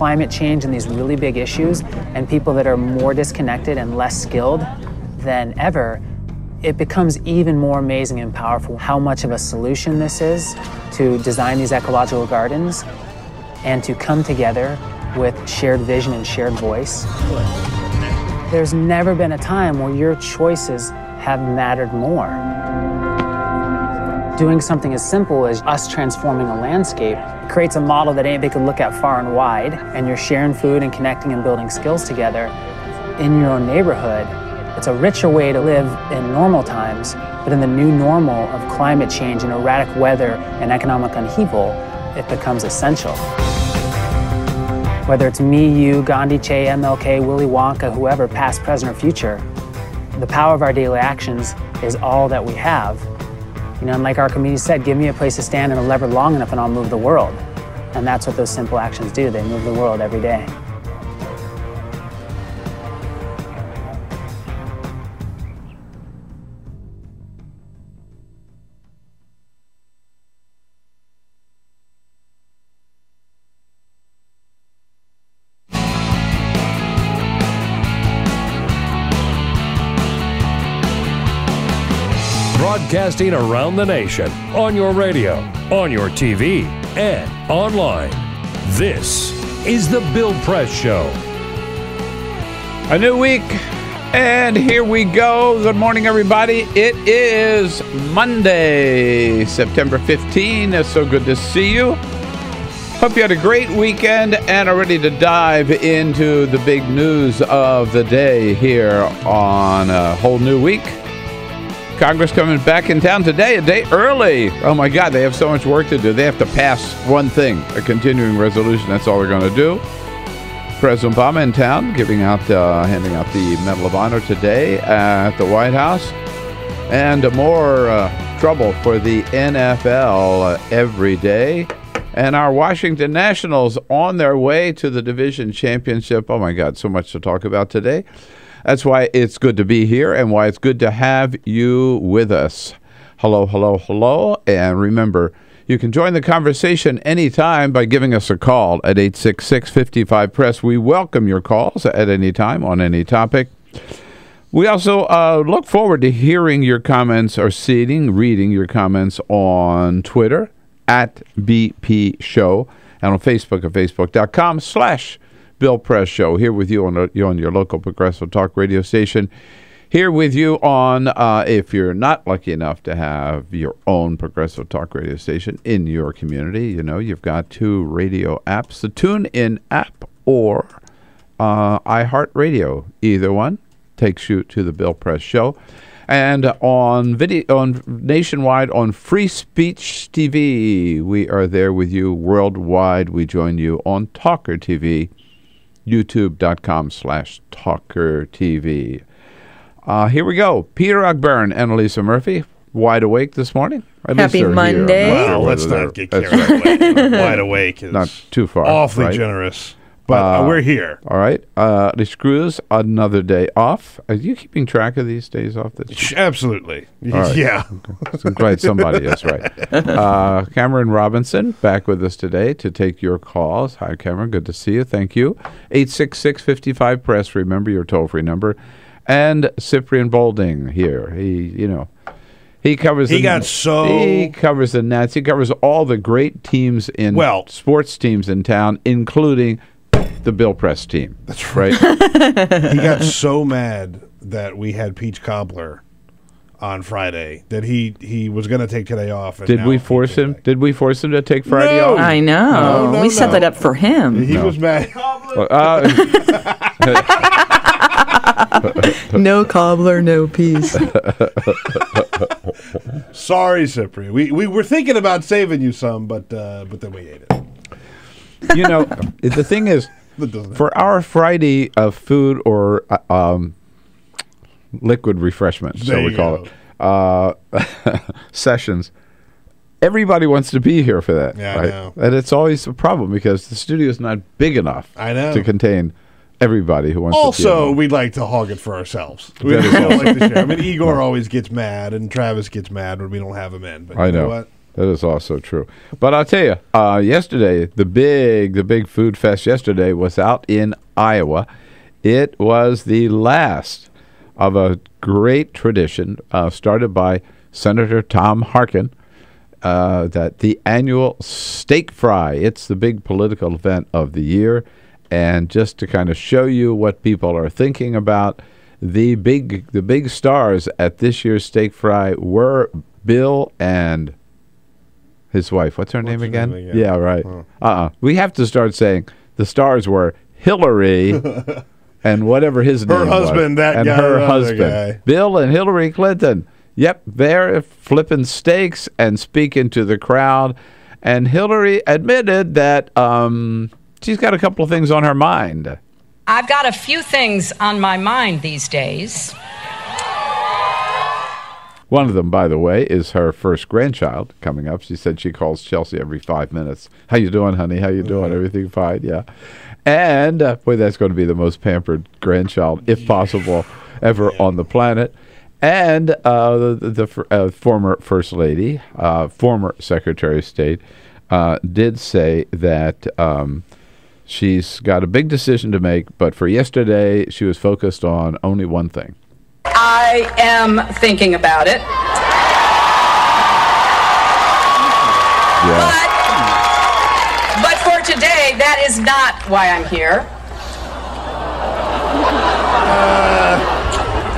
climate change and these really big issues, and people that are more disconnected and less skilled than ever, it becomes even more amazing and powerful how much of a solution this is to design these ecological gardens and to come together with shared vision and shared voice. There's never been a time where your choices have mattered more. Doing something as simple as us transforming a landscape creates a model that anybody could look at far and wide, and you're sharing food and connecting and building skills together in your own neighborhood. It's a richer way to live in normal times, but in the new normal of climate change and erratic weather and economic upheaval, it becomes essential. Whether it's me, you, Gandhi, Che, MLK, Willy Wonka, whoever, past, present, or future, the power of our daily actions is all that we have. You know, and like Archimedes said, give me a place to stand and a lever long enough and I'll move the world. And that's what those simple actions do. They move the world every day. Broadcasting around the nation, on your radio, on your TV, and online. This is The Bill Press Show. A new week, and here we go. Good morning, everybody. It is Monday, September 15. It's so good to see you. Hope you had a great weekend and are ready to dive into the big news of the day here on a whole new week. Congress coming back in town today, a day early. Oh my God, they have so much work to do. They have to pass one thing, a continuing resolution. That's all they're going to do. President Obama in town, handing out the Medal of Honor today at the White House. And more trouble for the NFL every day. And our Washington Nationals on their way to the division championship. Oh my God, so much to talk about today. That's why it's good to be here and why it's good to have you with us. Hello, hello, hello. And remember, you can join the conversation anytime by giving us a call at 866-55-PRESS. We welcome your calls at any time on any topic. We also look forward to hearing your comments or reading your comments on Twitter at BP Show and on Facebook at facebook.com/Bill Press Show. Here with you on your local Progressive Talk radio station. Here with you on, if you're not lucky enough to have your own Progressive Talk radio station in your community, you know, you've got two radio apps, the TuneIn app or iHeartRadio. Either one takes you to the Bill Press Show. And on nationwide on Free Speech TV, we are there with you worldwide. We join you on TawkrTV. youtube.com/TawkrTV. Here we go. Peter Ogburn and Elisa Murphy, wide awake this morning. Happy Monday. Wow, let's not get carried away. Wide awake is not too far. Awfully right? generous. But we're here. All right. Les Cruz, another day off. Are you keeping track of these days off? Absolutely. Right. Yeah. I'm glad somebody is right. Cameron Robinson back with us today to take your calls. Hi, Cameron. Good to see you. Thank you. 866-55-PRESS. Remember your toll-free number. And Cyprian Bolding here. He covers the Nats. He covers all the great teams sports teams in town, including the Bill Press team. That's right. He got so mad that we had Peach Cobbler on Friday that he was going to take today off. Did we force him? Did we force him to take Friday off? I know. We set that up for him. He was mad. No cobbler, no peace. Sorry, Cyprian. We were thinking about saving you some, but then we ate it. You know, the thing is, for our Friday of food or liquid refreshment, so we call it, sessions, everybody wants to be here for that. Yeah, right? I know. And it's always a problem because the studio is not big enough to contain everybody who wants to be. Also, we'd like to hog it for ourselves. We don't like to share. I mean, Igor always gets mad, and Travis gets mad when we don't have him in. But you know what? That is also true. But I'll tell you, yesterday, the big food fest yesterday was out in Iowa. It was the last of a great tradition started by Senator Tom Harkin, that the annual steak fry. It's the big political event of the year. And just to kind of show you what people are thinking about, the big stars at this year's steak fry were Bill and his wife. What's her name again? Yeah, right. We have to start saying the stars were Hillary and whatever his name was. Her husband, that guy. And her husband. Bill and Hillary Clinton. Yep, they're flipping steaks and speaking to the crowd. And Hillary admitted that she's got a couple of things on her mind. I've got a few things on my mind these days. One of them, by the way, is her first grandchild coming up. She said she calls Chelsea every 5 minutes. How you doing, honey? How you doing? Everything fine? Yeah. And, boy, that's going to be the most pampered grandchild, if possible, ever on the planet. And the former First Lady, former Secretary of State, did say that she's got a big decision to make, but for yesterday, she was focused on only one thing. I am thinking about it. Yeah. But for today, that is not why I'm here.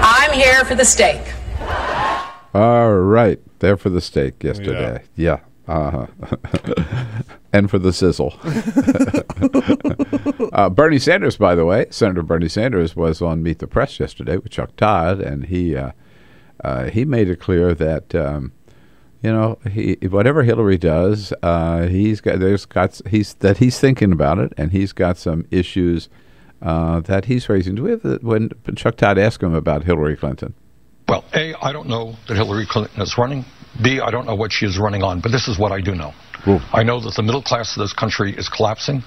I'm here for the steak. All right. There for the steak yesterday. Yeah. And for the sizzle. Bernie Sanders, by the way, Senator Bernie Sanders was on Meet the Press yesterday with Chuck Todd, and he made it clear that whatever Hillary does, he's thinking about it, and he's got some issues that he's raising. Do we have when Chuck Todd asked him about Hillary Clinton? Well, A, I don't know that Hillary Clinton is running. B, I don't know what she is running on, but this is what I do know. Ooh. I know that the middle class of this country is collapsing.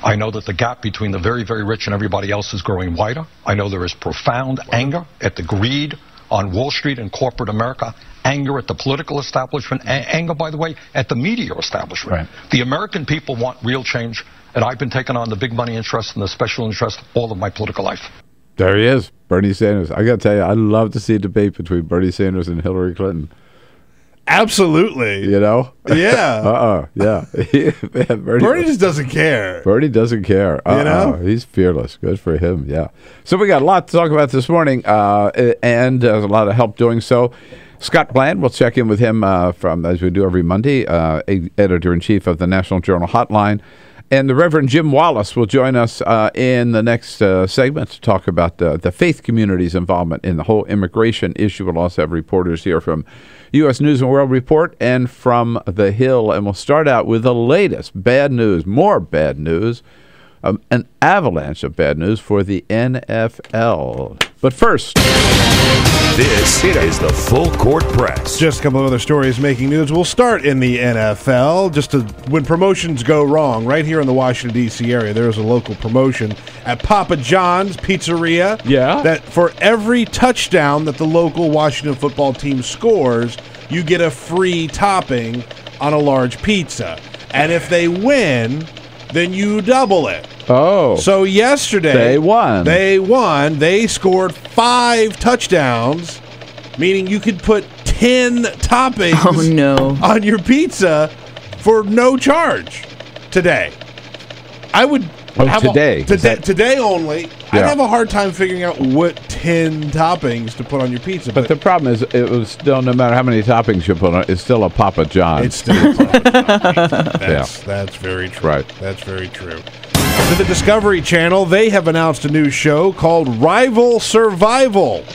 I know that the gap between the very, very rich and everybody else is growing wider. I know there is profound anger at the greed on Wall Street and corporate America, anger at the political establishment, anger, by the way, at the media establishment. Right. The American people want real change, and I've been taking on the big money interest and the special interest all of my political life. There he is, Bernie Sanders. I got to tell you, I'd love to see a debate between Bernie Sanders and Hillary Clinton. Absolutely. You know? Yeah. Yeah. Bernie just doesn't care. Bernie doesn't care. You know? He's fearless. Good for him. Yeah. So we got a lot to talk about this morning, and a lot of help doing so. Scott Bland, we'll check in with him from, as we do every Monday, editor-in-chief of the National Journal Hotline. And the Reverend Jim Wallace will join us in the next segment to talk about the faith community's involvement in the whole immigration issue. We'll also have reporters here from U.S. News and World Report and from The Hill. And we'll start out with the latest bad news, more bad news, an avalanche of bad news for the NFL. But first, this is the Full Court Press. Just a couple of other stories making news. We'll start in the NFL. When promotions go wrong, right here in the Washington, D.C. area, there's a local promotion at Papa John's Pizzeria. Yeah. That for every touchdown that the local Washington football team scores, you get a free topping on a large pizza. And if they win, then you double it. Oh. So yesterday, They won. They scored 5 touchdowns, meaning you could put 10 toppings on your pizza for no charge today. I would today only. I'd have a hard time figuring out what 10 toppings to put on your pizza. But the problem is, it was still, no matter how many toppings you put on it, it's still a Papa John's. It's still a Papa John's. That's very true. Right. That's very true. To the Discovery Channel, they have announced a new show called Rival Survival.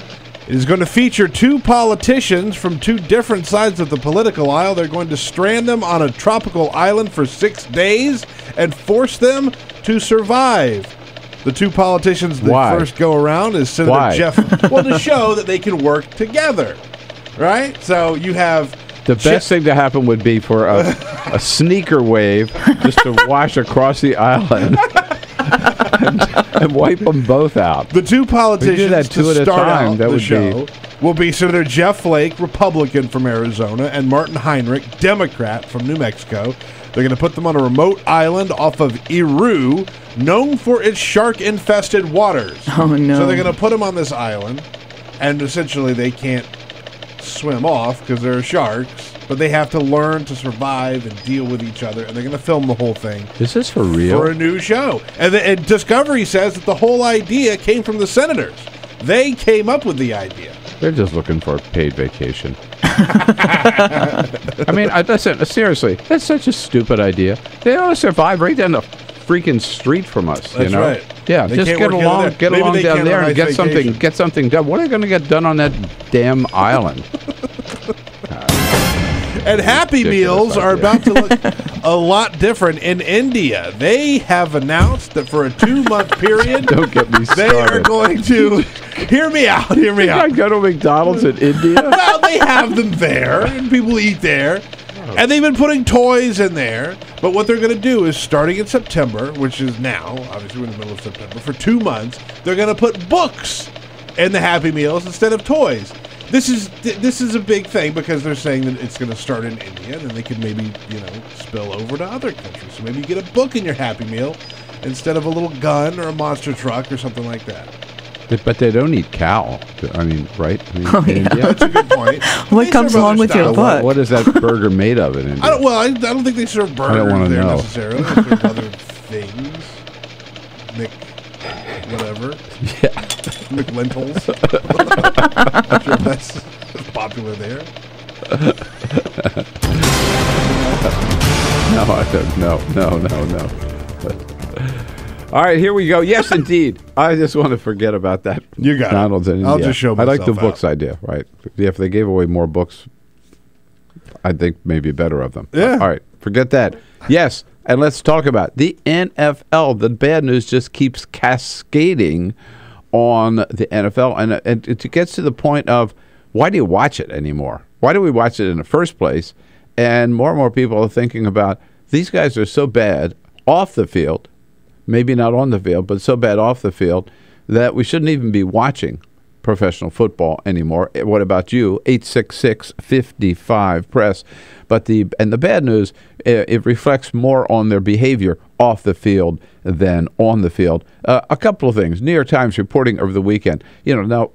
It is going to feature 2 politicians from 2 different sides of the political aisle. They're going to strand them on a tropical island for 6 days and force them to survive. The 2 politicians that first go around is Senator Jeff. Well, to show that they can work together, right? So you have the best thing to happen would be for a sneaker wave just to wash across the island and wipe them both out. The 2 politicians that to at a start time, out that the would show will be Senator Jeff Flake, Republican from Arizona, and Martin Heinrich, Democrat from New Mexico. They're going to put them on a remote island off of Iru, known for its shark-infested waters. Oh, no. So they're going to put them on this island, and essentially they can't swim off because there are sharks, but they have to learn to survive and deal with each other, and they're going to film the whole thing. Is this for real? For a new show. And Discovery says that the whole idea came from the senators. They came up with the idea. They're just looking for a paid vacation. I mean, listen, seriously, that's such a stupid idea. They ought to survive right down the freaking street from us. That's you know? right. Yeah, They just can't get work along Maybe down there and get get something done. What are they going to get done on that damn island? And Happy Meals are about to look a lot different in India. They have announced that for a 2-month period, Don't get me started. they are going to hear me out. I go to McDonald's in India. Well, they have them there, and people eat there. And they've been putting toys in there. But what they're going to do is, starting in September, which is now, obviously we're in the middle of September, for 2 months, they're going to put books in the Happy Meals instead of toys. This is a big thing because they're saying that it's going to start in India, and then they could maybe, spill over to other countries. So maybe you get a book in your Happy Meal instead of a little gun or a monster truck or something like that. But they don't eat cow. I mean, right? Yeah. That's a good point. What They comes serve along other with your styles. book? What is that burger made of in India? I don't think they serve burgers wanna there know. necessarily. They serve other things. Whatever. Yeah. McLentils. I'm sure that's popular there. No, I don't. No. All right, here we go. Yes, indeed. I just want to forget about that. You got it. McDonald's in I'll India. just show I like the myself books out. idea, right? If they gave away more books, I think maybe better of them. Yeah. All right, forget that. Yes, and let's talk about the NFL. The bad news just keeps cascading on the NFL, and it gets to the point of, why do you watch it anymore? Why do we watch it in the first place? And more people are thinking about, these guys are so bad off the field, maybe not on the field, but so bad off the field, that we shouldn't even be watching professional football anymore. What about you? 866-55-PRESS. But the bad news, it reflects more on their behavior off the field than on the field. A couple of things. New York Times reporting over the weekend. Now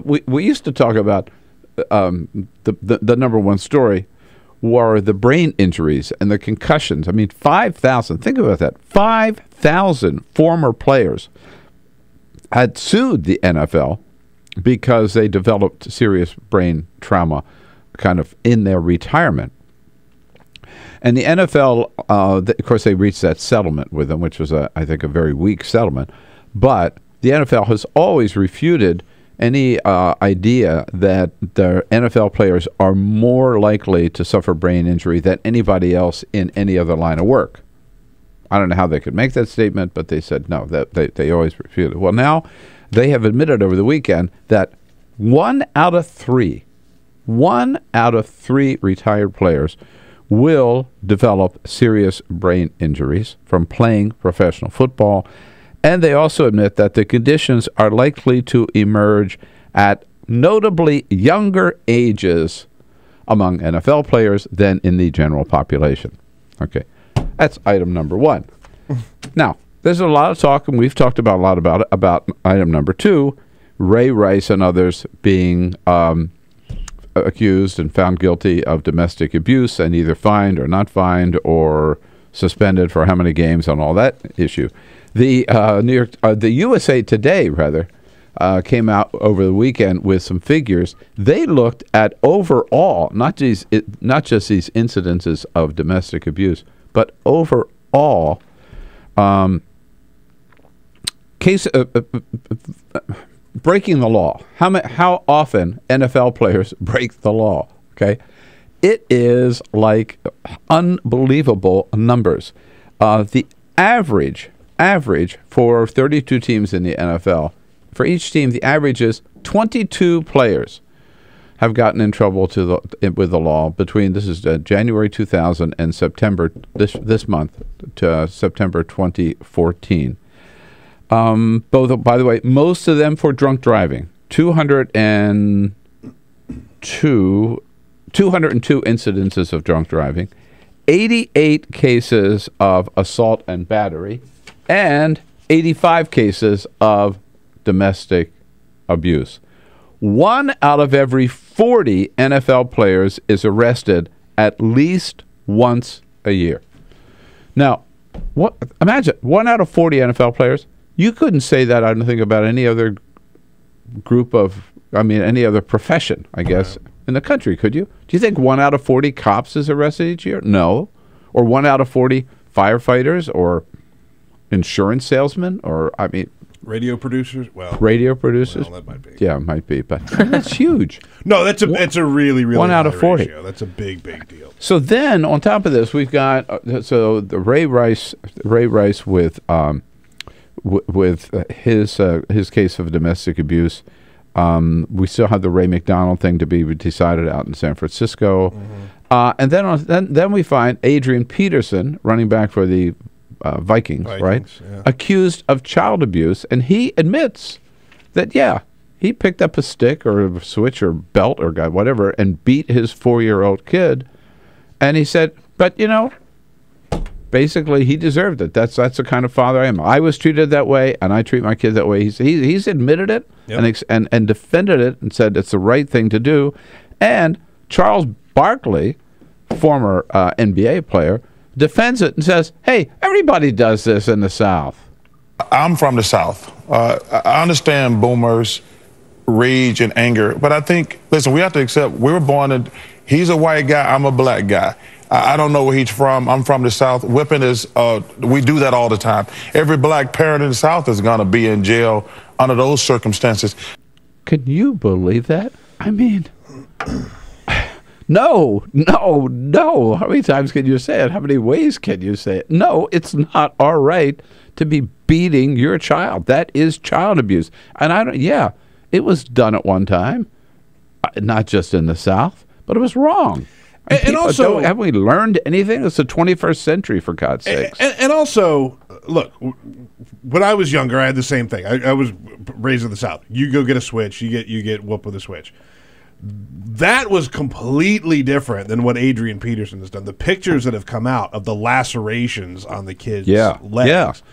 we used to talk about the number one story were the brain injuries and the concussions. I mean, 5,000. Think about that. 5,000 former players had sued the NFL because they developed serious brain trauma kind of in their retirement. And the NFL, of course, they reached that settlement with them, which was, I think, a very weak settlement. But the NFL has always refuted any idea that the NFL players are more likely to suffer brain injury than anybody else in any other line of work. I don't know how they could make that statement, but they said no, that they always refuted. Well, now they have admitted over the weekend that 1 out of 3 retired players will develop serious brain injuries from playing professional football. And they also admit that the conditions are likely to emerge at notably younger ages among NFL players than in the general population. Okay, that's item number one. Now, there's a lot of talk, and we've talked about a lot about item number two, Ray Rice and others being accused and found guilty of domestic abuse and either fined or not fined or suspended for how many games on all that issue. The the USA Today came out over the weekend with some figures. They looked at overall, not just these incidences of domestic abuse, but overall breaking the law. How often NFL players break the law? Okay, it is like unbelievable numbers. The average for 32 teams in the NFL, for each team, the average is 22 players have gotten in trouble with the law between, this is January 2000 and September this month to September 2014. Both, by the way, most of them for drunk driving. 200 and 202 incidences of drunk driving, 88 cases of assault and battery, and 85 cases of domestic abuse. 1 out of every 40 NFL players is arrested at least once a year. Now, imagine 1 out of 40 NFL players. You couldn't say that, I don't think, about any other any other profession, I guess, in the country, could you? Do you think 1 out of 40 cops is arrested each year? No. Or 1 out of 40 firefighters or insurance salesmen or, radio producers? Radio producers? Well, that might be. Yeah, it might be, but that's huge. No, it's a really, really 1 out of 40. Ratio. That's a big deal. So then, on top of this, we've got the Ray Rice with his case of domestic abuse. We still have the Ray McDonald thing to be decided out in San Francisco, and then we find Adrian Peterson, running back for the Vikings, right? Yeah. Accused of child abuse, and he admits that he picked up a stick or a switch or belt or whatever and beat his 4-year-old kid, and he said, but basically he deserved it. That's the kind of father I am. I was treated that way, and I treat my kids that way. He's admitted it. Yep. and defended it and said it's the right thing to do. And Charles Barkley, former NBA player, defends it and says, hey, everybody does this in the South. I'm from the South. I understand boomers' rage and anger, but I think, listen, we have to accept we were born he's a white guy, I'm a black guy. I don't know where he's from. I'm from the South. Whipping is, we do that all the time. Every black parent in the South is going to be in jail under those circumstances. Can you believe that? I mean, no. How many times can you say it? How many ways can you say it? No, it's not all right to be beating your child. That is child abuse. And it was done at one time, not just in the South, but it was wrong. And also, have we learned anything? It's the 21st century, for God's sakes. And also, look, when I was younger, I had the same thing. I was raised in the South. You go get a switch, you get whooped with a switch. That was completely different than what Adrian Peterson has done. The pictures that have come out of the lacerations on the kid's legs.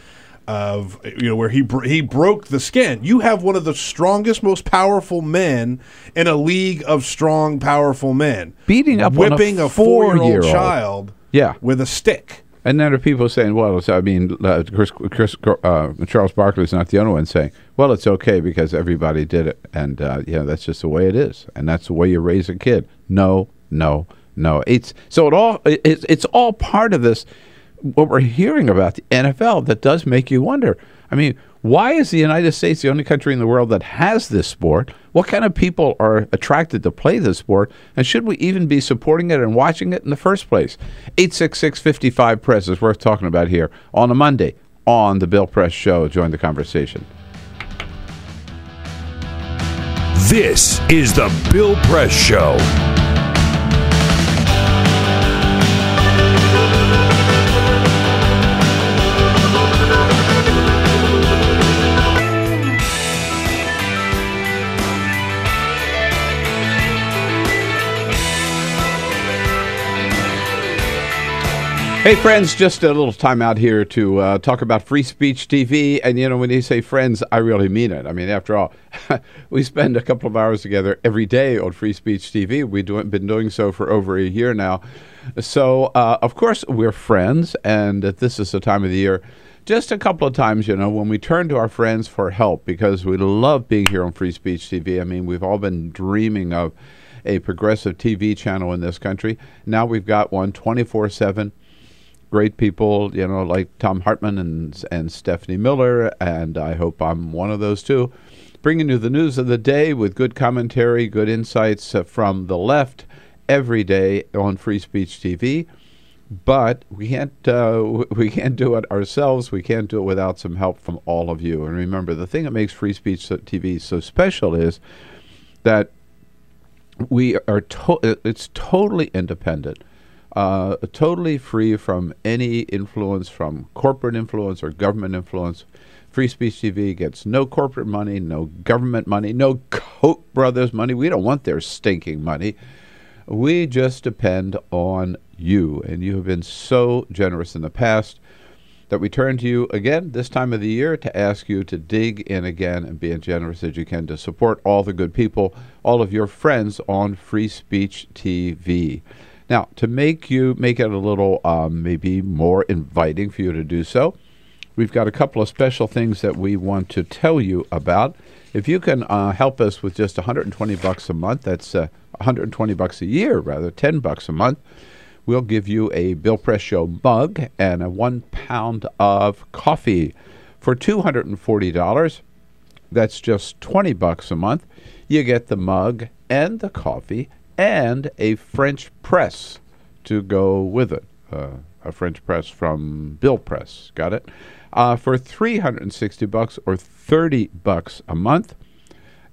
Of where he broke the skin. You have one of the strongest, most powerful men in a league of strong, powerful men whipping a 4-year-old child with a stick. And then there are people saying, well, Charles Barkley's not the only one saying, well, it's okay because everybody did it, and that's just the way it is, and that's the way you raise a kid. No. It's all part of this. What we're hearing about the NFL that does make you wonder. I mean, why is the United States the only country in the world that has this sport? What kind of people are attracted to play this sport? And should we even be supporting it and watching it in the first place? 866-55-PRESS is worth talking about here on a Monday on the Bill Press Show. Join the conversation. This is the Bill Press Show. Hey, friends, just a little time out here to talk about Free Speech TV. And, when you say friends, I really mean it. I mean, after all, we spend a couple of hours together every day on Free Speech TV. We've been doing so for over a year now. So, of course, we're friends, and this is the time of the year. Just a couple of times, when we turn to our friends for help, because we love being here on Free Speech TV. I mean, we've all been dreaming of a progressive TV channel in this country. Now we've got one 24/7. Great people, like Tom Hartman and Stephanie Miller, and I hope I'm one of those too, bringing you the news of the day with good commentary, good insights from the left every day on Free Speech TV. But we can't do it ourselves. We can't do it without some help from all of you. And remember, the thing that makes Free Speech TV so special is that we are it's totally independent totally free from any influence from corporate influence or government influence. Free Speech TV gets no corporate money, no government money, no Koch brothers money. We don't want their stinking money. We just depend on you, and you have been so generous in the past that we turn to you again this time of the year to ask you to dig in again and be as generous as you can to support all the good people, all of your friends on Free Speech TV. Now, to make it a little maybe more inviting for you to do so, we've got a couple of special things that we want to tell you about. If you can help us with just $120 a month, that's $120 a year, rather, $10 a month, we'll give you a Bill Press Show mug and a 1 pound of coffee. For $240, that's just $20 a month. You get the mug and the coffee and a French press to go with it. A French press from Bill Press. Got it? For $360 or $30 a month,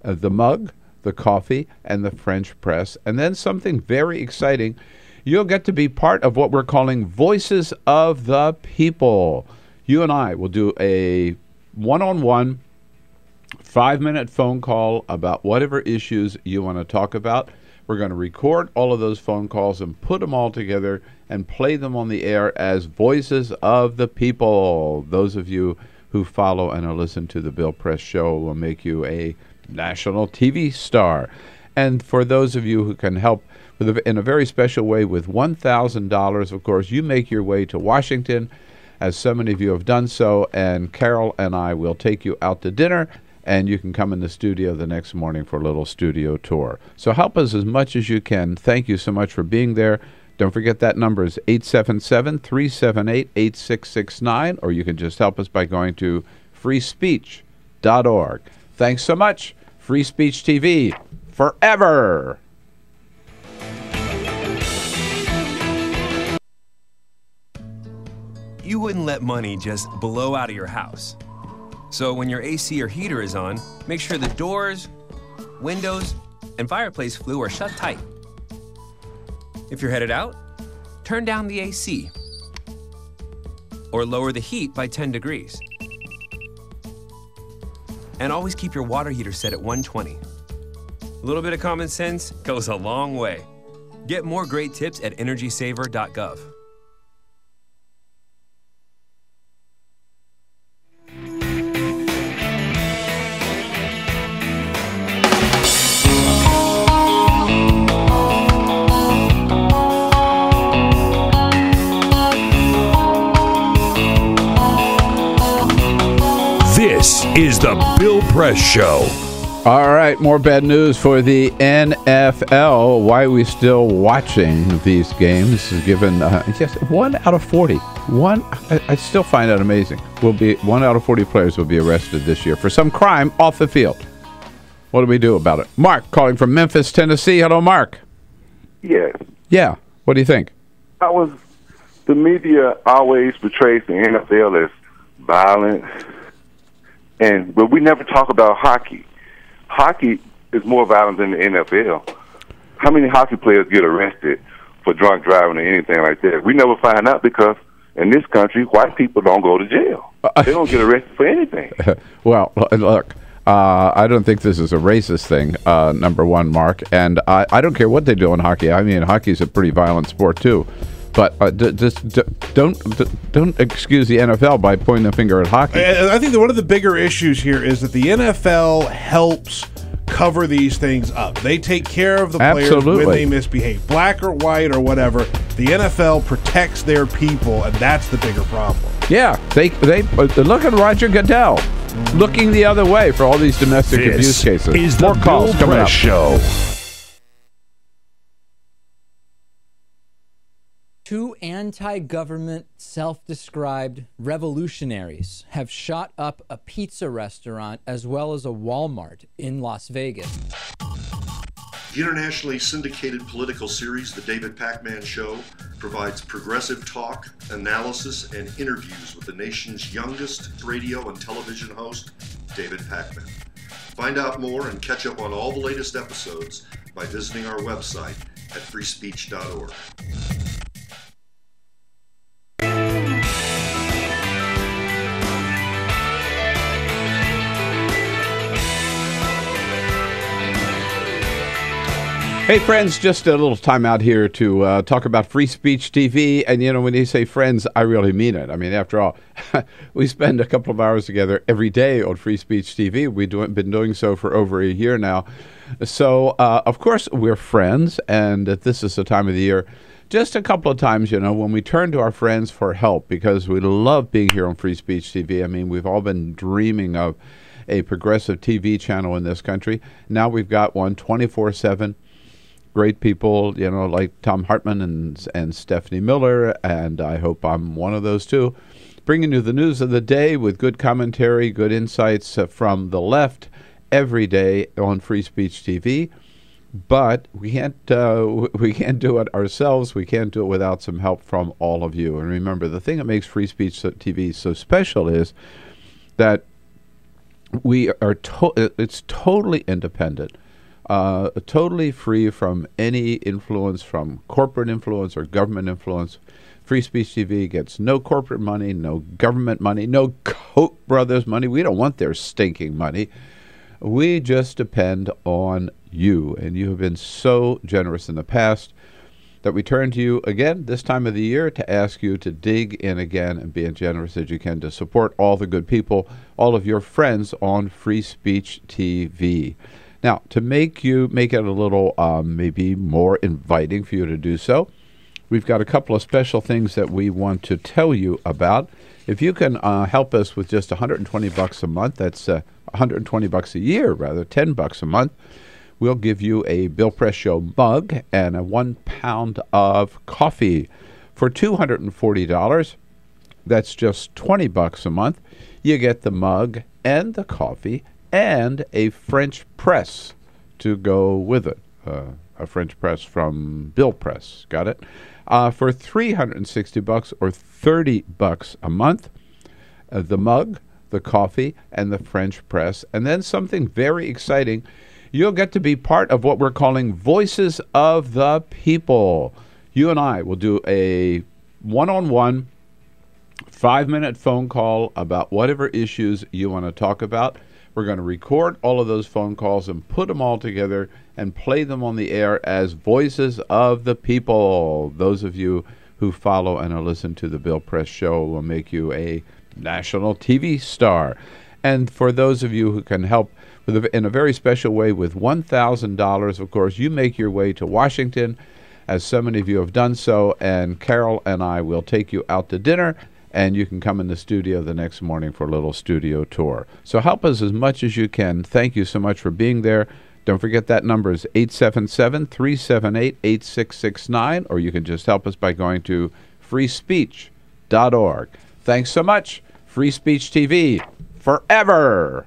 the mug, the coffee, and the French press. And then something very exciting. You'll get to be part of what we're calling Voices of the People. You and I will do a one-on-one 5-minute phone call about whatever issues you want to talk about. We're going to record all of those phone calls and put them all together and play them on the air as Voices of the People. Those of you who follow and listen to the Bill Press Show will make you a national TV star. And for those of you who can help in a very special way with $1,000, of course, you make your way to Washington, as so many of you have done so, and Carol and I will take you out to dinner, and you can come in the studio the next morning for a little studio tour. So help us as much as you can. Thank you so much for being there. Don't forget that number is 877-378-8669, or you can just help us by going to freespeech.org. Thanks so much. Free Speech TV, forever. You wouldn't let money just blow out of your house. So when your AC or heater is on, make sure the doors, windows, and fireplace flue are shut tight. If you're headed out, turn down the AC or lower the heat by 10 degrees. And always keep your water heater set at 120. A little bit of common sense goes a long way. Get more great tips at energysaver.gov. This is the Bill Press Show. All right, more bad news for the NFL. Why are we still watching these games? Given just 1 out of 40. I still find that amazing. 1 out of 40 players will be arrested this year for some crime off the field. What do we do about it? Mark, calling from Memphis, Tennessee. Hello, Mark. Yes. Yeah. What do you think? The media always portrays the NFL as violent, but we never talk about hockey. Hockey is more violent than the NFL. How many hockey players get arrested for drunk driving or anything like that? We never find out because in this country, white people don't go to jail. They don't get arrested for anything. Well, look, I don't think this is a racist thing, number one, Mark. And I don't care what they do in hockey. I mean, hockey's a pretty violent sport, too. But just don't excuse the NFL by pointing the finger at hockey. I think that one of the bigger issues here is that the NFL helps cover these things up. They take care of the players when they misbehave, black or white or whatever. The NFL protects their people, and that's the bigger problem. Yeah, they look at Roger Goodell looking the other way for all these domestic abuse cases. Is the More calls Bill coming up. Press Show. Two anti-government, self-described revolutionaries have shot up a pizza restaurant as well as a Walmart in Las Vegas. The internationally syndicated political series, The David Pakman Show, provides progressive talk, analysis, and interviews with the nation's youngest radio and television host, David Pakman. Find out more and catch up on all the latest episodes by visiting our website at freespeech.org. Hey, friends, just a little time out here to talk about Free Speech TV. And, you know, when you say friends, I really mean it. I mean, after all, we spend a couple of hours together every day on Free Speech TV. We've been doing so for over a year now. So, of course, we're friends, and this is the time of the year. Just a couple of times, you know, when we turn to our friends for help, because we love being here on Free Speech TV. I mean, we've all been dreaming of a progressive TV channel in this country. Now we've got one 24/7. Great people, you know, like Tom Hartman and Stephanie Miller, and I hope I'm one of those too, bringing you the news of the day with good commentary, good insights from the left every day on Free Speech TV. But we can't do it ourselves. We can't do it without some help from all of you. And remember, the thing that makes Free Speech TV so special is that we are it's totally independent. Totally free from any influence from corporate influence or government influence. Free Speech TV gets no corporate money, no government money, no Koch brothers money. We don't want their stinking money. We just depend on you, and you have been so generous in the past that we turn to you again this time of the year to ask you to dig in again and be as generous as you can to support all the good people, all of your friends on Free Speech TV. Now, to make it a little maybe more inviting for you to do so, we've got a couple of special things that we want to tell you about. If you can help us with just $120 a month, that's $120 a year, rather, $10 a month, we'll give you a Bill Press Show mug and a 1 pound of coffee. For $240, that's just $20 a month, you get the mug and the coffee and a French press to go with it. A French press from Bill Press. Got it? For $360 or $30 a month, the mug, the coffee, and the French press. And then something very exciting, you'll get to be part of what we're calling Voices of the People. You and I will do a one-on-one 5-minute phone call about whatever issues you want to talk about. We're going to record all of those phone calls and put them all together and play them on the air as Voices of the People. Those of you who follow and listen to the Bill Press Show will make you a national TV star. And for those of you who can help in a very special way with $1,000, of course, you make your way to Washington, as so many of you have done so, and Carol and I will take you out to dinner, and you can come in the studio the next morning for a little studio tour. So help us as much as you can. Thank you so much for being there. Don't forget that number is 877-378-8669, or you can just help us by going to freespeech.org. Thanks so much. Free Speech TV, forever.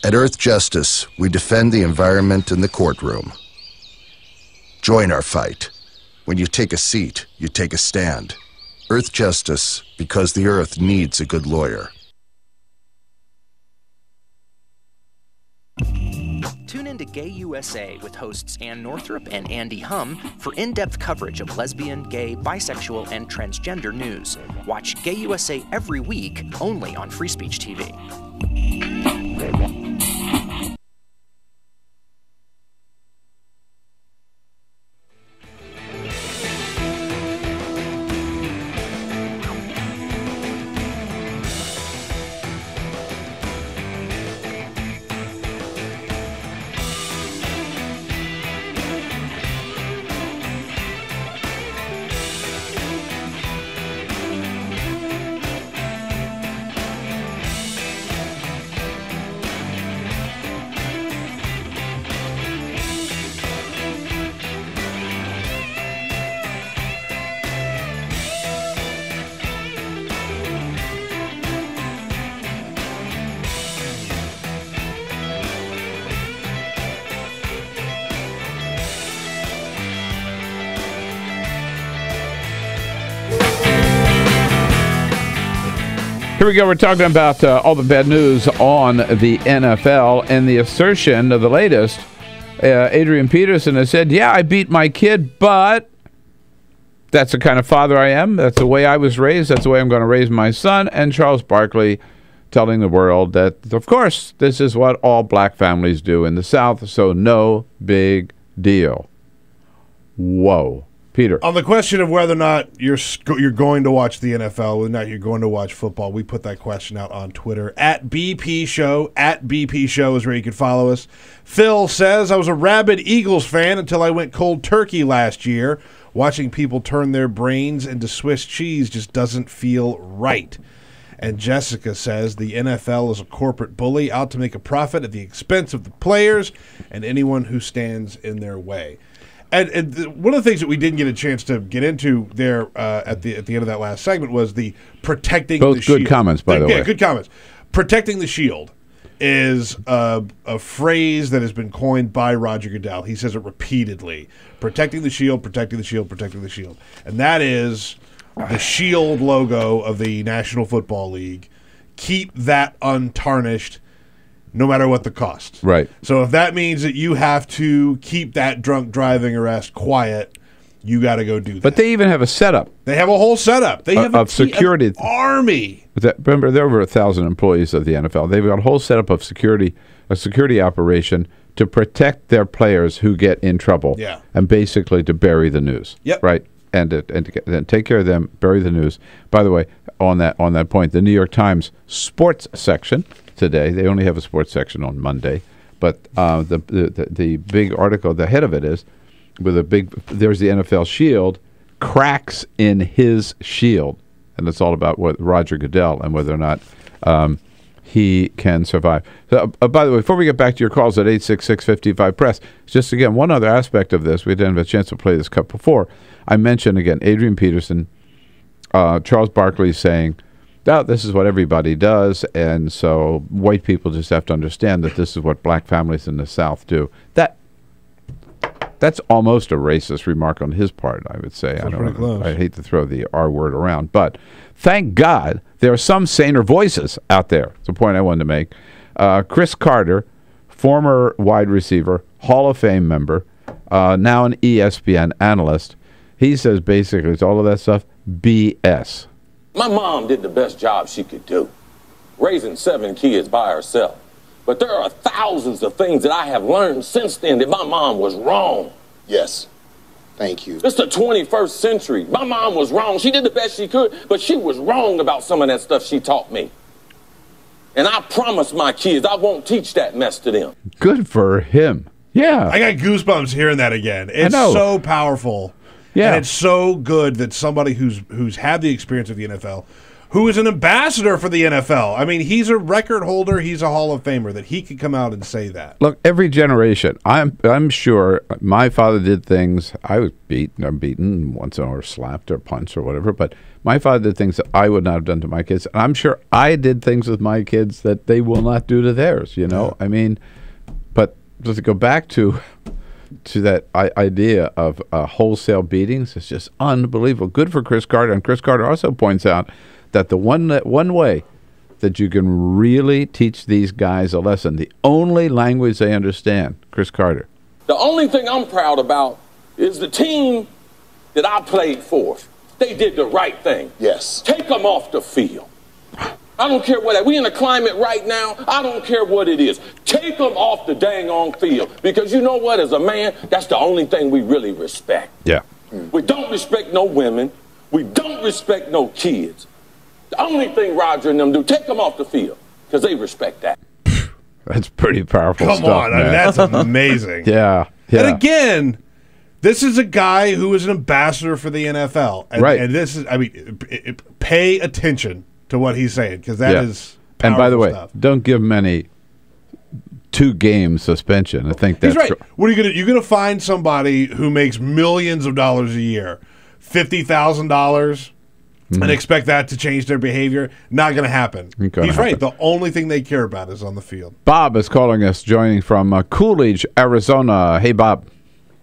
At Earth Justice, we defend the environment in the courtroom. Join our fight. When you take a seat, you take a stand. Earth Justice, because the Earth needs a good lawyer. Tune in to Gay USA with hosts Ann Northrup and Andy Hum for in-depth coverage of lesbian, gay, bisexual, and transgender news. Watch Gay USA every week, only on Free Speech TV. Here we go. We're talking about all the bad news on the NFL and the assertion of the latest. Adrian Peterson has said, yeah, I beat my kid, but that's the kind of father I am. That's the way I was raised. That's the way I'm going to raise my son. And Charles Barkley telling the world that, of course, this is what all black families do in the South, so no big deal. Whoa. Peter. On the question of whether or not you're going to watch the NFL, whether or not you're going to watch football, we put that question out on Twitter. At BP Show is where you can follow us. Phil says, I was a rabid Eagles fan until I went cold turkey last year. Watching people turn their brains into Swiss cheese just doesn't feel right. And Jessica says, the NFL is a corporate bully out to make a profit at the expense of the players and anyone who stands in their way. And one of the things that we didn't get a chance to get into there at the end of that last segment was the protecting the shield. Both good comments, by the way. Yeah, good comments. Protecting the shield is a phrase that has been coined by Roger Goodell. He says it repeatedly. Protecting the shield, protecting the shield, protecting the shield. And that is the shield logo of the National Football League. Keep that untarnished, no matter what the cost. Right. So if that means that you have to keep that drunk driving arrest quiet, you got to go do that. But they even have a setup. They have a whole setup. They have security. An army. Remember, there are over 1,000 employees of the NFL. They've got a whole setup of security, a security operation to protect their players who get in trouble. Yeah. And basically to bury the news. Yep. Right. And to take care of them, bury the news. By the way, on that point, the New York Times sports section today, they only have a sports section on Monday, but the big article, the head of it is, there's the NFL shield, cracks in his shield, and it's all about what Roger Goodell and whether or not he can survive. So, by the way, before we get back to your calls at 866-55-PRESS, just again, one other aspect of this, we didn't have a chance to play this cut before. I mentioned, again, Adrian Peterson, Charles Barkley saying, this is what everybody does, and so white people just have to understand that this is what black families in the South do. That's almost a racist remark on his part, I would say. I hate to throw the R word around, but thank God there are some saner voices out there. It's a point I wanted to make. Chris Carter, former wide receiver, Hall of Fame member, now an ESPN analyst, he says basically it's all of that stuff BS. My mom did the best job she could do, raising 7 kids by herself. But there are thousands of things that I have learned since then that my mom was wrong. Yes. Thank you. It's the 21st century. My mom was wrong. She did the best she could, but she was wrong about some of that stuff she taught me. And I promise my kids I won't teach that mess to them. Good for him. Yeah. I got goosebumps hearing that again. It's so powerful. Yeah. And it's so good that somebody who's had the experience of the NFL, who is an ambassador for the NFL. I mean, he's a record holder. He's a Hall of Famer. That he could come out and say that. Look, every generation. I'm sure my father did things. I was beaten once or slapped or punched or whatever. But my father did things that I would not have done to my kids. And I'm sure I did things with my kids that they will not do to theirs. You know, I mean, but just to go back to that idea of wholesale beatings, it's just unbelievable. Good for Chris Carter. And Chris Carter also points out that the one way that you can really teach these guys a lesson, the only language they understand, Chris Carter. The only thing I'm proud about is the team that I played for. They did the right thing. Yes. Take them off the field. I don't care what. We in a climate right now, I don't care what it is. Take them off the dang on field. Because you know what? As a man, that's the only thing we really respect. Yeah. We don't respect no women. We don't respect no kids. The only thing Roger and them do, take them off the field. Because they respect that. That's pretty powerful stuff, Come on, man. I mean, that's amazing. Yeah. And again, this is a guy who is an ambassador for the NFL. And, right. And this is, I mean, pay attention to what he's saying, because that is powerful. And by the way, stuff. don't give him any 2-game suspension. I think that's he's right. What are you gonna? You're gonna find somebody who makes millions of dollars a year, $50,000, and expect that to change their behavior? Not gonna happen. He's right. The only thing they care about is on the field. Bob is calling us, joining from Coolidge, Arizona. Hey, Bob.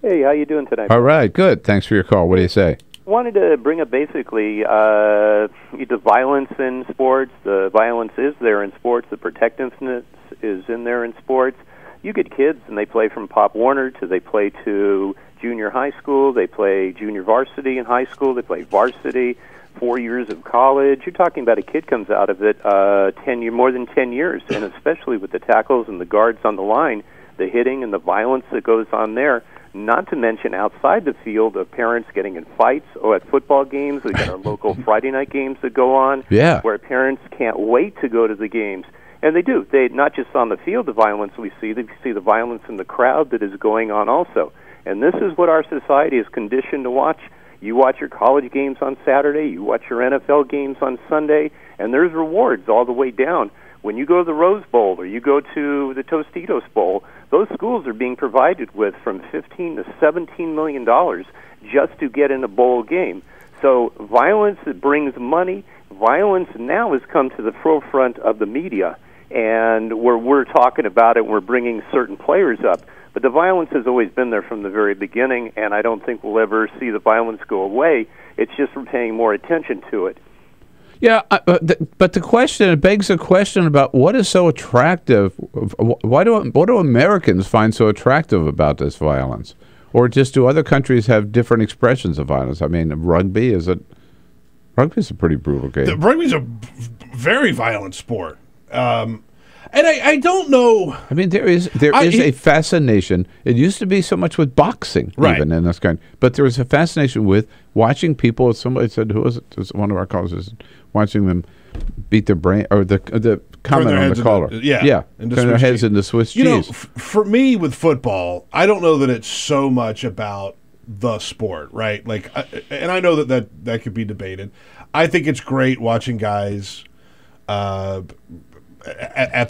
Hey, how you doing tonight? All right, good. Thanks for your call. What do you say? wanted to bring up basically the violence in sports. The violence is there in sports. The protectiveness is in there in sports. You get kids, and they play from Pop Warner to they play to junior high school. They play junior varsity in high school. They play varsity, 4 years of college. You're talking about a kid comes out of it more than 10 years, and especially with the tackles and the guards on the line, the hitting and the violence that goes on there. Not to mention outside the field of parents getting in fights or at football games. We've got our local Friday night games that go on where parents can't wait to go to the games. And they do. They not just on the field the violence we see, they see the violence in the crowd that is going on also. And this is what our society is conditioned to watch. You watch your college games on Saturday, you watch your NFL games on Sunday, and there's rewards all the way down. When you go to the Rose Bowl or you go to the Tostitos Bowl, those schools are being provided with from $15 to $17 million just to get in a bowl game. So violence that brings money, violence now has come to the forefront of the media, and where we're talking about it, we're bringing certain players up. But the violence has always been there from the very beginning, and I don't think we'll ever see the violence go away. It's just we're paying more attention to it. Yeah, but the question, it begs a question about what is so attractive. What do Americans find so attractive about this violence? Or just do other countries have different expressions of violence? I mean, rugby's a pretty brutal game. Rugby's a very violent sport. And I don't know. I mean, there is a fascination. It used to be so much with boxing, even in this kind. But there was a fascination with watching people. Somebody said, who was it? It was one of our callers, watching them beat their brain, or the comment on the caller. Turn their heads into Swiss cheese. You know, for me with football, I don't know that it's so much about the sport, right? Like, and I know that could be debated. I think it's great watching guys at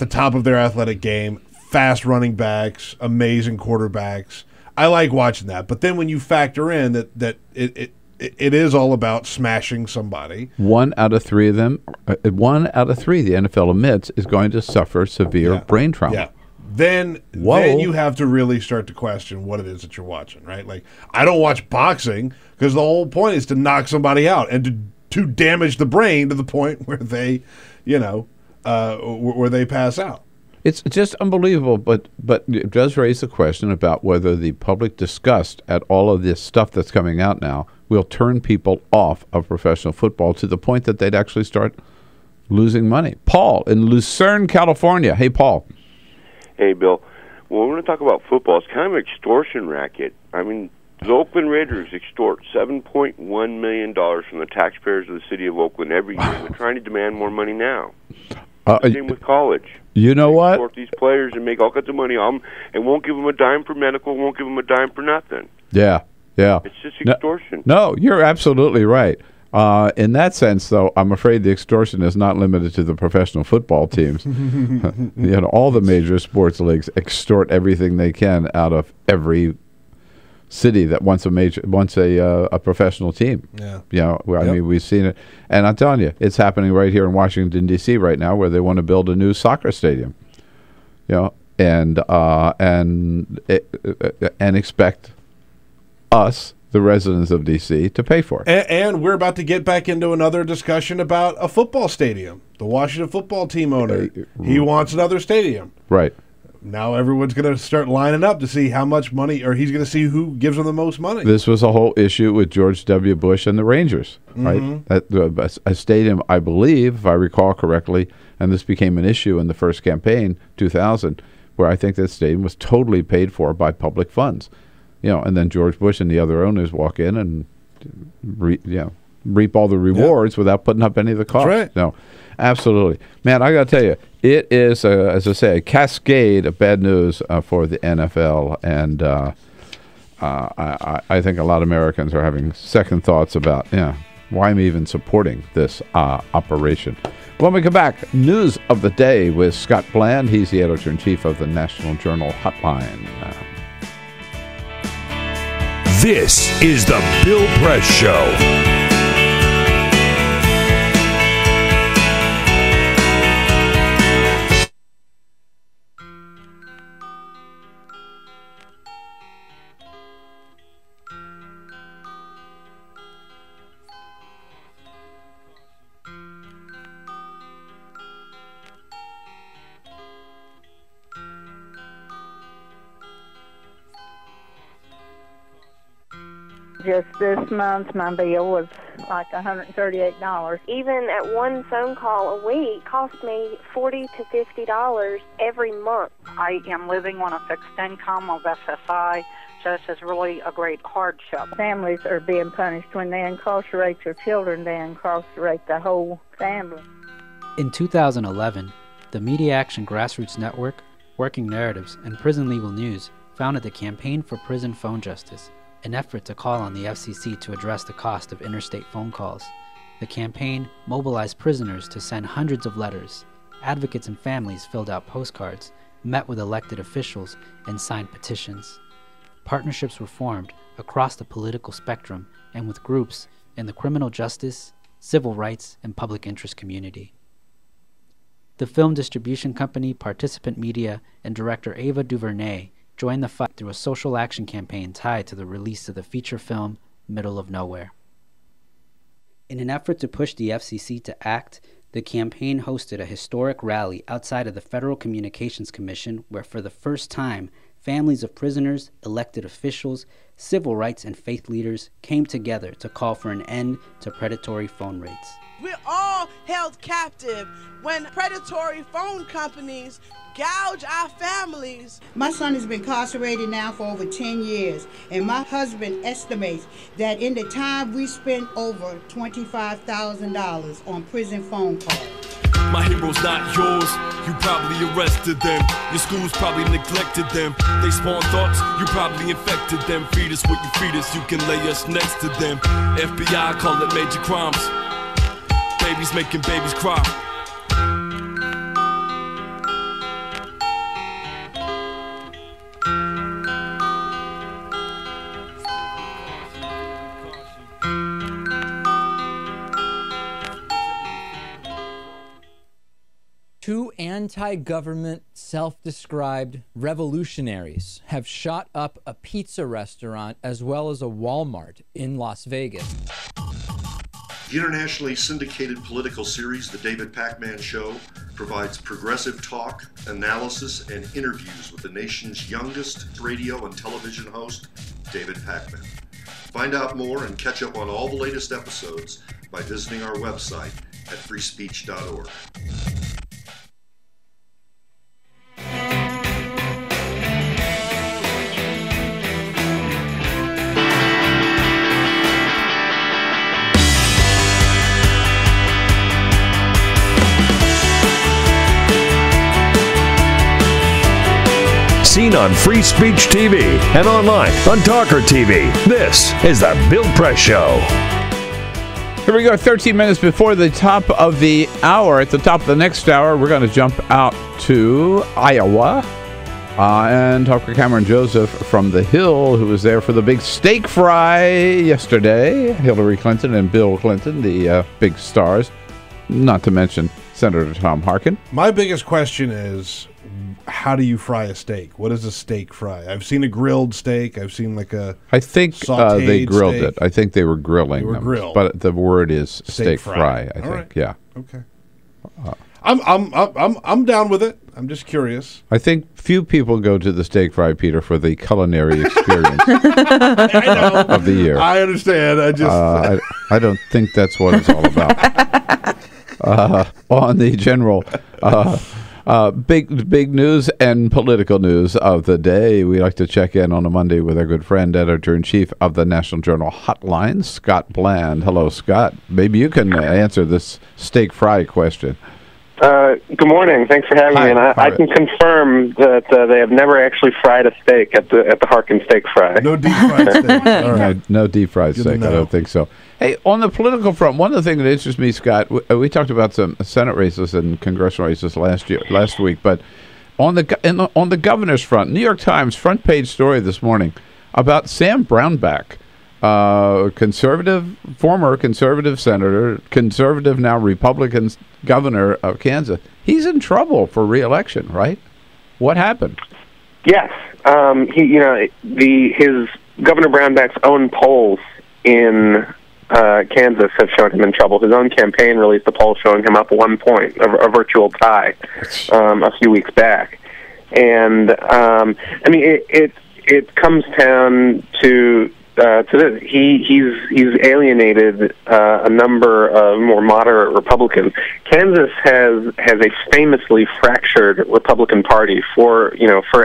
the top of their athletic game, fast running backs, amazing quarterbacks. I like watching that. But then when you factor in that it is all about smashing somebody. 1 out of 3 of them, the NFL admits, is going to suffer severe brain trauma. Yeah. Then you have to really start to question what it is that you're watching, right? Like, I don't watch boxing because the whole point is to knock somebody out and to damage the brain to the point where they, where they pass out. It's just unbelievable, but it does raise the question about whether the public disgust at all of this stuff that's coming out now will turn people off of professional football to the point that they'd actually start losing money. Paul in Lucerne, California. Hey, Paul. Hey, Bill. Well, we're going to talk about football. It's kind of an extortion racket. I mean, the Oakland Raiders extort $7.1 million from the taxpayers of the city of Oakland every year. They're trying to demand more money now. Same with college. You know what? Extort these players and make all kinds of money on them and won't give them a dime for medical, won't give them a dime for nothing. Yeah. It's just extortion. No, you're absolutely right. In that sense, though, I'm afraid the extortion is not limited to the professional football teams. All the major sports leagues extort everything they can out of every city that wants a professional team. I mean, we've seen it, and I'm telling you, it's happening right here in Washington D.C. right now, where they want to build a new soccer stadium. And expect us, the residents of D.C., to pay for it. And we're about to get back into another discussion about a football stadium. The Washington football team owner, he wants another stadium. Right. Now everyone's going to start lining up to see how much money, or he's going to see who gives them the most money. This was a whole issue with George W. Bush and the Rangers, right? A stadium, I believe, if I recall correctly, and this became an issue in the first campaign, 2000, where I think that stadium was totally paid for by public funds. And then George Bush and the other owners walk in and reap all the rewards without putting up any of the costs. That's right. No, absolutely. Man, I got to tell you, it is, as I say, a cascade of bad news for the NFL, and I think a lot of Americans are having second thoughts about, why I'm even supporting this operation. When we come back, news of the day with Scott Bland. He's the editor-in-chief of the National Journal Hotline. This is the Bill Press Show. Just this month, my bill was like $138. Even at one phone call a week cost me $40 to $50 every month. I am living on a fixed income of SSI, so this is really a great hardship. Families are being punished. When they incarcerate their children, they incarcerate the whole family. In 2011, the Media Action Grassroots Network, Working Narratives, and Prison Legal News founded the Campaign for Prison Phone Justice, an effort to call on the FCC to address the cost of interstate phone calls. The campaign mobilized prisoners to send hundreds of letters. Advocates and families filled out postcards, met with elected officials, and signed petitions. Partnerships were formed across the political spectrum and with groups in the criminal justice, civil rights, and public interest community. The film distribution company Participant Media and director Ava DuVernay joined the fight through a social action campaign tied to the release of the feature film Middle of Nowhere. In an effort to push the FCC to act, the campaign hosted a historic rally outside of the Federal Communications Commission where for the first time, families of prisoners, elected officials, civil rights and faith leaders came together to call for an end to predatory phone rates. We're all held captive when predatory phone companies gouge our families. My son has been incarcerated now for over 10 years, and my husband estimates that in the time we spent over $25,000 on prison phone calls. My hero's not yours, you probably arrested them. Your schools probably neglected them. They spawn thoughts, you probably infected them. Feed us what you feed us, you can lay us next to them. FBI call it major crimes. Babies making babies cry. Two anti-government, self-described revolutionaries have shot up a pizza restaurant as well as a Walmart in Las Vegas. The internationally syndicated political series, The David Pakman Show, provides progressive talk, analysis, and interviews with the nation's youngest radio and television host, David Pakman. Find out more and catch up on all the latest episodes by visiting our website at freespeech.org. Seen on Free Speech TV and online on TawkrTV. This is the Bill Press Show. Here we go, 13 minutes before the top of the hour. At the top of the next hour, we're going to jump out to Iowa. And talk with Cameron Joseph from The Hill, who was there for the big steak fry yesterday. Hillary Clinton and Bill Clinton, the big stars. Not to mention Senator Tom Harkin. My biggest question is, how do you fry a steak? What is a steak fry? I've seen a grilled steak. I've seen like a I think they grilled steak. it. I think they were grilling them. Grilled. But the word is steak fry, I think. Right. Yeah. Okay. I'm down with it. I'm just curious. I think few people go to the steak fry, Peter, for the culinary experience of the year. I understand. I just I don't think that's what it's all about. On the general big news and political news of the day, we like to check in on a Monday with our good friend, editor-in-chief of the National Journal Hotline, Scott Bland. Hello, Scott. Maybe you can answer this steak fry question. Good morning. Thanks for having me. And I can confirm that they have never actually fried a steak at the Harkin steak fry. No deep fried steak. All right. No deep fried steak. I don't think so. Hey, on the political front, one of the things that interests me, Scott, we talked about some Senate races and congressional races last week, but on the governor's front, New York Times front page story this morning about Sam Brownback, former conservative senator, conservative now Republican governor of Kansas. He's in trouble for re-election, right? What happened? Yes, his Governor Brownback's own polls in Kansas have shown him in trouble. His own campaign released a poll showing him up 1 point, a virtual tie, a few weeks back. And it comes down to to this. He's alienated a number of more moderate Republicans. Kansas has a famously fractured Republican Party. For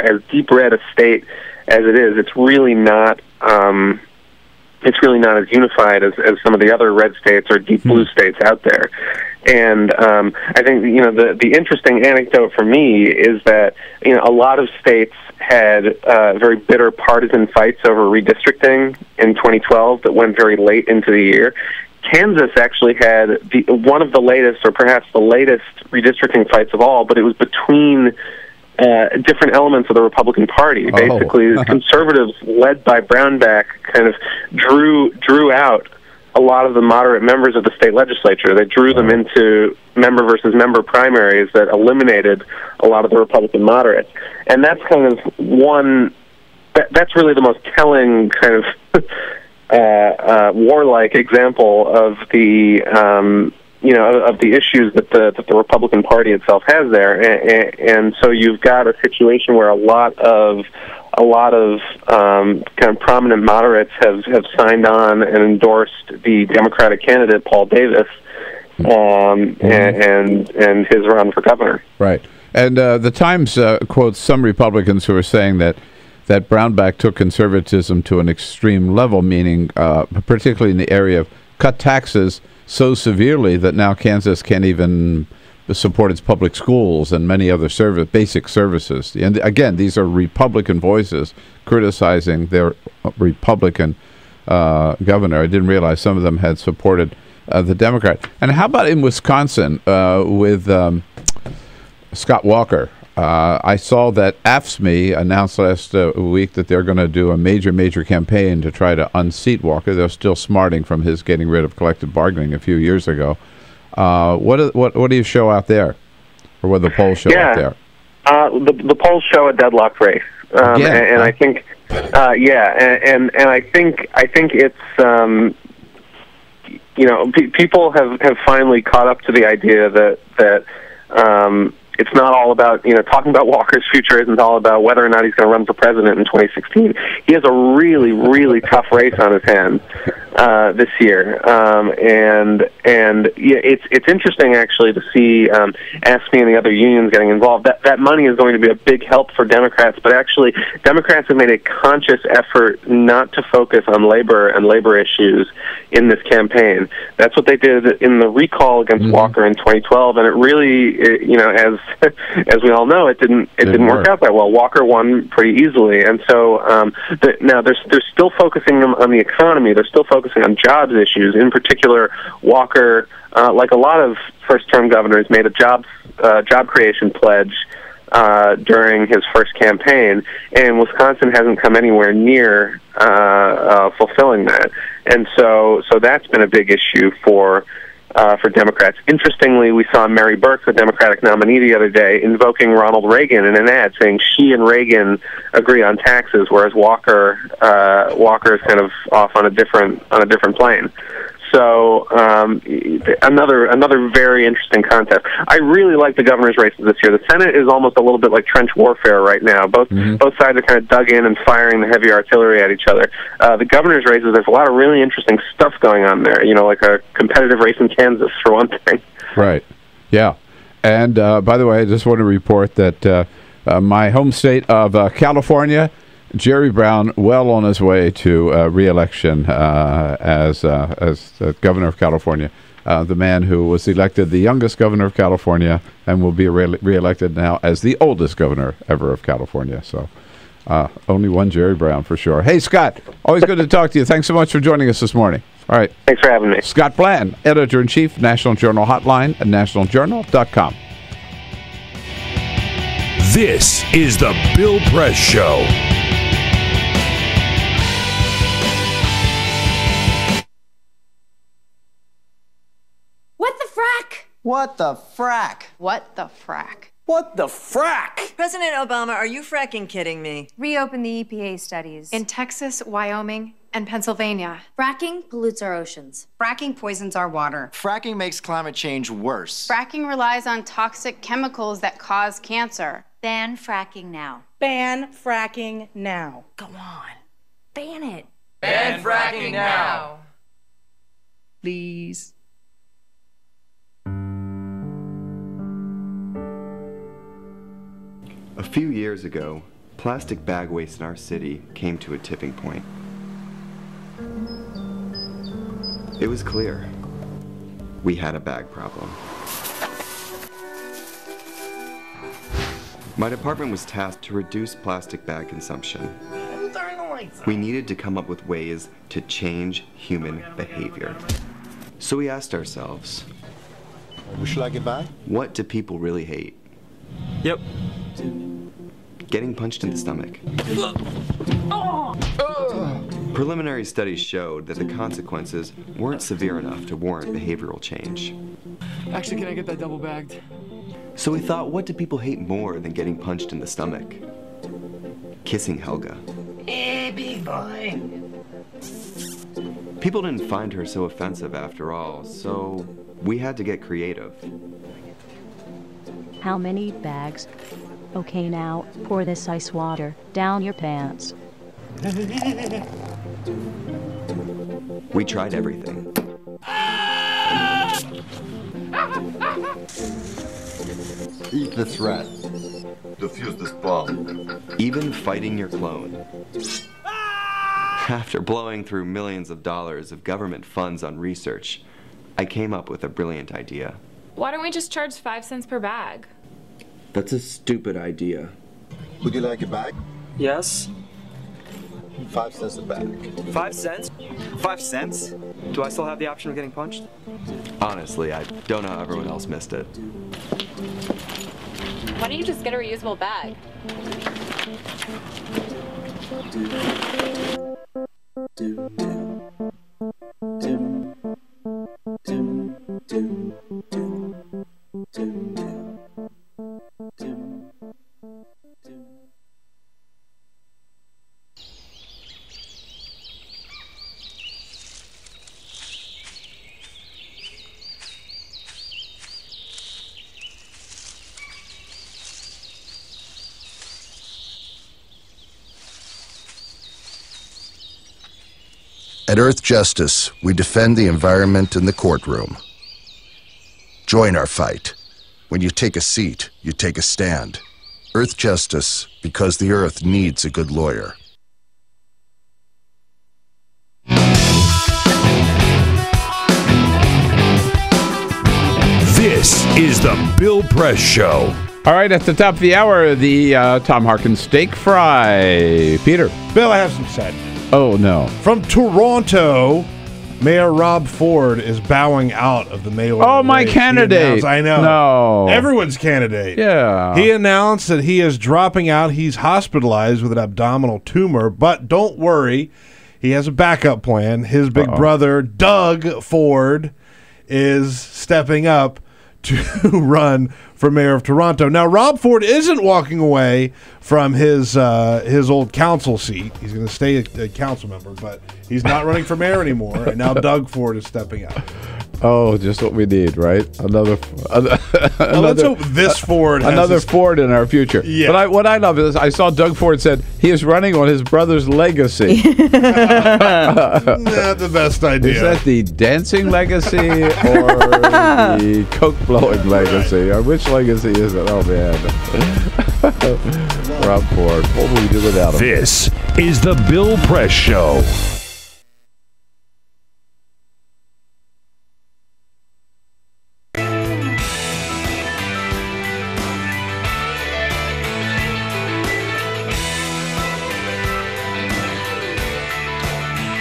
as deep red a state as it is, it's really not as unified as some of the other red states or deep blue states out there. And I think the interesting anecdote for me is that a lot of states had very bitter partisan fights over redistricting in 2012 that went very late into the year. Kansas actually had one of the latest, or perhaps the latest, redistricting fights of all, but it was between different elements of the Republican Party. Basically, conservatives, led by Brownback, kind of drew out a lot of the moderate members of the state legislature. They drew them into member versus member primaries that eliminated a lot of the Republican moderates. And that's kind of that's really the most telling kind of warlike example of the of the issues that the Republican Party itself has there. And so you've got a situation where a lot of kind of prominent moderates have signed on and endorsed the Democratic candidate Paul Davis, and his run for governor. Right, and the Times quotes some Republicans who are saying that Brownback took conservatism to an extreme level, meaning particularly in the area of cut taxes so severely that now Kansas can't even support its public schools and many other basic services. And again, these are Republican voices criticizing their Republican governor. I didn't realize some of them had supported the Democrat. And how about in Wisconsin with Scott Walker? I saw that AFSCME announced last week that they're going to do a major campaign to try to unseat Walker. They're still smarting from his getting rid of collective bargaining a few years ago. What do you show out there, or what do the polls show out there? The polls show a deadlock race, and I think, and I think it's people have finally caught up to the idea that it's not all about, talking about Walker's future isn't all about whether or not he's going to run for president in 2016. He has a really, really tough race on his hands this year. It's interesting, actually, to see AFSCME and the other unions getting involved. That money is going to be a big help for Democrats, but actually Democrats have made a conscious effort not to focus on labor and labor issues in this campaign. That's what they did in the recall against Walker in 2012, and it really, as we all know, it didn't work out that well. Walker won pretty easily, and so now they're still focusing on the economy. They're still focusing on jobs issues. In particular, Walker, like a lot of first-term governors, made a job creation pledge during his first campaign, and Wisconsin hasn't come anywhere near fulfilling that. And so that's been a big issue for Democrats. Interestingly, we saw Mary Burke, the Democratic nominee, the other day, invoking Ronald Reagan in an ad, saying she and Reagan agree on taxes, whereas Walker is kind of off on a different plane. So another very interesting contest. I really like the governor's races this year. The Senate is almost a little bit like trench warfare right now. Both sides are kind of dug in and firing the heavy artillery at each other. The governor's races, there's a lot of really interesting stuff going on there. Like a competitive race in Kansas, for one thing. Right. Yeah. And by the way, I just want to report that my home state of California, Jerry Brown, well on his way to re-election as governor of California. The man who was elected the youngest governor of California and will be re-elected now as the oldest governor ever of California. So only one Jerry Brown for sure. Hey, Scott, always good to talk to you. Thanks so much for joining us this morning. All right. Thanks for having me. Scott Blanton, Editor-in-Chief, National Journal Hotline at nationaljournal.com. This is the Bill Press Show. What the frack? What the frack? What the frack? What the frack? President Obama, are you fracking kidding me? Reopen the EPA studies. In Texas, Wyoming, and Pennsylvania. Fracking pollutes our oceans. Fracking poisons our water. Fracking makes climate change worse. Fracking relies on toxic chemicals that cause cancer. Ban fracking now. Ban fracking now. Go on. Ban it. Ban fracking now. Please. A few years ago, plastic bag waste in our city came to a tipping point. It was clear. We had a bag problem. My department was tasked to reduce plastic bag consumption. We needed to come up with ways to change human behavior. So we asked ourselves, would you like it back? What do people really hate? Yep. Getting punched in the stomach. Preliminary studies showed that the consequences weren't severe enough to warrant behavioral change. Actually, can I get that double bagged? So we thought, what do people hate more than getting punched in the stomach? Kissing Helga. Hey, big boy. People didn't find her so offensive after all, so we had to get creative. How many bags? Okay, now, pour this ice water down your pants. We tried everything. Eat this rat. Defuse this bomb. Even fighting your clone. After blowing through millions of dollars of government funds on research, I came up with a brilliant idea. Why don't we just charge 5 cents per bag? That's a stupid idea. Would you like a bag? Yes. 5 cents a bag. 5 cents? 5 cents? Do I still have the option of getting punched? Honestly, I don't know how everyone else missed it. Why don't you just get a reusable bag? At Earth Justice, we defend the environment in the courtroom. Join our fight. When you take a seat, you take a stand. Earth Justice, because the Earth needs a good lawyer. This is the Bill Press Show. All right, at the top of the hour, the Tom Harkin steak fry. Peter. Bill, I have some said. Oh, no. From Toronto, Mayor Rob Ford is bowing out of the mayoral Oh, my race. candidate. I know. No. Everyone's candidate. Yeah. He announced that he is dropping out. He's hospitalized with an abdominal tumor, but don't worry. He has a backup plan. His big brother, Doug Ford, is stepping up to run for mayor of Toronto. Now, Rob Ford isn't walking away from his old council seat. He's going to stay a council member, but he's not running for mayor anymore. And now Doug Ford is stepping up. Oh, just what we need, right? Another let's hope this Ford has another Ford in our future. Yeah. But what I love is I saw Doug Ford said he is running on his brother's legacy. Not the best idea. Is that the dancing legacy or the coke blowing legacy? Or which legacy is it? Oh man, Rob Ford. What will we do without him? This is the Bill Press Show.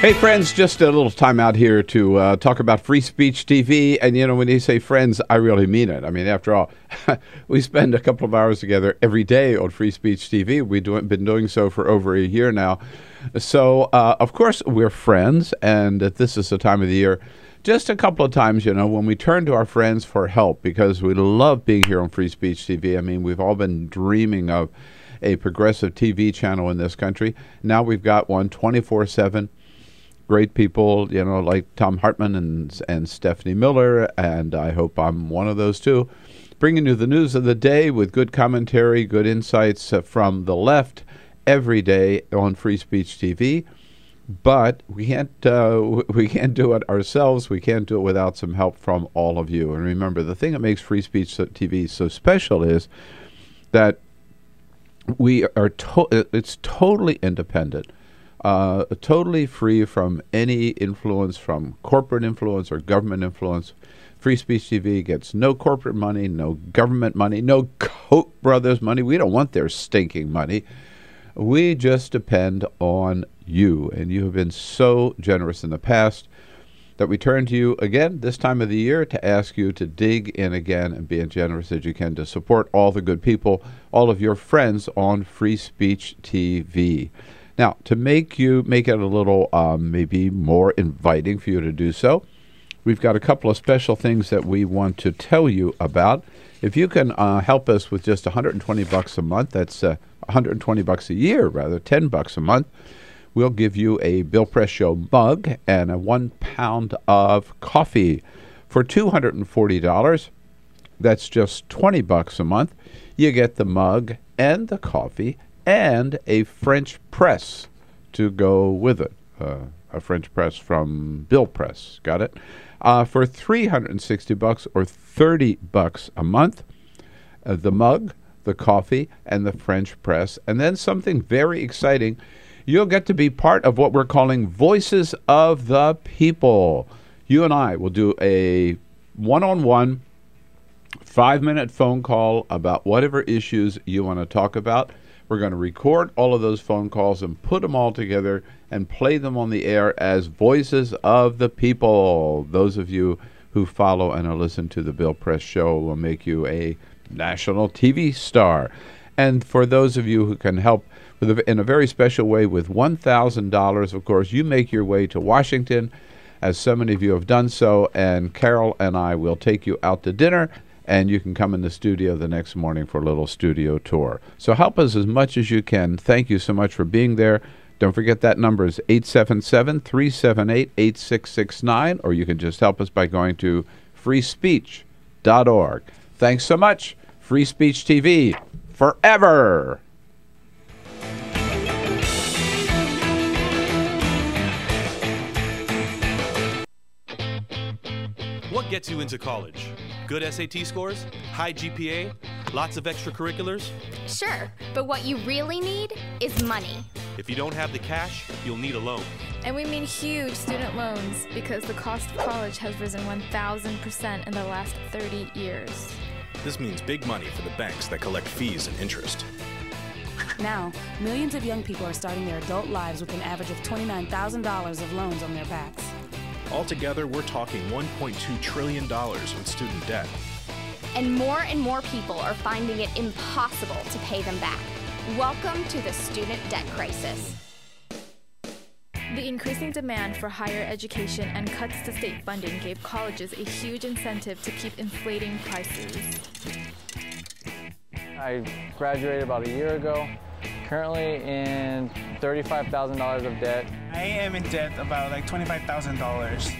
Hey, friends, just a little time out here to talk about Free Speech TV. And, you know, when you say friends, I really mean it. I mean, after all, we spend a couple of hours together every day on Free Speech TV. We've been doing so for over a year now. So, of course, we're friends, and this is the time of the year. Just a couple of times, you know, when we turn to our friends for help, because we love being here on Free Speech TV. I mean, we've all been dreaming of a progressive TV channel in this country. Now we've got one 24/7. Great people, you know, like Tom Hartman and Stephanie Miller, and I hope I'm one of those too, bringing you the news of the day with good commentary, good insights from the left every day on Free Speech TV. But we can't do it ourselves. We can't do it without some help from all of you. And remember, the thing that makes Free Speech TV so special is that we are it's totally independent, totally free from any influence from corporate influence or government influence. Free Speech TV gets no corporate money, no government money, no Koch brothers money. We don't want their stinking money. We just depend on you, and you have been so generous in the past that we turn to you again this time of the year to ask you to dig in again and be as generous as you can to support all the good people, all of your friends on Free Speech TV. Now, to make it a little maybe more inviting for you to do so, we've got a couple of special things that we want to tell you about. If you can help us with just $120 a month, that's $120 a year, rather, $10 a month, we'll give you a Bill Press Show mug and a 1 pound of coffee. For $240, that's just $20 a month, you get the mug and the coffee and a French press to go with it. A French press from Bill Press. Got it? For $360 or $30 a month, the mug, the coffee, and the French press. And then something very exciting, you'll get to be part of what we're calling Voices of the People. You and I will do a one-on-one 5-minute phone call about whatever issues you want to talk about. We're going to record all of those phone calls and put them all together and play them on the air as Voices of the People. Those of you who follow and listen to the Bill Press Show will make you a national TV star. And for those of you who can help in a very special way with $1,000, of course, you make your way to Washington, as so many of you have done so, and Carol and I will take you out to dinner, and you can come in the studio the next morning for a little studio tour. So help us as much as you can. Thank you so much for being there. Don't forget that number is 877-378-8669, or you can just help us by going to freespeech.org. Thanks so much. Free Speech TV forever. What gets you into college? Good SAT scores? High GPA? Lots of extracurriculars? Sure, but what you really need is money. If you don't have the cash, you'll need a loan. And we mean huge student loans because the cost of college has risen 1,000% in the last 30 years. This means big money for the banks that collect fees and interest. Now, millions of young people are starting their adult lives with an average of $29,000 of loans on their backs. Altogether, we're talking $1.2 trillion in student debt. And more people are finding it impossible to pay them back. Welcome to the student debt crisis. The increasing demand for higher education and cuts to state funding gave colleges a huge incentive to keep inflating prices. I graduated about a year ago, currently in $35,000 of debt. I am in debt about like $25,000.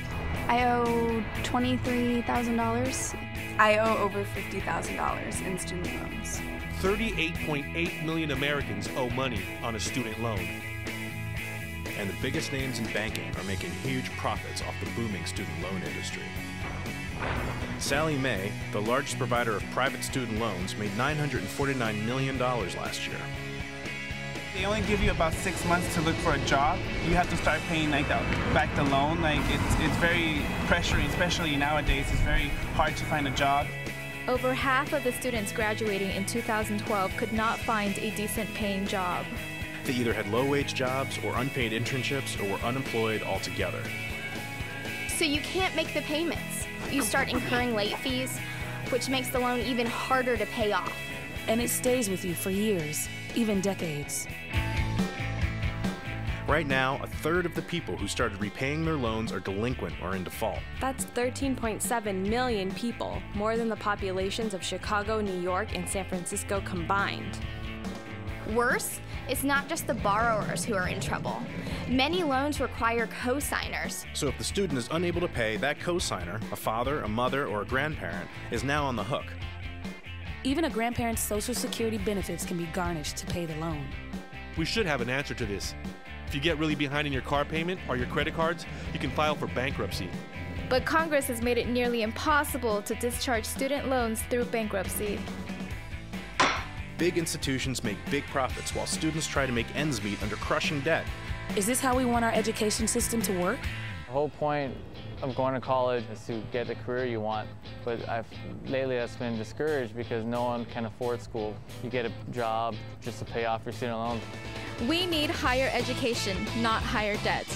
I owe $23,000. I owe over $50,000 in student loans. 38.8 million Americans owe money on a student loan. And the biggest names in banking are making huge profits off the booming student loan industry. Sallie Mae, the largest provider of private student loans, made $949 million last year. They only give you about 6 months to look for a job. You have to start paying back the loan. It's very pressuring, especially nowadays. It's very hard to find a job. Over half of the students graduating in 2012 could not find a decent paying job. They either had low-wage jobs or unpaid internships or were unemployed altogether. So you can't make the payments. You start incurring late fees, which makes the loan even harder to pay off. And it stays with you for years, even decades. Right now, a third of the people who started repaying their loans are delinquent or in default. That's 13.7 million people, more than the populations of Chicago, New York, and San Francisco combined. Worse, it's not just the borrowers who are in trouble. Many loans require co-signers. So if the student is unable to pay, that co-signer, a father, a mother, or a grandparent, is now on the hook. Even a grandparent's Social Security benefits can be garnished to pay the loan. We should have an answer to this. If you get really behind in your car payment or your credit cards, you can file for bankruptcy. But Congress has made it nearly impossible to discharge student loans through bankruptcy. Big institutions make big profits while students try to make ends meet under crushing debt. Is this how we want our education system to work? The whole point of going to college is to get the career you want, but lately that's been discouraged because no one can afford school. You get a job just to pay off your student loans. We need higher education, not higher debt.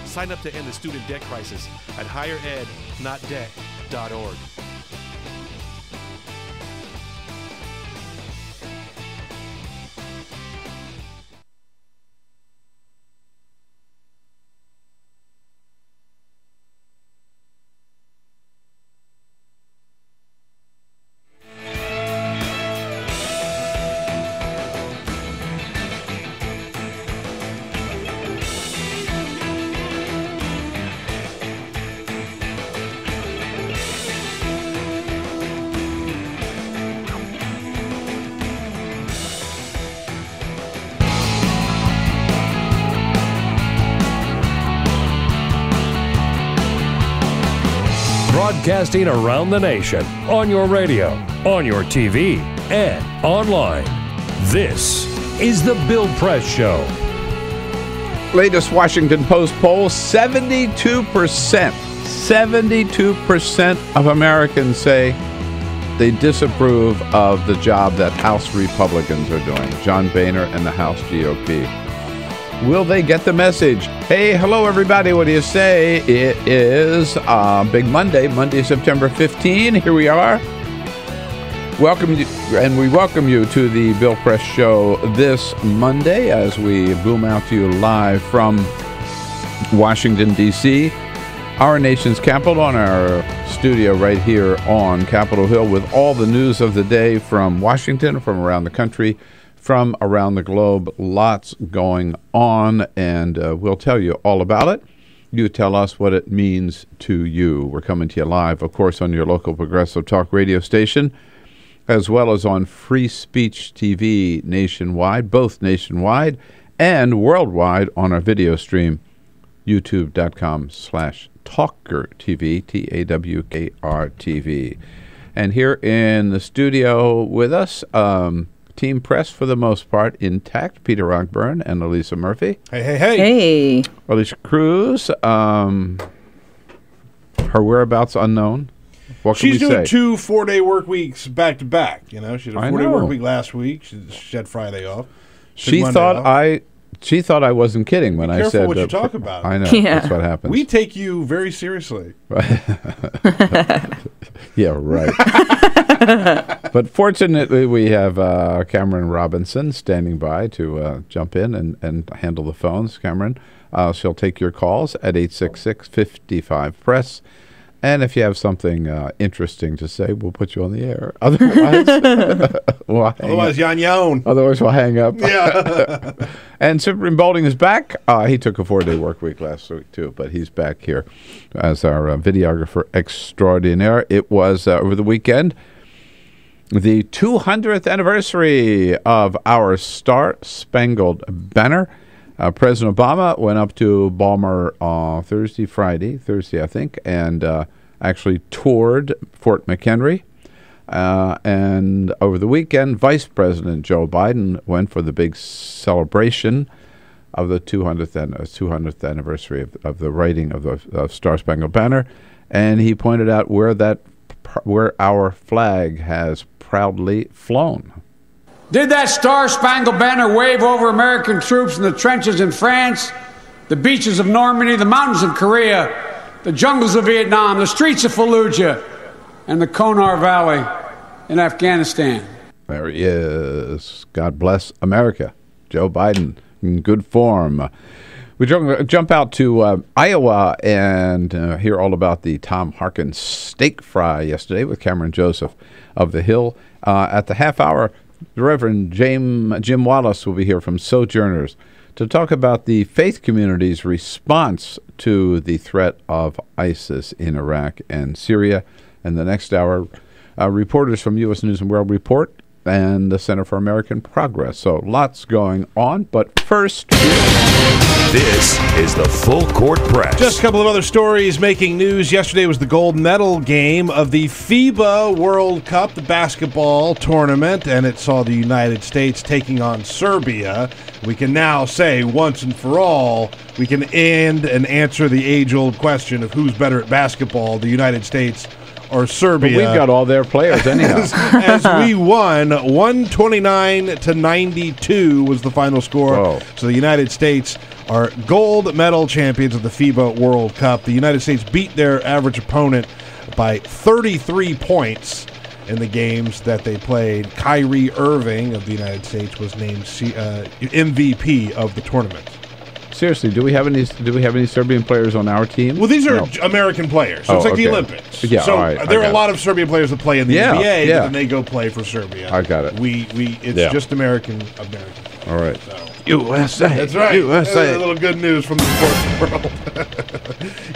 Sign up to end the student debt crisis at higherednotdebt.org. Broadcasting around the nation, on your radio, on your TV, and online. This is The Bill Press Show. Latest Washington Post poll, 72% of Americans say they disapprove of the job that House Republicans are doing, John Boehner and the House GOP. Will they get the message? Hey, hello, everybody. What do you say? It is Big Monday, September 15. Here we are. We welcome you to the Bill Press Show this Monday as we boom out to you live from Washington, D.C., our nation's capital, on our studio right here on Capitol Hill with all the news of the day from Washington, from around the country, from around the globe. Lots going on, and we'll tell you all about it. You tell us what it means to you. We're coming to you live, of course, on your local progressive talk radio station, as well as on Free Speech TV nationwide, both nationwide and worldwide on our video stream, youtube.com/TawkrTV, TAWKRTV. And here in the studio with us, Team Press, for the most part, intact. Peter Rockburn and Elisa Murphy. Hey. Alicia Cruz, her whereabouts unknown. What can She's we doing say? 2 4-day work weeks back to back. You know, she had a 4-day know. work week last week. She had Friday off. She thought I wasn't kidding when I said what you talk about. I know. Yeah. That's what happens. We take you very seriously. Yeah, right. But fortunately, we have Cameron Robinson standing by to jump in and handle the phones. Cameron, she'll take your calls at 866-55-PRESS. And if you have something interesting to say, we'll put you on the air. Otherwise, Otherwise, we'll hang up. Yeah. And Cyprian Bolding is back. He took a 4-day work week last week, too, but he's back here as our videographer extraordinaire. It was, over the weekend, the 200th anniversary of our Star-Spangled Banner. President Obama went up to Balmer Thursday, I think, and actually toured Fort McHenry. And over the weekend, Vice President Joe Biden went for the big celebration of the 200th anniversary of the writing of the Star-Spangled Banner, and he pointed out where our flag has proudly flown. Did that Star-Spangled Banner wave over American troops in the trenches in France, the beaches of Normandy, the mountains of Korea, the jungles of Vietnam, the streets of Fallujah, and the Konar Valley in Afghanistan? There he is. God bless America. Joe Biden in good form. We jump out to Iowa and hear all about the Tom Harkin steak fry yesterday with Cameron Joseph of The Hill. At the half hour, the Reverend Jim Wallace will be here from Sojourners to talk about the faith community's response to the threat of ISIS in Iraq and Syria. And the next hour, reporters from U.S. News and World Report and the Center for American Progress. So lots going on. But first, this is the Full Court Press. Just a couple of other stories making news. Yesterday was the gold medal game of the FIBA World Cup, the basketball tournament, and it saw the United States taking on Serbia. We can now say once and for all, we can end and answer the age-old question of who's better at basketball, the United States or Serbia. But we've got all their players anyhow. as we won 129-92 was the final score. Whoa. So the United States are gold medal champions of the FIBA World Cup. The United States beat their average opponent by 33 points in the games that they played. Kyrie Irving of the United States was named MVP of the tournament. Seriously, do we have any Serbian players on our team? Well, these are American players, so it's like the Olympics. Yeah, so all right, there are a lot of Serbian players that play in the NBA, yeah. but then they go play for Serbia. I got it. It's just American. All right. So. USA. That's right. USA. A little good news from the sports world.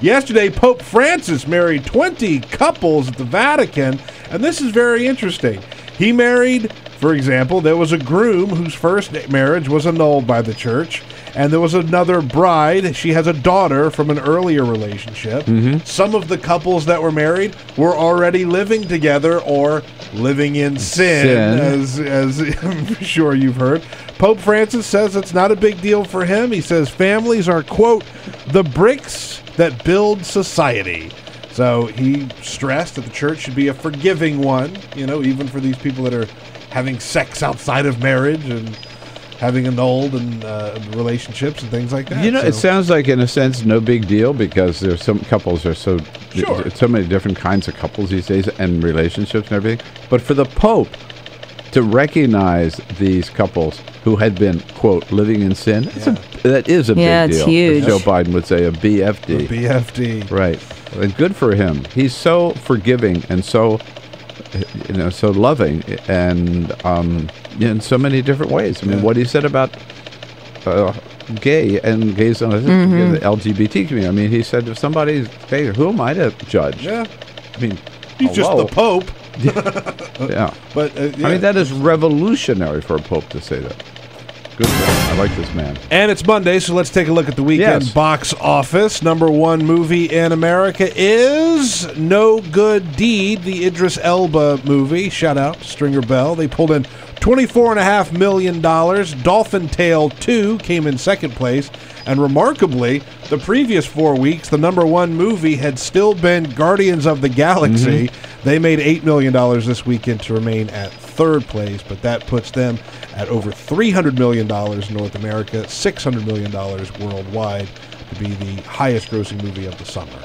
Yesterday, Pope Francis married 20 couples at the Vatican, and this is very interesting. He married, for example, there was a groom whose first marriage was annulled by the church, and there was another bride. She has a daughter from an earlier relationship. Mm-hmm. Some of the couples that were married were already living together or living in sin. As I'm sure you've heard. Pope Francis says it's not a big deal for him. He says families are, quote, the bricks that build society. So he stressed that the church should be a forgiving one, even for these people that are having sex outside of marriage and having annulled and relationships and things like that. It sounds like, in a sense, no big deal because there's some couples are so many different kinds of couples these days and relationships and everything. But for the Pope to recognize these couples who had been, quote, living in sin, that is a big deal. It's huge. As Joe Biden would say, a BFD. A BFD. Right. And good for him. He's so forgiving and so loving and in so many different ways. I mean, what he said about gays and the LGBT community. I mean, he said, if somebody's gay, who am I to judge? Yeah. I mean, he's just the Pope. Yeah. But I mean, that is revolutionary for a Pope to say that. Good for him. I like this man. And it's Monday, so let's take a look at the weekend box office. Number one movie in America is No Good Deed, the Idris Elba movie. Shout out to Stringer Bell. They pulled in $24.5 million. Dolphin Tale 2 came in second place. And remarkably, the previous 4 weeks, the number one movie had still been Guardians of the Galaxy. Mm-hmm. They made $8 million this weekend to remain at third place, but that puts them at over $300 million in North America, $600 million worldwide to be the highest grossing movie of the summer.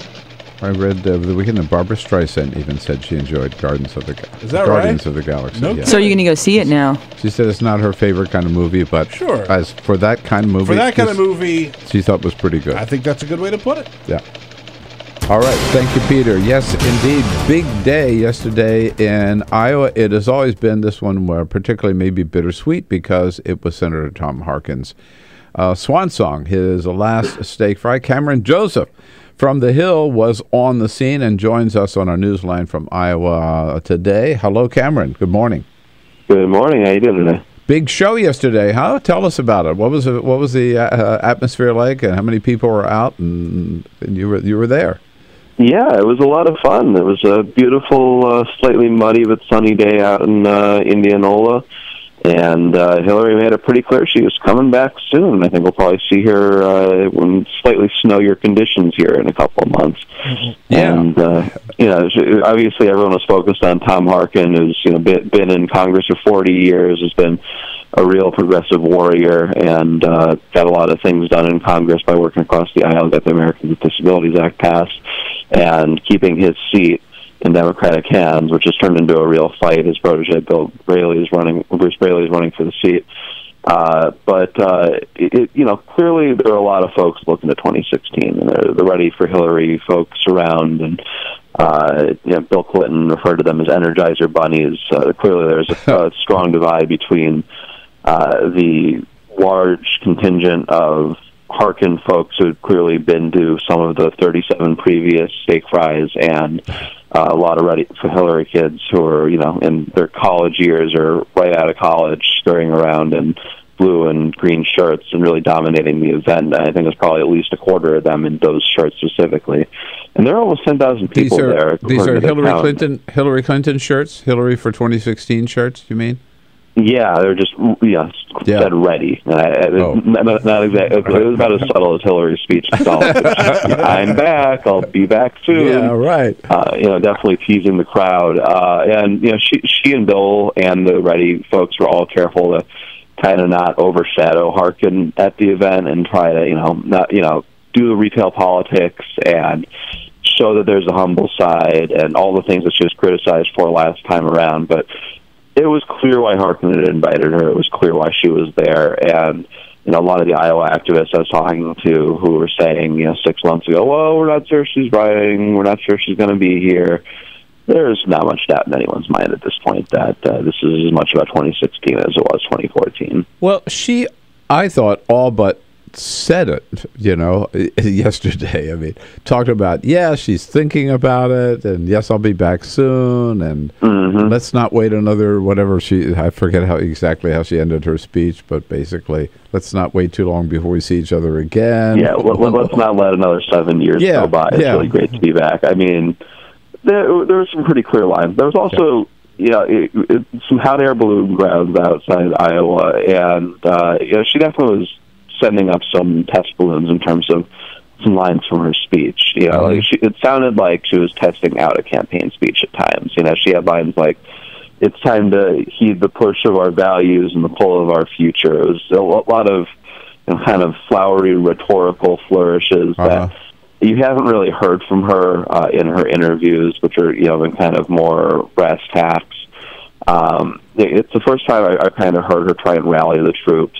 I read over the weekend that Barbara Streisand even said she enjoyed Guardians of the Galaxy. Is that Guardians of the Galaxy. No. Yeah. So you're going to go see it now? She said it's not her favorite kind of movie, but as for that kind of movie, she thought was pretty good. I think that's a good way to put it. Yeah. All right. Thank you, Peter. Yes, indeed. Big day yesterday in Iowa. It has always been this one where particularly maybe bittersweet because it was Senator Tom Harkin's swan song, his last steak fry. Cameron Joseph from the Hill was on the scene and joins us on our newsline from Iowa today. Hello, Cameron. Good morning. Good morning. How you doing today? Big show yesterday, huh? Tell us about it. What was the atmosphere like, and how many people were out, and you were there? Yeah, it was a lot of fun. It was a beautiful, slightly muddy but sunny day out in Indianola. And Hillary made it pretty clear she was coming back soon. I think we'll probably see her when slightly snowier conditions here in a couple of months. Yeah. And obviously everyone was focused on Tom Harkin, who's been in Congress for 40 years, has been a real progressive warrior, and got a lot of things done in Congress by working across the aisle, got the Americans with Disabilities Act passed, and keeping his seat in Democratic hands, which has turned into a real fight. His protege, Bruce Braley, is running for the seat. But clearly there are a lot of folks looking at 2016, and they're ready for Hillary folks around. And Bill Clinton referred to them as Energizer bunnies. Clearly there's a strong divide between the large contingent of Harkin folks who'd clearly been to some of the 37 previous steak fries and a lot of ready for Hillary kids who are, in their college years or right out of college, scurrying around in blue and green shirts and really dominating the event. I think there's probably at least a quarter of them in those shirts specifically. And there are almost 10,000 people there. These are Hillary Clinton shirts? Hillary for 2016 shirts, you mean? Yeah, they're just said ready. Not exactly. It was about as subtle as Hillary's speech itself. I'm back. I'll be back soon. Yeah, right. Definitely teasing the crowd. And she and Bill and the Ready folks were all careful to kind of not overshadow Harkin at the event and try to not do the retail politics and show that there's a humble side and all the things that she was criticized for last time around, but. It was clear why Harkin had invited her. It was clear why she was there. And, a lot of the Iowa activists I was talking to who were saying, 6 months ago, well, we're not sure she's running. We're not sure she's going to be here. There's not much doubt in anyone's mind at this point that this is as much about 2016 as it was 2014. Well, I thought, all but said it, yesterday. I mean, talked about, she's thinking about it, and yes, I'll be back soon, and let's not wait another whatever I forget exactly how she ended her speech, but basically, let's not wait too long before we see each other again. Yeah, let's not let another 7 years go by. It's really great to be back. I mean, there were some pretty clear lines. There was also some hot air balloon grounds outside Iowa, and she definitely was sending up some test balloons in terms of some lines from her speech. It sounded like she was testing out a campaign speech at times. She had lines like, "It's time to heed the push of our values and the pull of our future." It was a lot of kind of flowery rhetorical flourishes that you haven't really heard from her in her interviews, which are in kind of more brass tacks. It's the first time I kind of heard her try and rally the troops.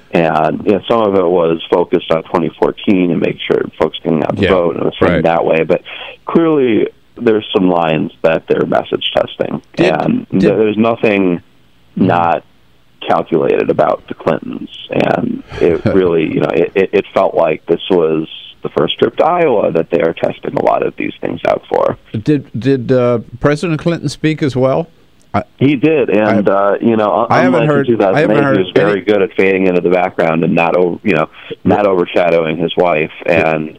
And some of it was focused on 2014 and make sure folks getting out the vote, and it was framed that way. But clearly, there's some lines that they're message testing, and there's nothing not calculated about the Clintons. And it really, it felt like this was the first trip to Iowa that they are testing a lot of these things out for. Did President Clinton speak as well? He did, and I haven't heard. 2008, he was very good at fading into the background and not overshadowing his wife. And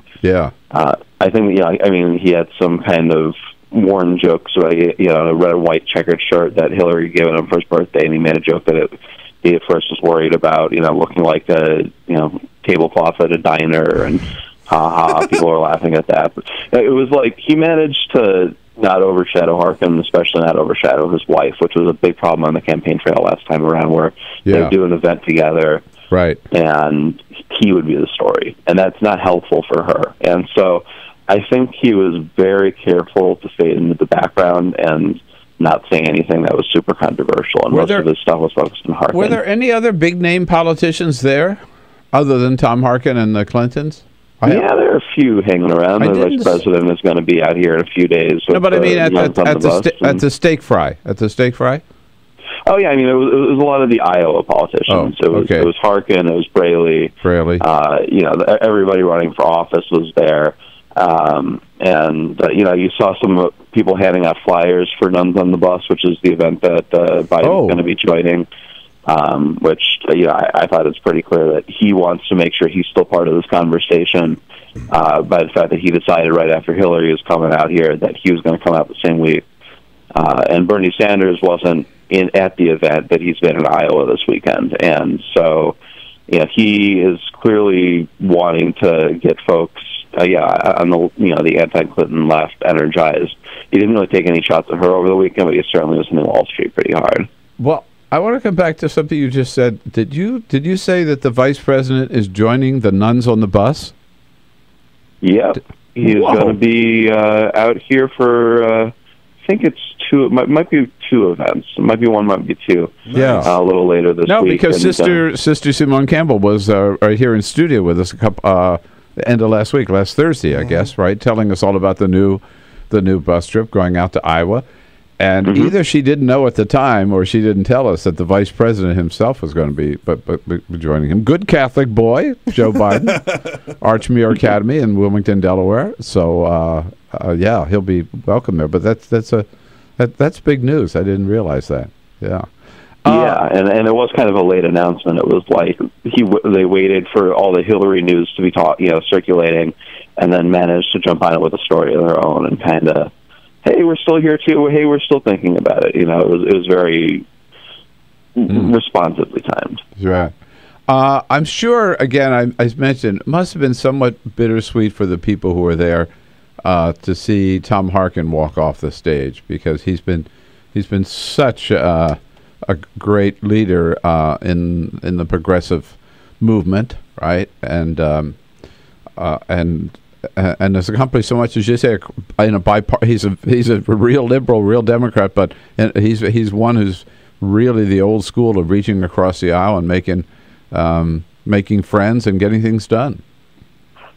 I think he had some kind of worn jokes, a red and white checkered shirt that Hillary gave him for his birthday, and he made a joke that he at first was worried about, looking like a tablecloth at a diner, and people were laughing at that. But it was like he managed to not overshadow Harkin, especially not overshadow his wife, which was a big problem on the campaign trail last time around, where they would do an event together, and he would be the story, and that's not helpful for her. And so I think he was very careful to fade into the background and not saying anything that was super controversial, and most of his stuff was focused on Harkin. Were there any other big-name politicians there, other than Tom Harkin and the Clintons? There are a few hanging around. The vice president is going to be out here in a few days. No, but I mean at the steak fry. At the steak fry? Oh, yeah. I mean, it was a lot of the Iowa politicians. It was Harkin. It was Braley. Everybody running for office was there. You saw some people handing out flyers for Nuns on the Bus, which is the event that Biden's going to be joining. Which I thought it's pretty clear that he wants to make sure he's still part of this conversation by the fact that he decided right after Hillary was coming out here that he was going to come out the same week. And Bernie Sanders wasn't at the event, but he's been in Iowa this weekend. And so he is clearly wanting to get folks on the anti-Clinton left energized. He didn't really take any shots at her over the weekend, but he certainly was in Wall Street pretty hard. Well, I want to come back to something you just said. Did you say that the vice president is joining the Nuns on the Bus? Yep. He's going to be out here for, I think it's two, it might be two events. It might be one, might be two. Yeah. A little later this week. No, because Sister Simone Campbell was right here in studio with us the end of last Thursday, I guess, right? Telling us all about the new bus trip going out to Iowa. And either she didn't know at the time, or she didn't tell us that the vice president himself was going to be but joining him. Good Catholic boy, Joe Biden, Archmere Academy in Wilmington, Delaware. So yeah, he'll be welcome there. But that's big news. I didn't realize that. Yeah. Yeah, and it was kind of a late announcement. It was like they waited for all the Hillary news to be circulating, and then managed to jump on it with a story of their own and kind of, hey, we're still here too. Hey, we're still thinking about it. It was very responsively timed. Right. I'm sure. Again, I mentioned it must have been somewhat bittersweet for the people who were there to see Tom Harkin walk off the stage, because he's been such a great leader in the progressive movement, right? And has accomplished so much, as you say, in a he's a real liberal, real Democrat, but he's one who's really the old school of reaching across the aisle and making friends and getting things done.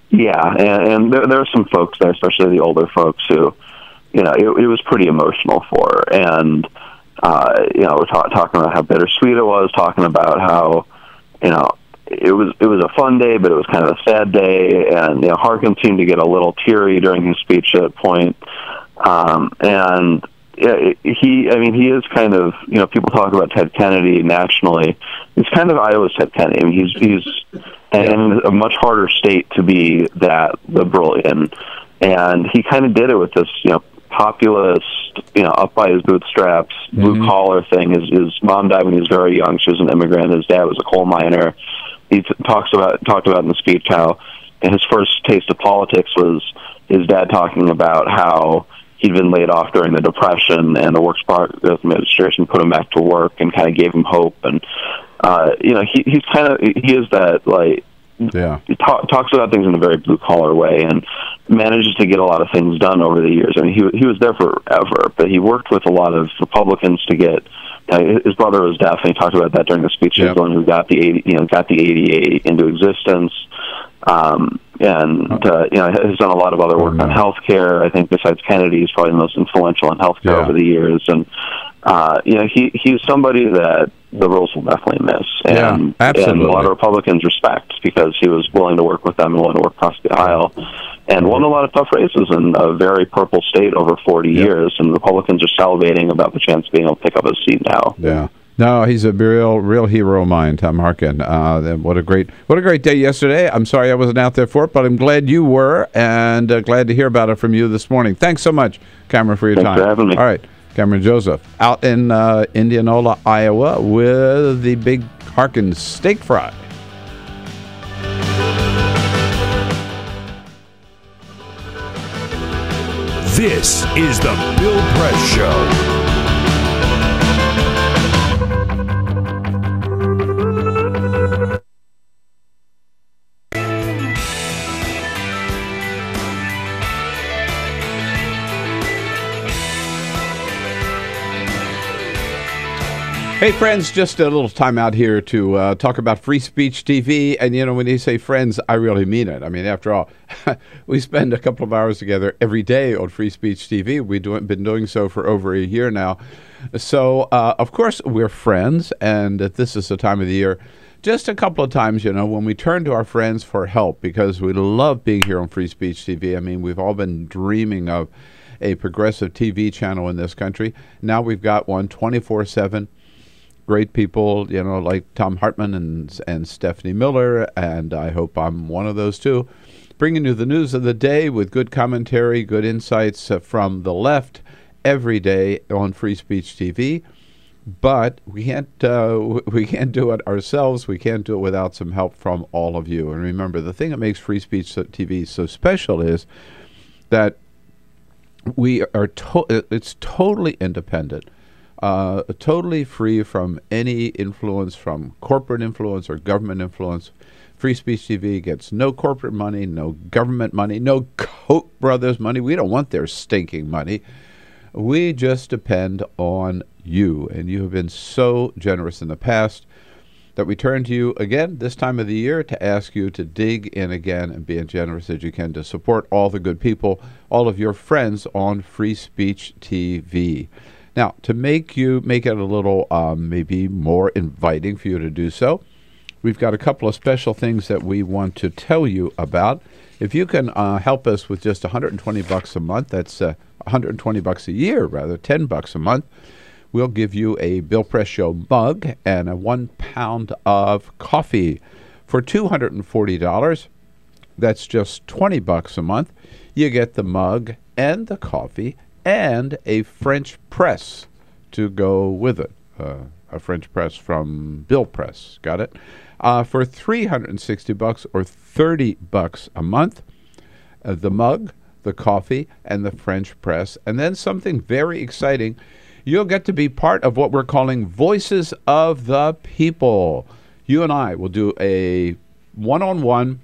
Yeah, and there are some folks there, especially the older folks, who, it was pretty emotional for. And we're talking about how bittersweet it was, talking about how, it was a fun day, but it was kind of a sad day. And, Harkin seemed to get a little teary during his speech at a point. And he is kind of, people talk about Ted Kennedy nationally. He's kind of Iowa's Ted Kennedy. I mean, he's in a much harder state to be that liberal in. And he kind of did it with this, populist, up by his bootstraps, blue collar thing. His mom died when he was very young. She was an immigrant. His dad was a coal miner. He talked about in the speech how his first taste of politics was his dad talking about how he'd been laid off during the Depression, and the Works Progress administration put him back to work and kind of gave him hope. And he is that, like, he talks about things in a very blue collar way and manages to get a lot of things done over the years. I mean, he was there forever, but he worked with a lot of Republicans to get. His brother was deaf, and he talked about that during the speech. He was the one who got the ADA into existence, and has done a lot of other work on healthcare. I think besides Kennedy, he's probably the most influential in healthcare over the years. And he's somebody that the liberals will definitely miss, and a lot of Republicans respect, because he was willing to work with them and willing to work across the aisle, and won a lot of tough races in a very purple state over 40 years. And Republicans are salivating about the chance of being able to pick up his seat now. Yeah. No, he's a real hero of mine, Tom Harkin. What a great day yesterday. I'm sorry I wasn't out there for it, but I'm glad you were, and glad to hear about it from you this morning. Thanks so much, Cameron, for your time. Thanks for having me. All right, Cameron Joseph out in Indianola, Iowa, with the big Harkin steak fry. This is the Bill Press Show. Hey, friends, just a little time out here to talk about Free Speech TV. And, when you say friends, I really mean it. I mean, after all, we spend a couple of hours together every day on Free Speech TV. We've been doing so for over a year now. So, of course, we're friends, and this is the time of the year. Just a couple of times, when we turn to our friends for help, because we love being here on Free Speech TV. I mean, we've all been dreaming of a progressive TV channel in this country. Now we've got one 24/7. Great people, like Tom Hartman and Stephanie Miller, and I hope I'm one of those too, bringing you the news of the day with good commentary, good insights from the left every day on Free Speech TV. But we can't do it ourselves. We can't do it without some help from all of you. And remember, the thing that makes Free Speech TV so special is that we are it's totally independent. Totally free from any influence from corporate influence or government influence. Free Speech TV gets no corporate money, no government money, no Koch brothers money. We don't want their stinking money. We just depend on you, and you have been so generous in the past that we turn to you again this time of the year to ask you to dig in again and be as generous as you can to support all the good people, all of your friends on Free Speech TV. Now, to make it a little maybe more inviting for you to do so, we've got a couple of special things that we want to tell you about. If you can help us with just $120 a month, that's $120 a year, rather, $10 a month, we'll give you a Bill Press Show mug and a 1 pound of coffee. For $240, that's just $20 a month. You get the mug and the coffee and a French press to go with it. A French press from Bill Press. Got it? For $360 or $30 a month, the mug, the coffee, and the French press. And then something very exciting, you'll get to be part of what we're calling Voices of the People. You and I will do a one-on-one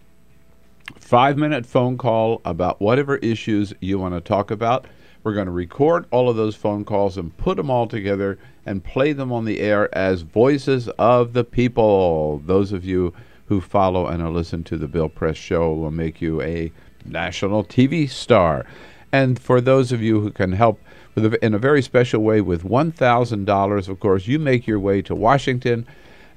5-minute phone call about whatever issues you want to talk about. We're going to record all of those phone calls and put them all together and play them on the air as Voices of the People. Those of you who follow and listen to the Bill Press Show will make you a national TV star. And for those of you who can help in a very special way with $1,000, of course, you make your way to Washington,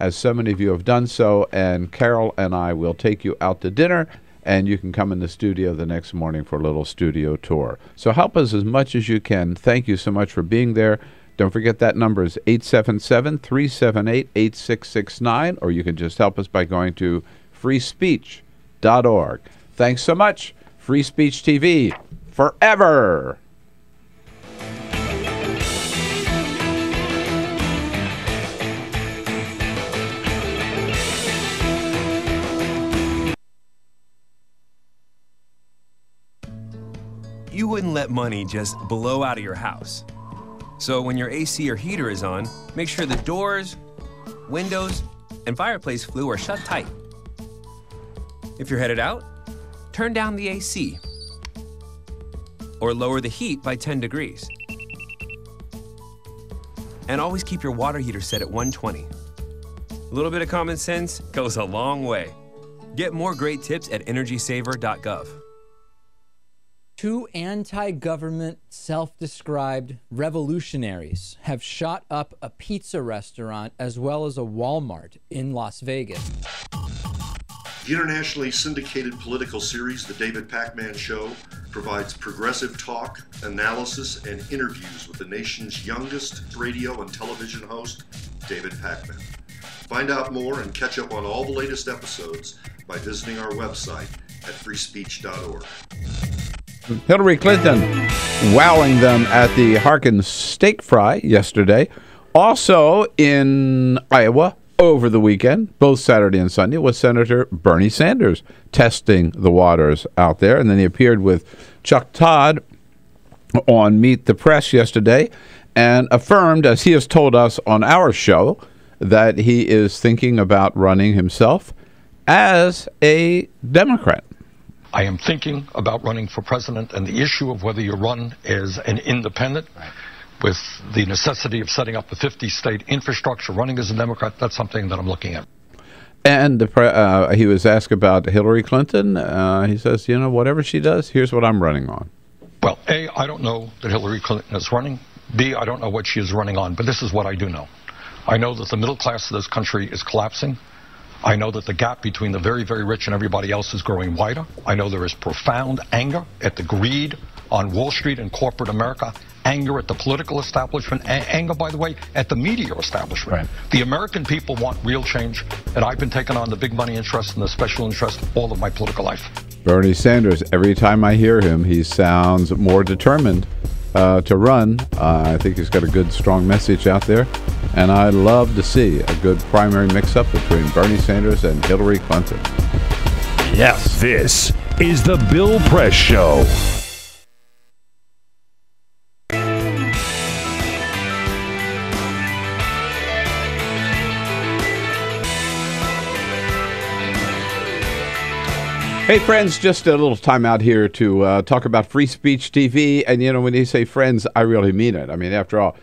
as so many of you have done so, and Carol and I will take you out to dinner, and you can come in the studio the next morning for a little studio tour. So help us as much as you can. Thank you so much for being there. Don't forget that number is 877-378-8669, or you can just help us by going to freespeech.org. Thanks so much. Free Speech TV, forever. You wouldn't let money just blow out of your house. So when your AC or heater is on, make sure the doors, windows, and fireplace flue are shut tight. If you're headed out, turn down the AC or lower the heat by 10 degrees. And always keep your water heater set at 120. A little bit of common sense goes a long way. Get more great tips at energysaver.gov. Two anti-government, self-described revolutionaries have shot up a pizza restaurant as well as a Walmart in Las Vegas. The internationally syndicated political series, The David Pakman Show, provides progressive talk, analysis, and interviews with the nation's youngest radio and television host, David Pakman. Find out more and catch up on all the latest episodes by visiting our website at freespeech.org. Hillary Clinton wowing them at the Harkin steak fry yesterday. Also in Iowa over the weekend, both Saturday and Sunday, was Senator Bernie Sanders testing the waters out there. And then he appeared with Chuck Todd on Meet the Press yesterday and affirmed, as he has told us on our show, that he is thinking about running himself as a Democrat. I am thinking about running for president, and the issue of whether you run as an independent with the necessity of setting up a 50-state infrastructure, running as a Democrat, that's something that I'm looking at. And he was asked about Hillary Clinton. He says, you know, whatever she does, here's what I'm running on. Well, A, I don't know that Hillary Clinton is running. B, I don't know what she is running on, but this is what I do know. I know that the middle class of this country is collapsing. I know that the gap between the very, very rich and everybody else is growing wider. I know there is profound anger at the greed on Wall Street and corporate America, anger at the political establishment, anger, by the way, at the media establishment. Right. The American people want real change, and I've been taking on the big money interest and the special interest all of my political life. Bernie Sanders, every time I hear him, he sounds more determined to run. I think he's got a good, strong message out there. And I love to see a good primary mix-up between Bernie Sanders and Hillary Clinton. Yes. This is the Bill Press Show. Hey, friends, just a little time out here to talk about Free Speech TV. And, you know, when you say friends, I really mean it. I mean, after all,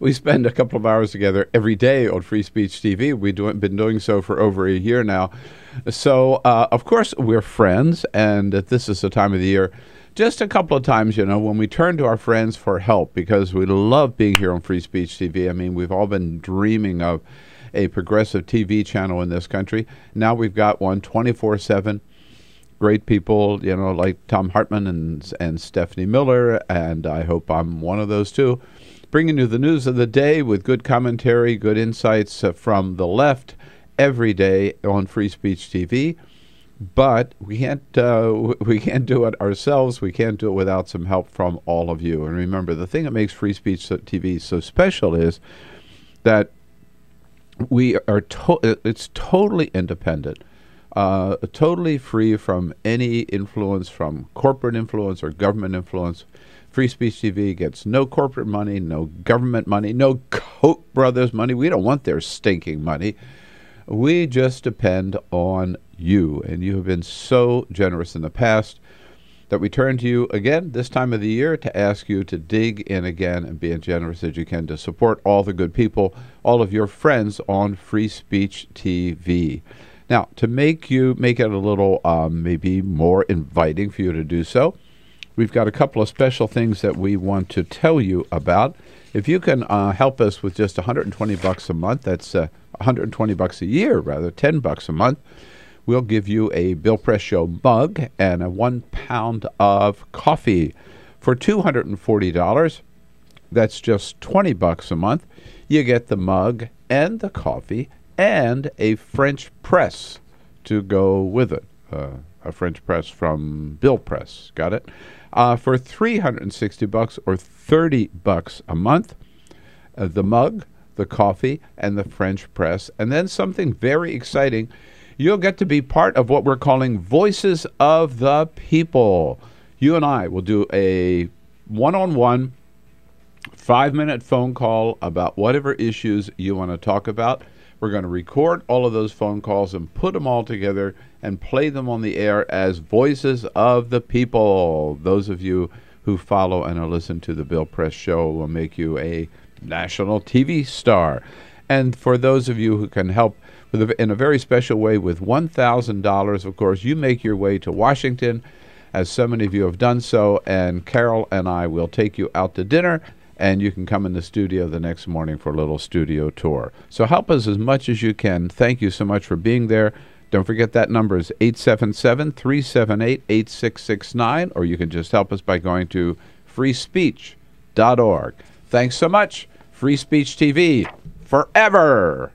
we spend a couple of hours together every day on Free Speech TV. We've been doing so for over a year now. So, of course, we're friends. And this is the time of the year just a couple of times, when we turn to our friends for help, because we love being here on Free Speech TV. I mean, we've all been dreaming of a progressive TV channel in this country. Now we've got one 24/7. Great people, like Tom Hartman and Stephanie Miller, and I hope I'm one of those too, bringing you the news of the day with good commentary, good insights from the left every day on Free Speech TV. But we can't do it ourselves. We can't do it without some help from all of you. And remember, the thing that makes Free Speech TV so special is that we are it's totally independent. Totally free from any influence from corporate influence or government influence. Free Speech TV gets no corporate money, no government money, no Koch brothers money. We don't want their stinking money. We just depend on you, and you have been so generous in the past that we turn to you again this time of the year to ask you to dig in again and be as generous as you can to support all the good people, all of your friends on Free Speech TV. Now, to make it a little maybe more inviting for you to do so, we've got a couple of special things that we want to tell you about. If you can help us with just $120 a month, that's $120 a year, rather, $10 a month, we'll give you a Bill Press Show mug and a 1 pound of coffee. For $240, that's just $20 a month, you get the mug and the coffee and a French press to go with it. A French press from Bill Press. Got it? For $360 or $30 a month, the mug, the coffee, and the French press. And then something very exciting, you'll get to be part of what we're calling Voices of the People. You and I will do a one-on-one 5-minute phone call about whatever issues you want to talk about. We're going to record all of those phone calls and put them all together and play them on the air as Voices of the People. Those of you who follow and listen to the Bill Press Show will make you a national TV star. And for those of you who can help in a very special way with $1,000, of course, you make your way to Washington, as so many of you have done so, and Carol and I will take you out to dinner, and you can come in the studio the next morning for a little studio tour. So help us as much as you can. Thank you so much for being there. Don't forget that number is 877-378-8669, or you can just help us by going to freespeech.org. Thanks so much. Free Speech TV, forever.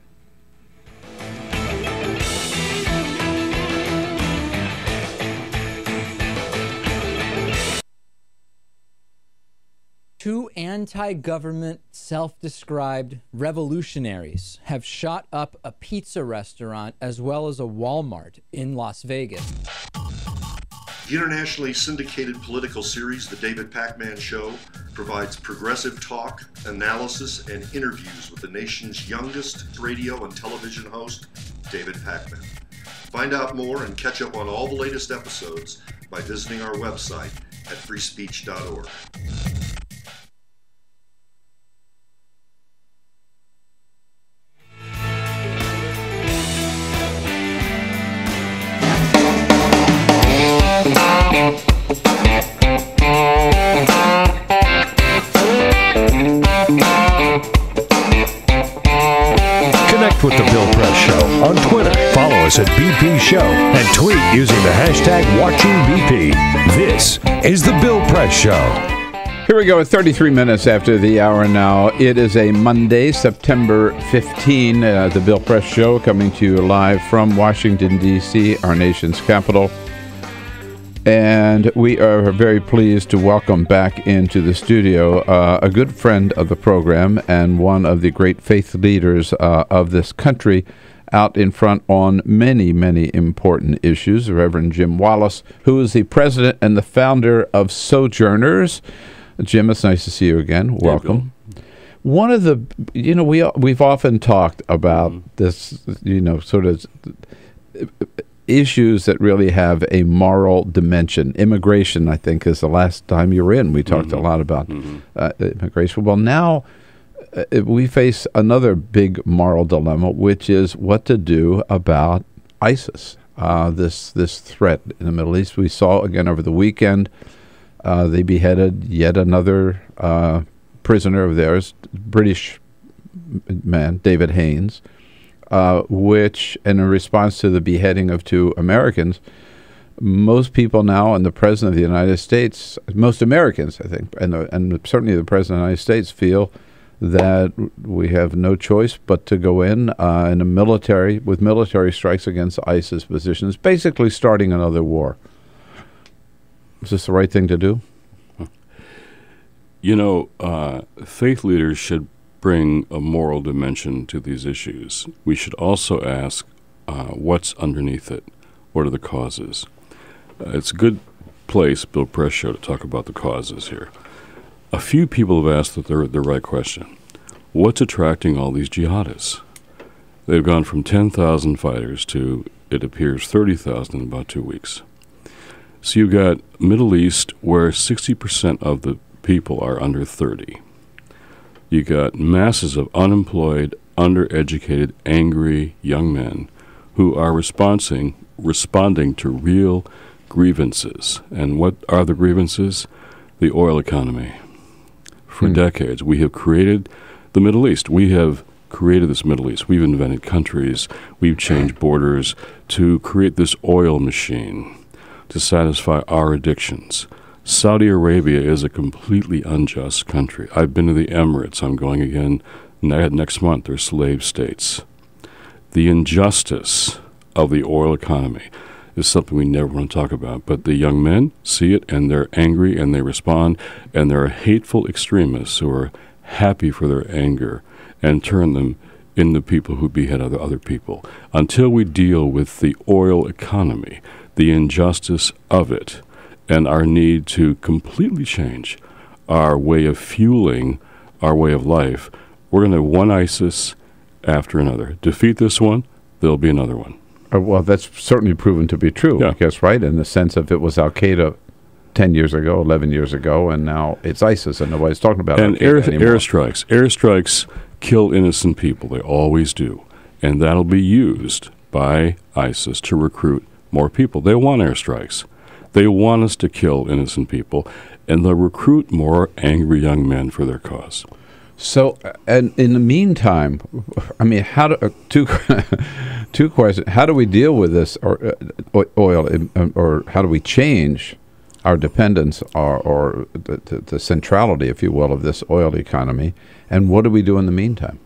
Two anti-government, self-described revolutionaries have shot up a pizza restaurant as well as a Walmart in Las Vegas. The internationally syndicated political series, The David Pakman Show, provides progressive talk, analysis, and interviews with the nation's youngest radio and television host, David Pakman. Find out more and catch up on all the latest episodes by visiting our website at freespeech.org. Connect with the Bill Press Show on Twitter. Follow us at BP Show and tweet using the hashtag WatchingBP. This is the Bill Press Show. Here we go at 33 minutes after the hour now. It is a Monday, September 15, the Bill Press Show coming to you live from Washington, D.C., our nation's capital. And we are very pleased to welcome back into the studio a good friend of the program and one of the great faith leaders of this country, out in front on many, many important issues, Reverend Jim Wallace, who is the president and the founder of Sojourners. Jim, it's nice to see you again. Welcome. One of the, we've often talked about this, sort of issues that really have a moral dimension. Immigration, I think, is the last time you were in. We talked a lot about immigration. Well, now we face another big moral dilemma, which is what to do about ISIS, this threat in the Middle East. We saw again over the weekend they beheaded yet another prisoner of theirs, British man, David Haynes, which, in response to the beheading of 2 Americans, most people now, and the President of the United States, most Americans, I think, and certainly the President of the United States, feel that we have no choice but to go in a with military strikes against ISIS positions, basically starting another war. Is this the right thing to do? You know, faith leaders should bring a moral dimension to these issues. We should also ask what's underneath it. What are the causes? It's a good place, Bill Press Show, to talk about the causes here. A few people have asked the right question. What's attracting all these jihadists? They've gone from 10,000 fighters to, it appears, 30,000 in about 2 weeks. So you've got Middle East where 60% of the people are under 30. You got masses of unemployed, undereducated, angry young men who are responding to real grievances. And what are the grievances? The oil economy. For decades, we have created the Middle East. We have created this Middle East. We've invented countries. We've changed borders to create this oil machine to satisfy our addictions. Saudi Arabia is a completely unjust country. I've been to the Emirates. I'm going again next month. They're slave states. The injustice of the oil economy is something we never want to talk about. But the young men see it, and they're angry, and they respond, and there are hateful extremists who are happy for their anger and turn them into people who behead other people. Until we deal with the oil economy, the injustice of it, and our need to completely change our way of fueling our way of life, we're going to have one ISIS after another. Defeat this one, there'll be another one. Well, that's certainly proven to be true, I guess, right? In the sense of it was Al-Qaeda 10 years ago, 11 years ago, and now it's ISIS, and nobody's talking about and Al-Qaeda anymore. Airstrikes kill innocent people. They always do. And that'll be used by ISIS to recruit more people. They want airstrikes. They want us to kill innocent people, and they'll recruit more angry young men for their cause. So, and in the meantime, I mean, two questions. How do we deal with this oil, or how do we change our dependence or the centrality, if you will, of this oil economy? And what do we do in the meantime?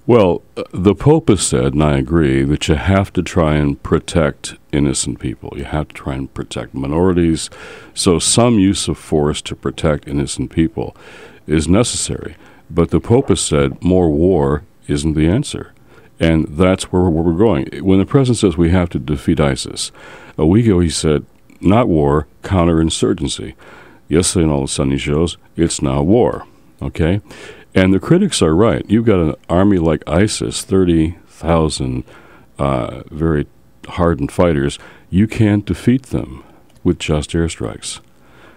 Well, the Pope has said, and I agree, that you have to try and protect innocent people. You have to try and protect minorities. So some use of force to protect innocent people is necessary. But the Pope has said more war isn't the answer. And that's where we're going. When the President says we have to defeat ISIS, a week ago he said, not war, counterinsurgency. Yesterday on All the Sunday shows, it's now war. Okay? And the critics are right. You've got an army like ISIS, 30,000 very hardened fighters. You can't defeat them with just airstrikes.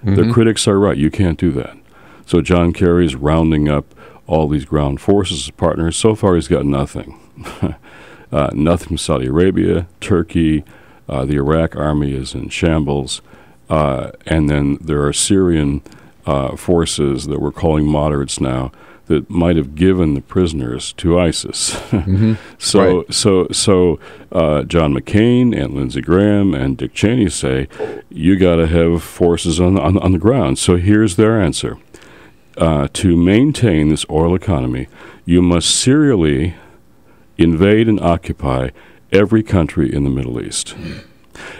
The critics are right. You can't do that. So John Kerry's rounding up all these ground forces as partners. So far, he's got nothing. Nothing from Saudi Arabia, Turkey. The Iraq army is in shambles. And then there are Syrian forces that we're calling moderates now that might have given the prisoners to ISIS. So John McCain and Lindsey Graham and Dick Cheney say, you got to have forces on the ground. So here's their answer. To maintain this oil economy, you must serially invade and occupy every country in the Middle East.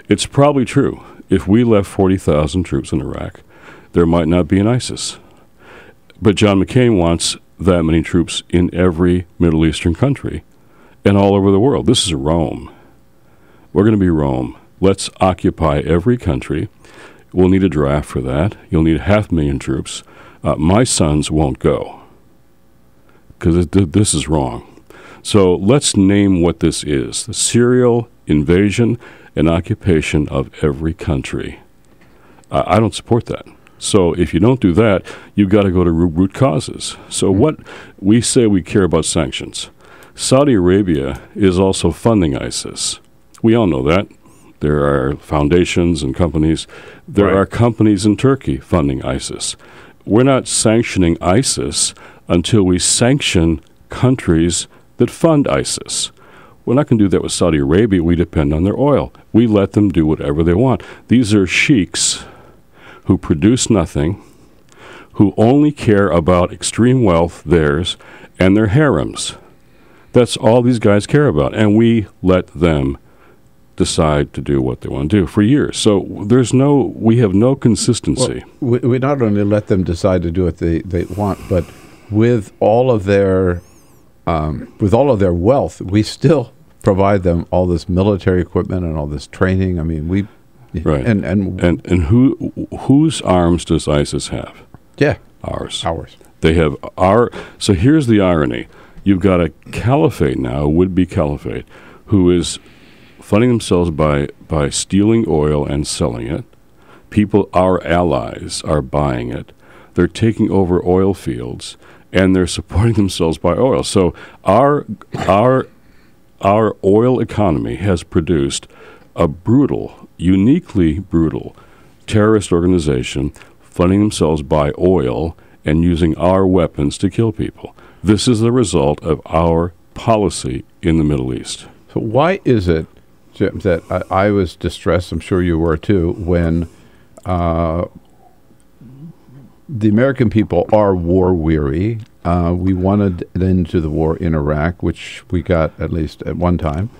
It's probably true. If we left 40,000 troops in Iraq, there might not be an ISIS. But John McCain wants that many troops in every Middle Eastern country and all over the world. This is Rome. We're going to be Rome. Let's occupy every country. We'll need a draft for that. You'll need 500,000 troops. My sons won't go because this is wrong. So let's name what this is: the serial invasion and occupation of every country. I don't support that. So if you don't do that, you've got to go to root causes. So what we say, we care about sanctions. Saudi Arabia is also funding ISIS. We all know that. There are foundations and companies. There are companies in Turkey funding ISIS. We're not sanctioning ISIS until we sanction countries that fund ISIS. We're not going to do that with Saudi Arabia. We depend on their oil. We let them do whatever they want. These are sheiks who produce nothing, who only care about extreme wealth, theirs, and their harems. That's all these guys care about. And we let them decide to do what they want to do for years. So we have no consistency. Well, we not only let them decide to do what they want, but with all of their wealth, we still provide them all this military equipment and all this training. I mean, and whose arms does ISIS have? Yeah, ours. They have our. So here's the irony: you've got a caliphate now, a would-be caliphate, who is funding themselves by stealing oil and selling it. People, our allies, are buying it. They're taking over oil fields, and they're supporting themselves by oil. So our oil economy has produced a brutal, uniquely brutal terrorist organization funding themselves by oil and using our weapons to kill people. This is the result of our policy in the Middle East. So why is it, Jim, that I was distressed, I'm sure you were too, when the American people are war-weary. We wanted into the war in Iraq, which we got at least at one time.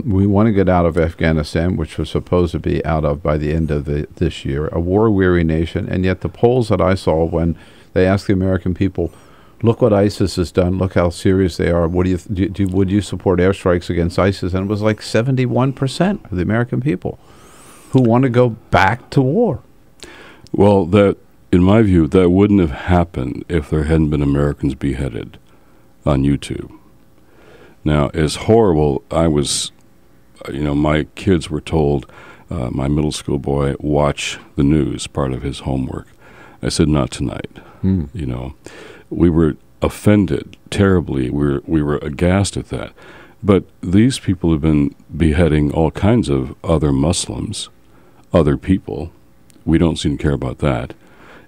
We want to get out of Afghanistan, which was supposed to be out of by the end of this year, a war-weary nation. And yet the polls that I saw when they asked the American people, look what ISIS has done, look how serious they are, would you support airstrikes against ISIS? And it was like 71% of the American people who want to go back to war. Well, that, in my view, that wouldn't have happened if there hadn't been Americans beheaded on YouTube. Now, as horrible, I was, my kids were told, my middle school boy, watch the news, part of his homework. I said, not tonight. We were offended terribly. We were aghast at that. But these people have been beheading all kinds of other Muslims, other people. We don't seem to care about that.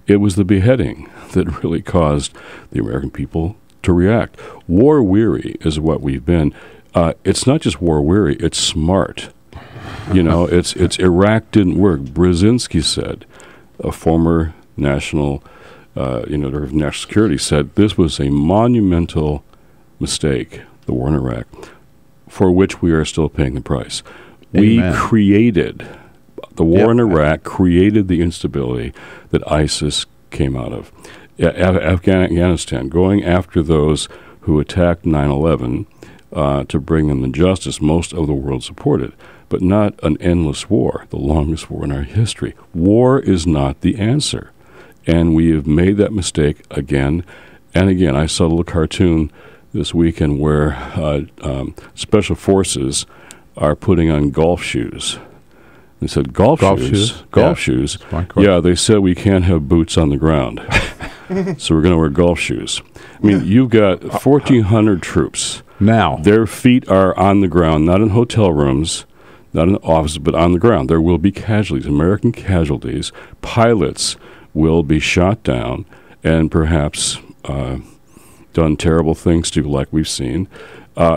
It was the beheading that really caused the American people to react. War-weary is what we've been. It's not just war-weary, it's smart. It's Iraq didn't work. Brzezinski said, a former national national security said this was a monumental mistake, the war in Iraq, for which we are still paying the price. Amen. We created, the war in Iraq created the instability that ISIS came out of. Afghanistan, going after those who attacked 9/11 to bring them to justice, most of the world supported, but not an endless war, the longest war in our history. War is not the answer. And we have made that mistake again and again. I saw a little cartoon this weekend where special forces are putting on golf shoes. They said, golf shoes? Golf shoes? Yeah, they said we can't have boots on the ground. So we're going to wear golf shoes. I mean, you've got 1,400 troops. Now. Their feet are on the ground, not in hotel rooms, not in offices, but on the ground. There will be casualties, American casualties. Pilots will be shot down and perhaps done terrible things to, like we've seen.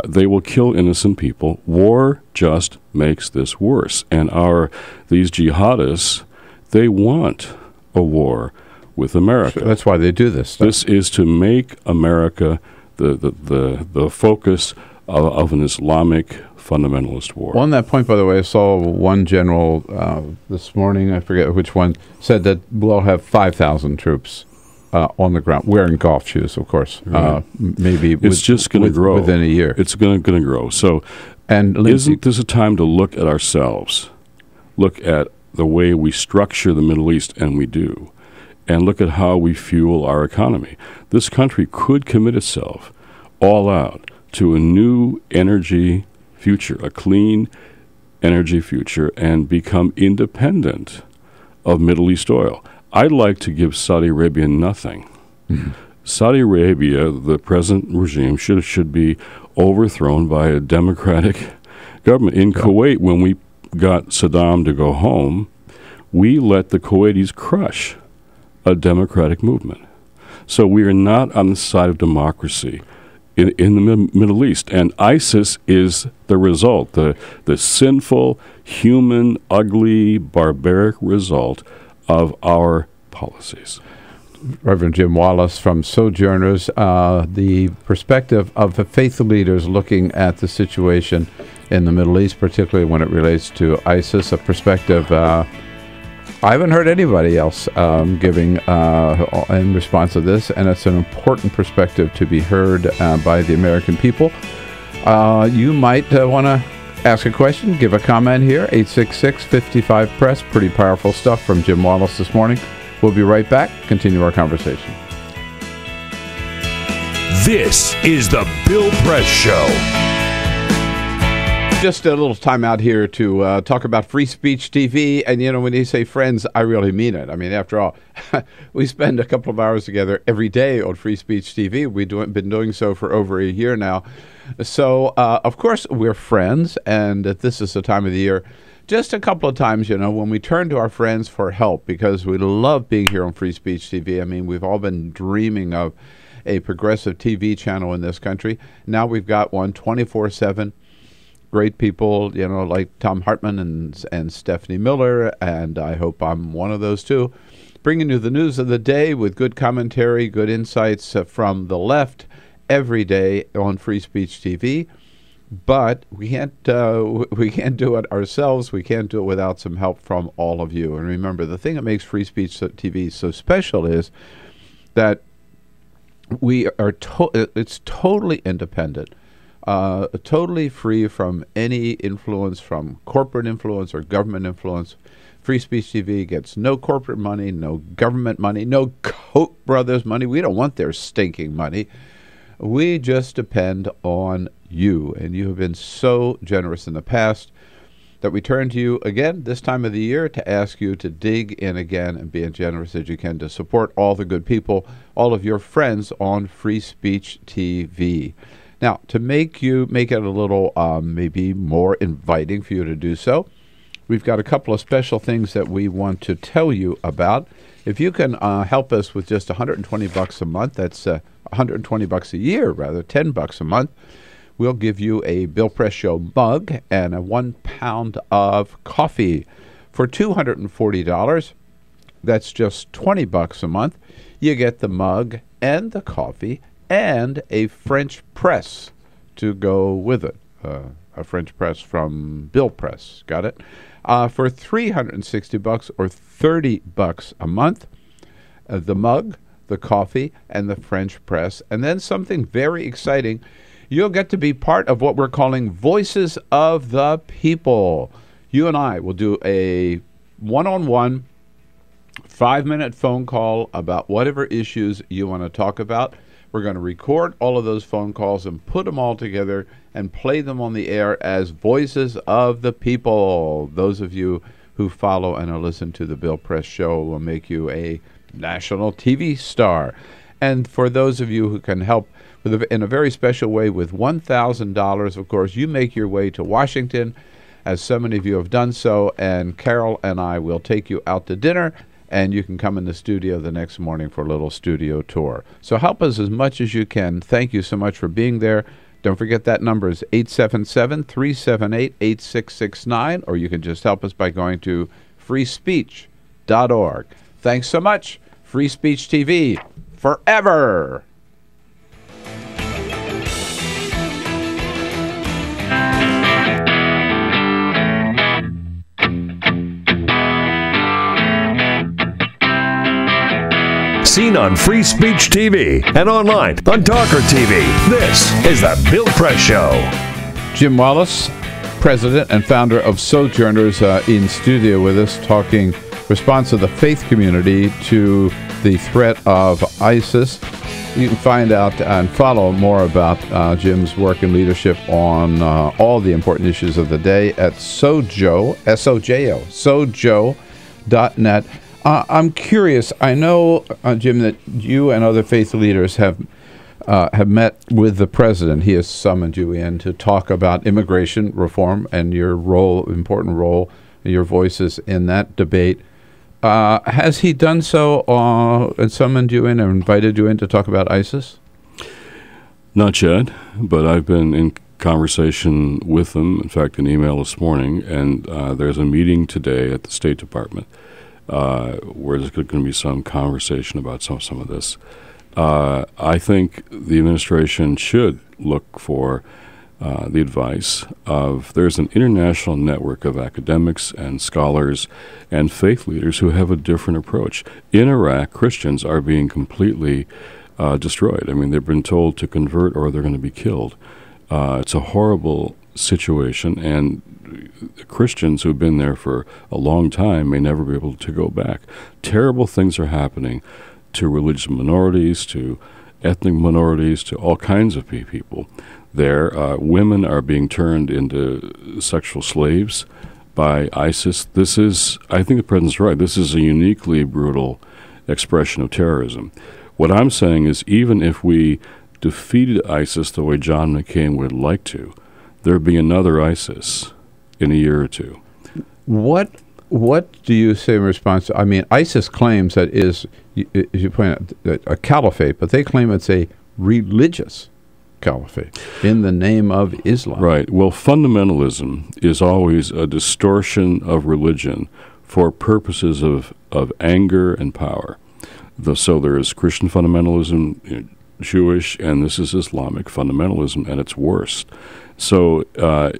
They will kill innocent people. War just makes this worse. And these jihadists, they want a war with America. So that's why they do this stuff. This is to make America the focus of an Islamic fundamentalist war. On that point, by the way, I saw one general this morning, I forget which one, said that we'll have 5,000 troops on the ground, wearing golf shoes, of course. Right. Maybe it's just going to grow within a year. It's going to grow. So, isn't this a time to look at ourselves, look at the way we structure the Middle East, and we do, and look at how we fuel our economy? This country could commit itself all out to a new energy future, a clean energy future, and become independent of Middle East oil. I'd like to give Saudi Arabia nothing. Mm-hmm. Saudi Arabia, the present regime, should be overthrown by a democratic government. In Kuwait, when got Saddam to go home, we let the Kuwaitis crush a democratic movement. So we are not on the side of democracy in the Middle East. And ISIS is the result, the sinful, human, ugly, barbaric result of our policies. Reverend Jim Wallace from Sojourners, the perspective of the faithful leaders looking at the situation in the Middle East, particularly when it relates to ISIS, a perspective I haven't heard anybody else giving in response to this, and it's an important perspective to be heard by the American people. You might want to ask a question, give a comment here, 866-55-PRESS. Pretty powerful stuff from Jim Wallace this morning. We'll be right back, continue our conversation. This is the Bill Press Show. Just a little time out here to talk about Free Speech TV. And, you know, when you say friends, I really mean it. I mean, after all, we spend a couple of hours together every day on Free Speech TV. We've been doing so for over a year now. So, of course, we're friends, and this is the time of the year. Just a couple of times, you know, when we turn to our friends for help, because we love being here on Free Speech TV. I mean, we've all been dreaming of a progressive TV channel in this country. Now we've got one 24/7. Great people, you know, like Tom Hartman and Stephanie Miller, and I hope I'm one of those too, bringing you the news of the day with good commentary, good insights from the left every day on Free Speech TV. But we can't do it ourselves. We can't do it without some help from all of you. And remember, the thing that makes Free Speech TV so special is that we are it's totally independent. Totally free from any influence from corporate influence or government influence. Free Speech TV gets no corporate money, no government money, no Koch brothers money. We don't want their stinking money. We just depend on you, and you have been so generous in the past that we turn to you again this time of the year to ask you to dig in again and be as generous as you can to support all the good people, all of your friends on Free Speech TV. Now, to make it a little maybe more inviting for you to do so, we've got a couple of special things that we want to tell you about. If you can help us with just $120 a month, that's $120 a year, rather, $10 a month, we'll give you a Bill Press Show mug and a 1 pound of coffee. For $240, that's just $20 a month. You get the mug and the coffee and a French press to go with it. A French press from Bill Press. Got it? For $360 or $30 a month, the mug, the coffee, and the French press. And then something very exciting, you'll get to be part of what we're calling Voices of the People. You and I will do a one-on-one 5-minute phone call about whatever issues you want to talk about. We're going to record all of those phone calls and put them all together and play them on the air as Voices of the People. Those of you who follow and listen to the Bill Press Show will make you a national TV star. And for those of you who can help in a very special way with $1,000, of course, you make your way to Washington, as so many of you have done so, and Carol and I will take you out to dinner, and you can come in the studio the next morning for a little studio tour. So help us as much as you can. Thank you so much for being there. Don't forget that number is 877-378-8669, or you can just help us by going to freespeech.org. Thanks so much. Free Speech TV, forever. Seen on Free Speech TV and online on TawkrTV. This is the Bill Press Show. Jim Wallace, president and founder of Sojourners, in studio with us, talking response of the faith community to the threat of ISIS. You can find out and follow more about Jim's work and leadership on all the important issues of the day at Sojo, S-O-J-O, sojo.net. I'm curious, I know, Jim, that you and other faith leaders have have met with the president. He has summoned you in to talk about immigration reform and your important role, your voices in that debate. Has he done so and summoned you in or invited you in to talk about ISIS? Not yet, but I've been in conversation with them, in fact, an email this morning, and there's a meeting today at the State Department where there's going to be some conversation about some of this. I think the administration should look for the advice of, there's an international network of academics and scholars and faith leaders who have a different approach. In Iraq, Christians are being completely destroyed. I mean, they've been told to convert or they're going to be killed. It's a horrible situation, and Christians who've been there for a long time may never be able to go back. Terrible things are happening to religious minorities, to ethnic minorities, to all kinds of people. There, women are being turned into sexual slaves by ISIS. This is, I think the president's right, this is a uniquely brutal expression of terrorism. What I'm saying is, even if we defeated ISIS the way John McCain would like to, there'd be another ISIS in a year or two. What do you say in response to, I mean, ISIS claims that as you point out, a caliphate, but they claim it's a religious caliphate in the name of Islam. Right. Well, fundamentalism is always a distortion of religion for purposes of anger and power. So there is Christian fundamentalism, Jewish, and this is Islamic fundamentalism at its worst. So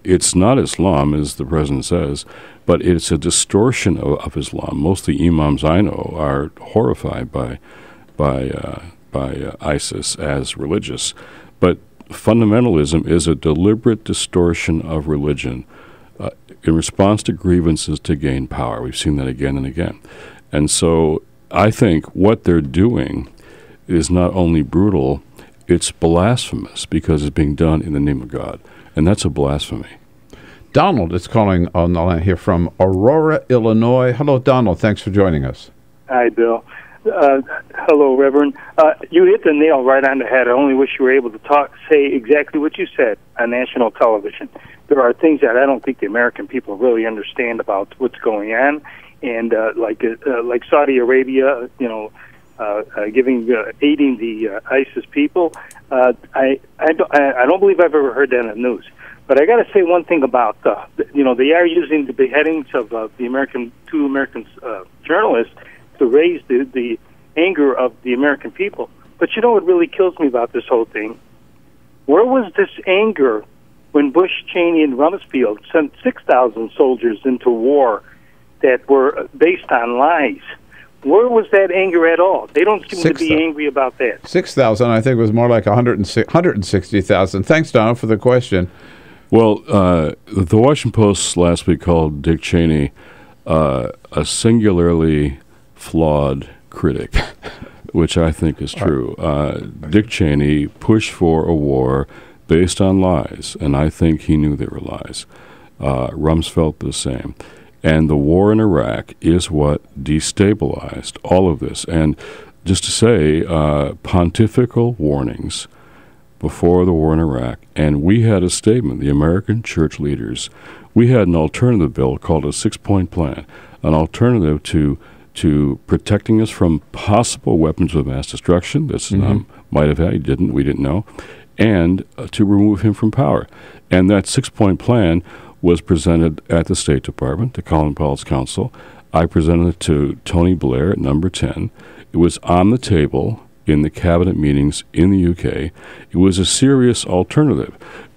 it's not Islam, as the president says, but it's a distortion of Islam. Most of the imams I know are horrified by ISIS as religious. But fundamentalism is a deliberate distortion of religion in response to grievances to gain power. We've seen that again and again. And so I think what they're doing is not only brutal, it's blasphemous because it's being done in the name of God. And that's a blasphemy. Donald is calling on the line here from Aurora, Illinois. Hello, Donald. Thanks for joining us. Hi, Bill. Hello, Reverend. You hit the nail right on the head. I only wish you were able to say exactly what you said on national television. There are things that I don't think the American people really understand about what's going on, and like Saudi Arabia, aiding the ISIS people. I don't believe I've ever heard that in the news. But I got to say one thing about they are using the beheadings of two American journalists to raise the anger of the American people. But you know what really kills me about this whole thing? Where was this anger when Bush, Cheney, and Rumsfeld sent 6,000 soldiers into war that were based on lies? Where was that anger at all? They don't seem to be angry about that. 6,000, I think, was more like 160,000. Thanks, Donald, for the question. Well, the Washington Post last week called Dick Cheney a singularly flawed critic, which I think is true. Dick Cheney pushed for a war based on lies, and I think he knew they were lies. Rumsfeld the same. And the war in Iraq is what destabilized all of this. And just to say, pontifical warnings before the war in Iraq, and we had a statement, the American church leaders, we had an alternative bill called a 6-point plan, an alternative to protecting us from possible weapons of mass destruction that Saddam might have had, we didn't know, and to remove him from power. And that 6-point plan was presented at the State Department, to Colin Powell's counsel. I presented it to Tony Blair at number 10. It was on the table in the cabinet meetings in the UK. It was a serious alternative.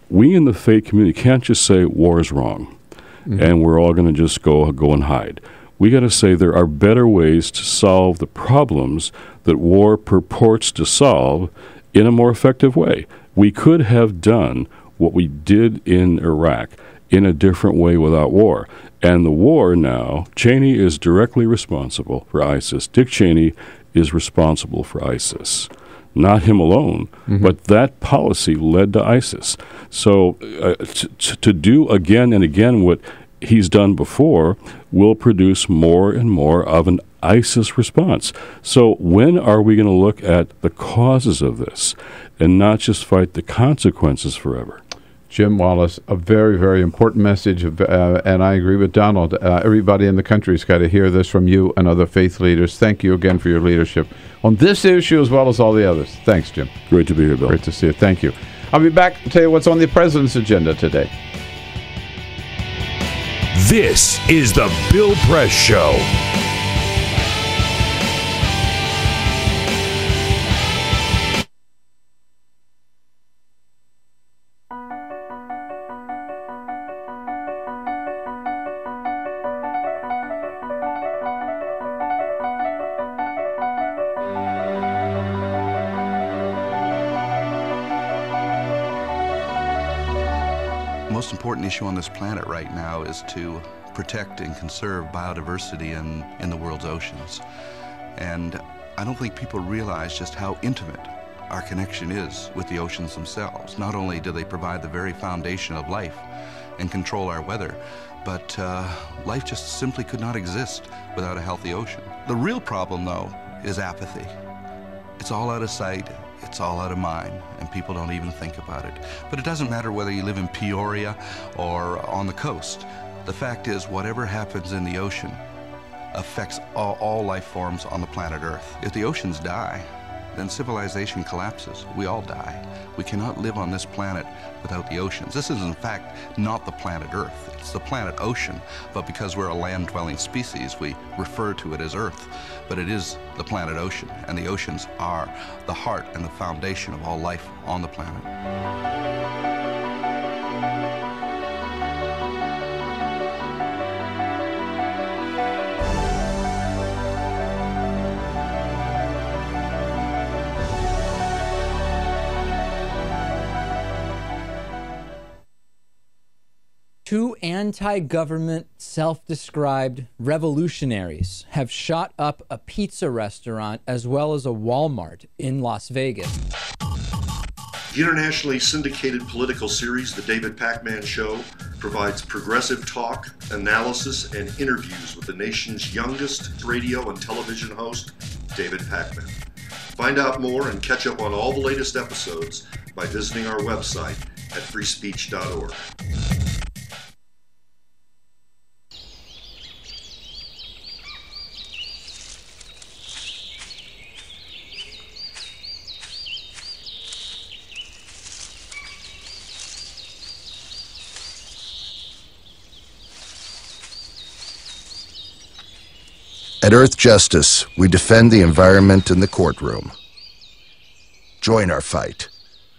We in the faith community can't just say war is wrong and we're all going to just go and hide. We got to say there are better ways to solve the problems that war purports to solve in a more effective way. We could have done what we did in Iraq in a different way without war. And the war now, Cheney is directly responsible for ISIS. Dick Cheney is responsible for ISIS. Not him alone, but that policy led to ISIS. So to do again and again what he's done before will produce more and more of an ISIS response. So when are we going to look at the causes of this and not just fight the consequences forever? Jim Wallace, a very, very important message, and I agree with Donald. Everybody in the country's got to hear this from you and other faith leaders. Thank you again for your leadership on this issue as well as all the others. Thanks, Jim. Great to be here, Bill. Great to see you. Thank you. I'll be back to tell you what's on the president's agenda today. This is the Bill Press Show. The most important issue on this planet right now is to protect and conserve biodiversity in the world's oceans. And I don't think people realize just how intimate our connection is with the oceans themselves. Not only do they provide the very foundation of life and control our weather, but life just simply could not exist without a healthy ocean. The real problem, though, is apathy. It's all out of sight. It's all out of mind, and people don't even think about it. But it doesn't matter whether you live in Peoria or on the coast. The fact is, whatever happens in the ocean affects all life forms on the planet Earth. If the oceans die, then civilization collapses. We all die. We cannot live on this planet without the oceans. This is, in fact, not the planet Earth. It's the planet ocean, but because we're a land-dwelling species, we refer to it as Earth. But it is the planet ocean, and the oceans are the heart and the foundation of all life on the planet. Two anti-government, self-described revolutionaries have shot up a pizza restaurant as well as a Walmart in Las Vegas. The internationally syndicated political series, The David Pakman Show, provides progressive talk, analysis, and interviews with the nation's youngest radio and television host, David Pakman. Find out more and catch up on all the latest episodes by visiting our website at freespeech.org. At Earth Justice, we defend the environment in the courtroom. Join our fight.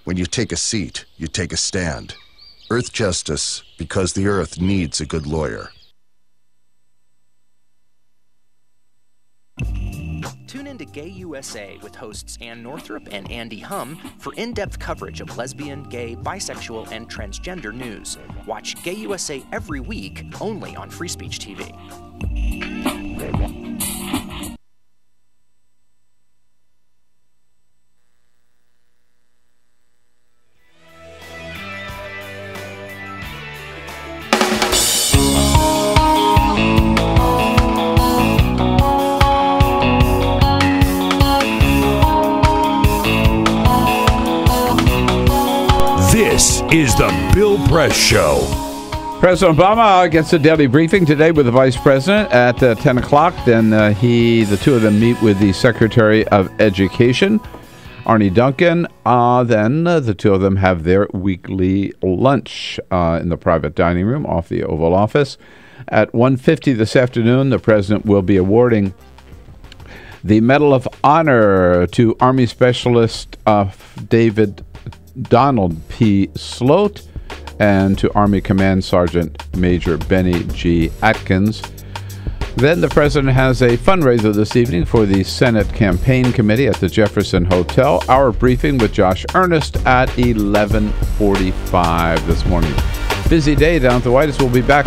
When you take a seat, you take a stand. Earth Justice, because the Earth needs a good lawyer. Tune in to Gay USA with hosts Ann Northrup and Andy Hum for in-depth coverage of lesbian, gay, bisexual, and transgender news. Watch Gay USA every week, only on Free Speech TV. This is the Bill Press Show. President Obama gets a daily briefing today with the Vice President at 10 o'clock. Then the two of them meet with the Secretary of Education, Arnie Duncan. Then the two of them have their weekly lunch in the private dining room off the Oval Office. At 1:50 this afternoon, the President will be awarding the Medal of Honor to Army Specialist David Donald P. Sloat and to Army Command Sergeant Major Benny G. Atkins. Then the President has a fundraiser this evening for the Senate Campaign Committee at the Jefferson Hotel. Our briefing with Josh Earnest at 11:45 this morning. Busy day down at the White House. We'll be back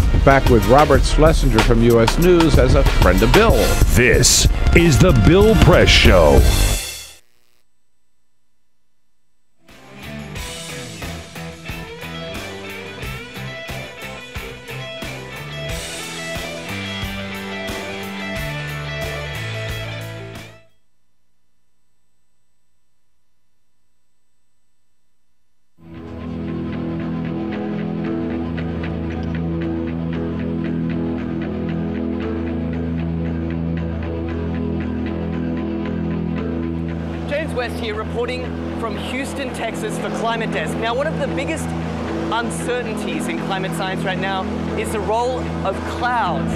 with Robert Schlesinger from U.S. News as a friend of Bill. This is the Bill Press Show. West here, reporting from Houston, Texas for Climate Desk. Now, one of the biggest uncertainties in climate science right now is the role of clouds.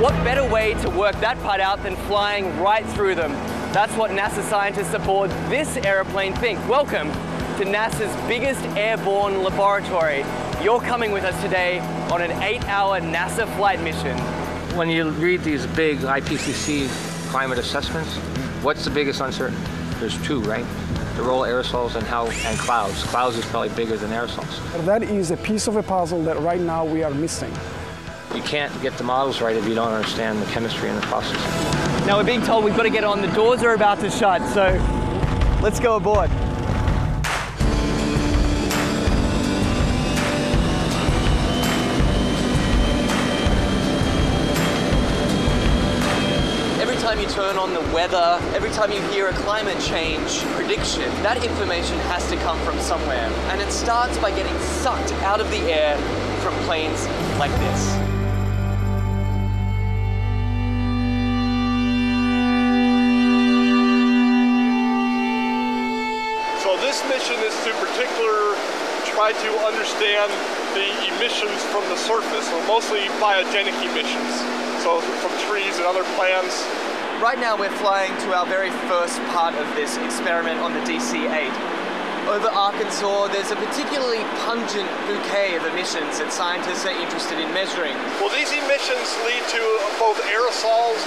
What better way to work that part out than flying right through them? That's what NASA scientists aboard this airplane think. Welcome to NASA's biggest airborne laboratory. You're coming with us today on an 8-hour NASA flight mission. When you read these big IPCC climate assessments, what's the biggest uncertainty? There's two, right? The role of aerosols and clouds. Clouds is probably bigger than aerosols. That is a piece of a puzzle that right now we are missing. You can't get the models right if you don't understand the chemistry and the process. Now we're being told we've got to get on. The doors are about to shut, so let's go aboard. Every time you turn on the weather, every time you hear a climate change prediction, that information has to come from somewhere. And it starts by getting sucked out of the air from planes like this. So this mission is to particularly try to understand the emissions from the surface, so mostly biogenic emissions, so from trees and other plants. Right now we're flying to our very first part of this experiment on the DC-8. Over Arkansas, there's a particularly pungent bouquet of emissions that scientists are interested in measuring. Well, these emissions lead to both aerosols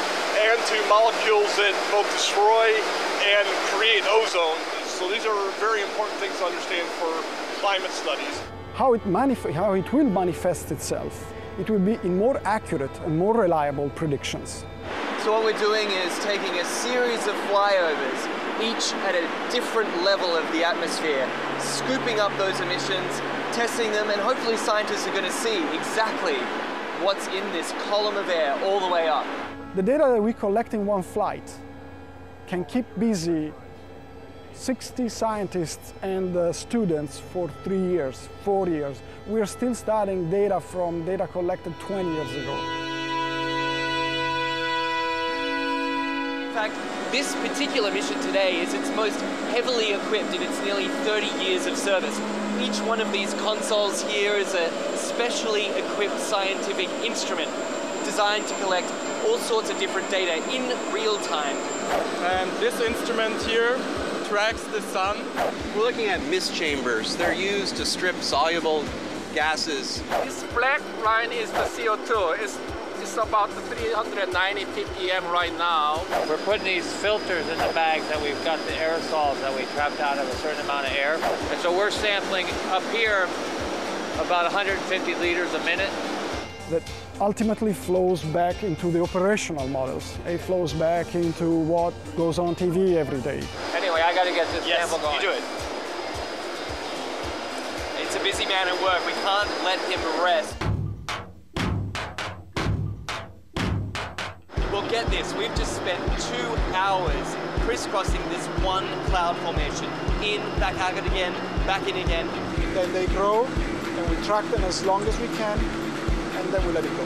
and to molecules that both destroy and create ozone. So these are very important things to understand for climate studies. How it will manifest itself, it will be in more accurate and more reliable predictions. So what we're doing is taking a series of flyovers, each at a different level of the atmosphere, scooping up those emissions, testing them, and hopefully scientists are going to see exactly what's in this column of air all the way up. The data that we collect in one flight can keep busy 60 scientists and students for 3 years, 4 years. We're still studying data from data collected 20 years ago. In fact, this particular mission today is its most heavily equipped in its nearly 30 years of service. Each one of these consoles here is a specially equipped scientific instrument designed to collect all sorts of different data in real time. And this instrument here tracks the sun. We're looking at mist chambers. They're used to strip soluble gases. This black line is the CO2. It's about 390 ppm right now. We're putting these filters in the bags that we've got the aerosols that we trapped out of a certain amount of air. And so we're sampling up here about 150 liters a minute. That ultimately flows back into the operational models. It flows back into what goes on TV every day. Anyway, I got to get this sample going. You do it. It's a busy man at work. We can't let him rest. Well, get this. We've just spent 2 hours crisscrossing this one cloud formation. In, back out again, back in again. Then they grow, and we track them as long as we can, and then we let it go.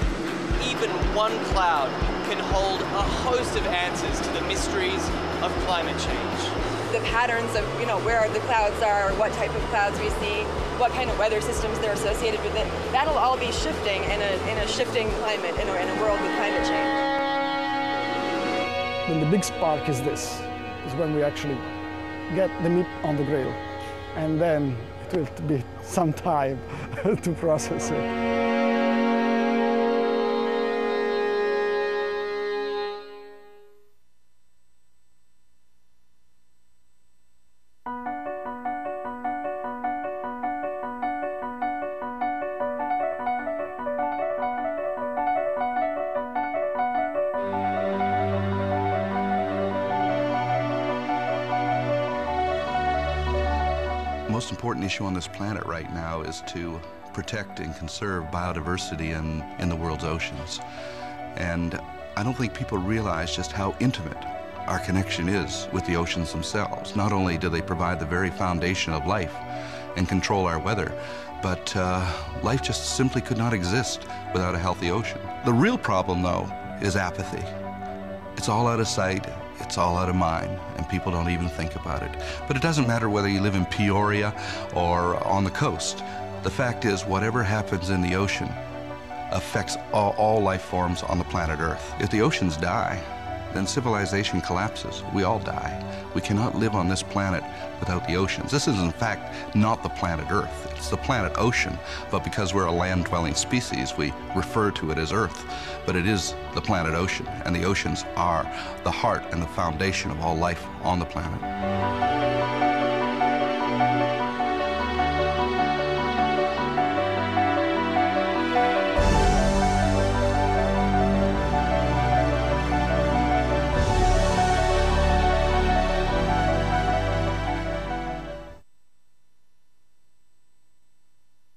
Even one cloud can hold a host of answers to the mysteries of climate change. The patterns of, where the clouds are, what type of clouds we see, what kind of weather systems they're associated with it, that'll all be shifting in a shifting climate, in a world with climate change. Then the big spark is this, is when we actually get the meat on the grill. And then it will be some time to process it. The most important issue on this planet right now is to protect and conserve biodiversity in the world's oceans. And I don't think people realize just how intimate our connection is with the oceans themselves. Not only do they provide the very foundation of life and control our weather, but life just simply could not exist without a healthy ocean. The real problem, though, is apathy. It's all out of sight, it's all out of mind, and people don't even think about it. But it doesn't matter whether you live in Peoria or on the coast. The fact is, whatever happens in the ocean affects all life forms on the planet Earth. If the oceans die, then civilization collapses. We all die. We cannot live on this planet without the oceans. This is, in fact, not the planet Earth. It's the planet ocean, but because we're a land-dwelling species, we refer to it as Earth. But it is the planet ocean, and the oceans are the heart and the foundation of all life on the planet.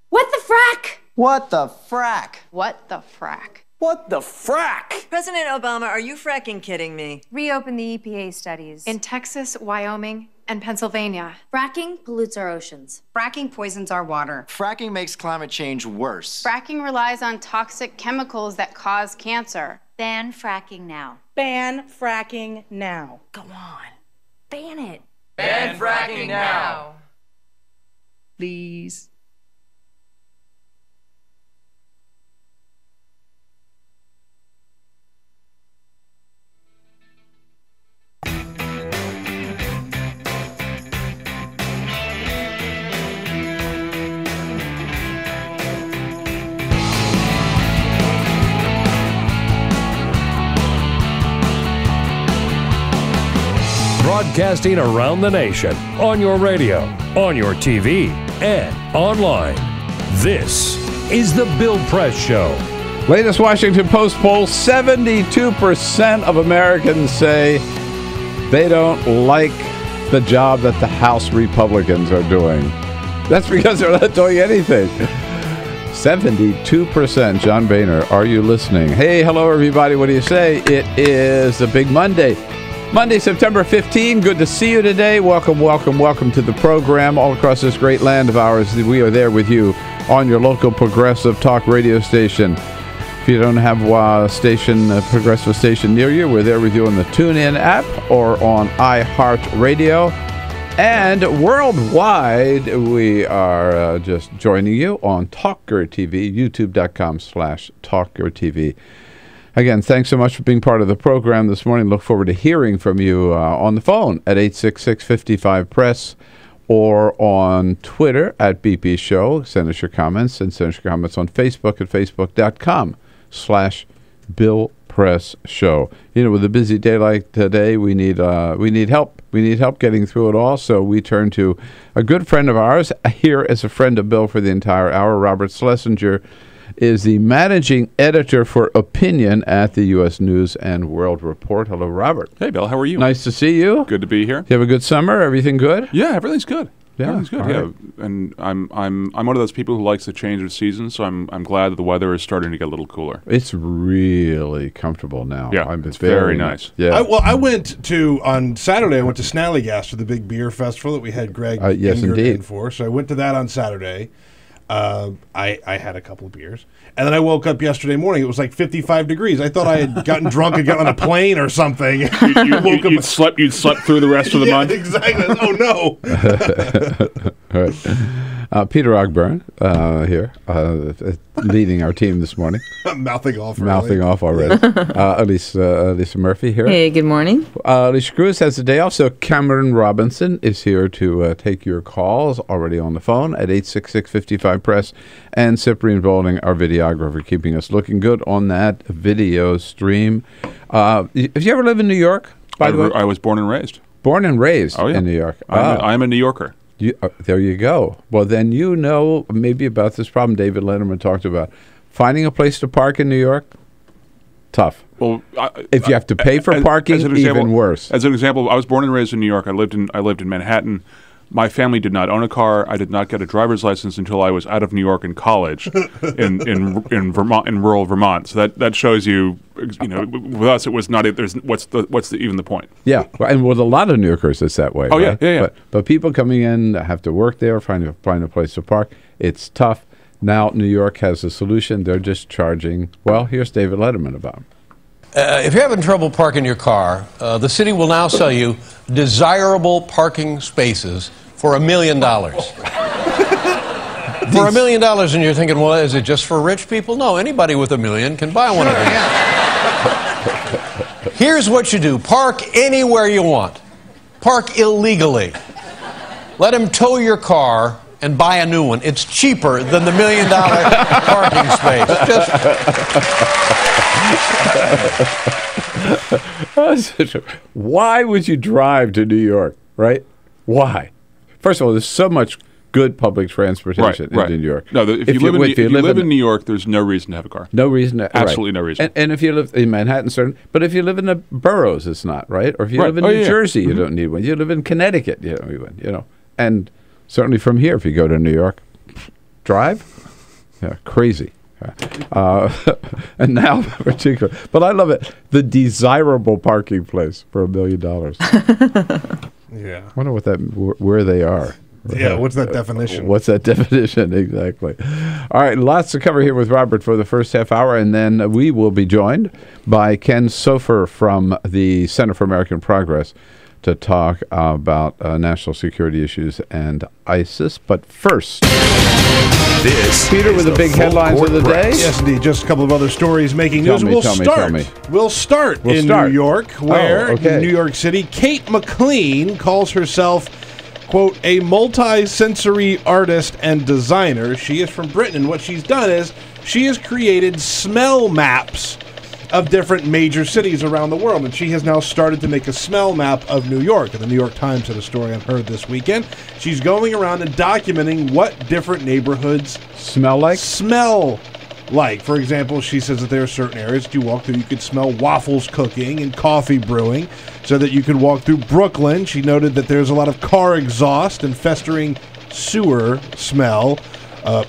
What the frack? What the frack? What the frack? What the frack? President Obama, are you fracking kidding me? Reopen the EPA studies. In Texas, Wyoming, and Pennsylvania. Fracking pollutes our oceans. Fracking poisons our water. Fracking makes climate change worse. Fracking relies on toxic chemicals that cause cancer. Ban fracking now. Ban fracking now. Go on. Ban it. Ban fracking now. Please. Broadcasting around the nation, on your radio, on your TV, and online. This is The Bill Press Show. Latest Washington Post poll, 72% of Americans say they don't like the job that the House Republicans are doing. That's because they're not doing anything. 72%. John Boehner, are you listening? Hey, hello, everybody. What do you say? It is a big Monday. Monday, September 15. Good to see you today. Welcome, welcome, welcome to the program all across this great land of ours. We are there with you on your local progressive talk radio station. If you don't have a progressive station near you, we're there with you on the TuneIn app or on iHeartRadio. And worldwide, we are just joining you on TawkrTV, youtube.com/TawkrTV. Again, thanks so much for being part of the program this morning. Look forward to hearing from you on the phone at 866-55-PRESS or on Twitter at BP Show. Send us your comments and send us your comments on Facebook at facebook.com/Bill Press Show. You know, with a busy day like today, we need help. We need help getting through it all. So we turn to a good friend of ours here as a friend of Bill for the entire hour. Robert Schlesinger is the managing editor for opinion at the U.S. News and World Report. Hello, Robert. Hey, Bill. How are you? Nice to see you. Good to be here. You have a good summer? Everything good? Yeah, everything's good. Yeah, everything's good. right. Yeah, and I'm one of those people who likes the change of seasons. So I'm glad that the weather is starting to get a little cooler. It's really comfortable now. Yeah, it's very nice. Yeah. I went to on Saturday. I went to Snallygas for the big beer festival that we had Greg yes, Ingert indeed. in for. So I went to that on Saturday. I had a couple of beers, and then I woke up yesterday morning. It was like 55 degrees. I thought I had gotten drunk and got on a plane or something. You'd slept through the rest of the month. Exactly. Oh no. All right. Peter Ogburn here, leading our team this morning. Mouthing off already. Elisa Murphy here. Hey, good morning. Alicia Cruz has the day off, so Cameron Robinson is here to take your calls already on the phone at 866-55-PRESS, and Cyprian Bowling, our videographer, keeping us looking good on that video stream. Have you ever lived in New York, by the way? I was born and raised. Born and raised in New York. I'm a New Yorker. There you go. Well, then you know maybe about this problem David Letterman talked about. Finding a place to park in New York, tough. Well, if you have to pay for parking, even worse. As an example, I was born and raised in New York. I lived in Manhattan. My family did not own a car. I did not get a driver's license until I was out of New York in college, in Vermont, in rural Vermont. So that shows you, with us it was not. What's even the point? Yeah, and with a lot of New Yorkers, it's that way. Oh right? yeah. But people coming in have to work there, find a place to park. It's tough. Now New York has a solution. They're just charging. Well, here's David Letterman about it. If you're having trouble parking your car, the city will now sell you desirable parking spaces for $1 million. For $1 million, and you're thinking, well, is it just for rich people? No, anybody with $1 million can buy one of these. Here's what you do. Park anywhere you want. Park illegally. Let them tow your car and buy a new one. It's cheaper than the $1 million parking space. Why would you drive to New York, right? Why? First of all, there's so much good public transportation in New York. No, if you live in New York, there's no reason to have a car. No reason. Absolutely no reason. And if you live in Manhattan, certainly, but if you live in the boroughs, it's not, right? Or if you live in New Jersey, you don't need one. You live in Connecticut, you don't need one, you know. And certainly from here, if you go to New York, drive, crazy. And now, particularly, but I love it. The desirable parking place for $1 million. Yeah, I wonder where they are. Yeah, what's that definition? What's that definition exactly? All right, lots to cover here with Robert for the first half hour, and then we will be joined by Ken Sofer from the Center for American Progress to talk about national security issues and ISIS. But first, this Peter with the big headlines of the day. Yes, indeed. Just a couple of other stories making news. We'll start in New York, where in New York City, Kate McLean calls herself, quote, a multi-sensory artist and designer. She is from Britain, and what she's done is she has created smell maps of different major cities around the world, and she has now started to make a smell map of New York. And the New York Times had a story on her this weekend. She's going around and documenting what different neighborhoods smell like. For example, she says that there are certain areas that you walk through, you could smell waffles cooking and coffee brewing, so that you could walk through Brooklyn. She noted that there's a lot of car exhaust and festering sewer smell,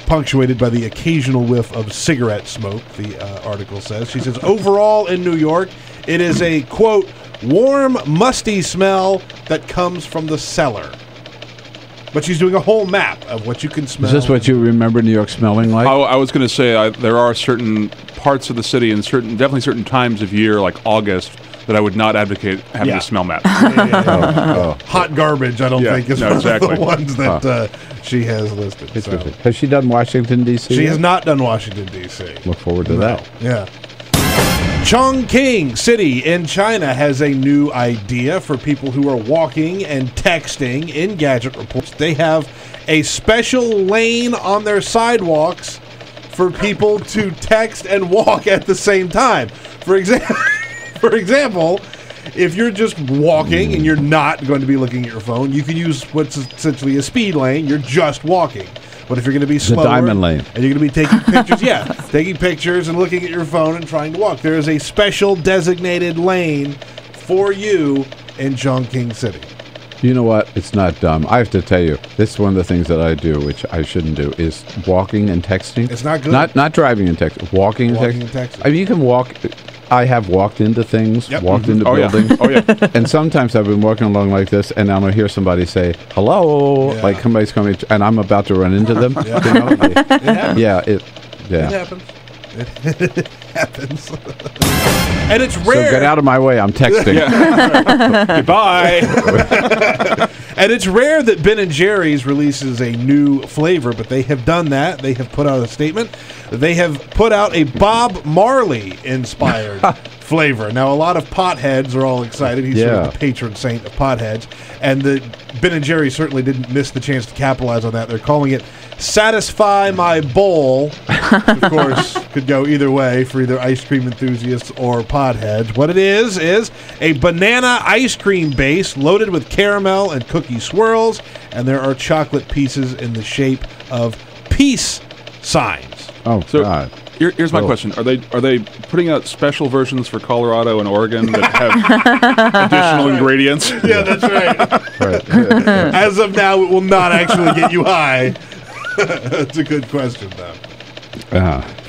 punctuated by the occasional whiff of cigarette smoke, the article says. She says, overall in New York, it is a, quote, warm, musty smell that comes from the cellar. But she's doing a whole map of what you can smell. Is this what you remember New York smelling like? I was going to say there are certain parts of the city and definitely certain times of year, like August, that I would not advocate having a smell map. Hot garbage, I don't think, is one of the ones that she has listed. So. Has she done Washington, D.C.? She has not done Washington, D.C. Look forward to that. Yeah. Chongqing City in China has a new idea for people who are walking and texting. In Gadget Reports, they have a special lane on their sidewalks for people to text and walk at the same time. For example, if you're just walking and you're not going to be looking at your phone, you can use what's essentially a speed lane. You're just walking. But if you're going to be slower, the diamond lane, and you're going to be taking pictures, taking pictures and looking at your phone and trying to walk, there is a special designated lane for you in Chongqing City. You know what? It's not dumb. I have to tell you, this is one of the things that I do, which I shouldn't do, is walking and texting. It's not good. Not driving and texting. Walking and texting. I mean, you can walk. I have walked into things, walked into buildings. And sometimes I've been walking along like this, and I'll hear somebody say, hello, like somebody's coming, and I'm about to run into them. You know? It happens. It happens. It happens. And it's rare. So get out of my way. I'm texting. Goodbye. And it's rare that Ben & Jerry's releases a new flavor, but they have done that. They have put out a statement. They have put out a Bob Marley-inspired flavor. Now, a lot of potheads are all excited. He's sort of the patron saint of potheads. And the Ben & Jerry certainly didn't miss the chance to capitalize on that. They're calling it Satisfy My Bowl. Of course, could go either way for either ice cream enthusiasts or potheads. What it is a banana ice cream base loaded with caramel and cookie swirls, and there are chocolate pieces in the shape of peace signs. Oh, God. Here's my question: Are they putting out special versions for Colorado and Oregon that have additional ingredients? Yeah, that's right. As of now, it will not actually get you high. That's a good question, though.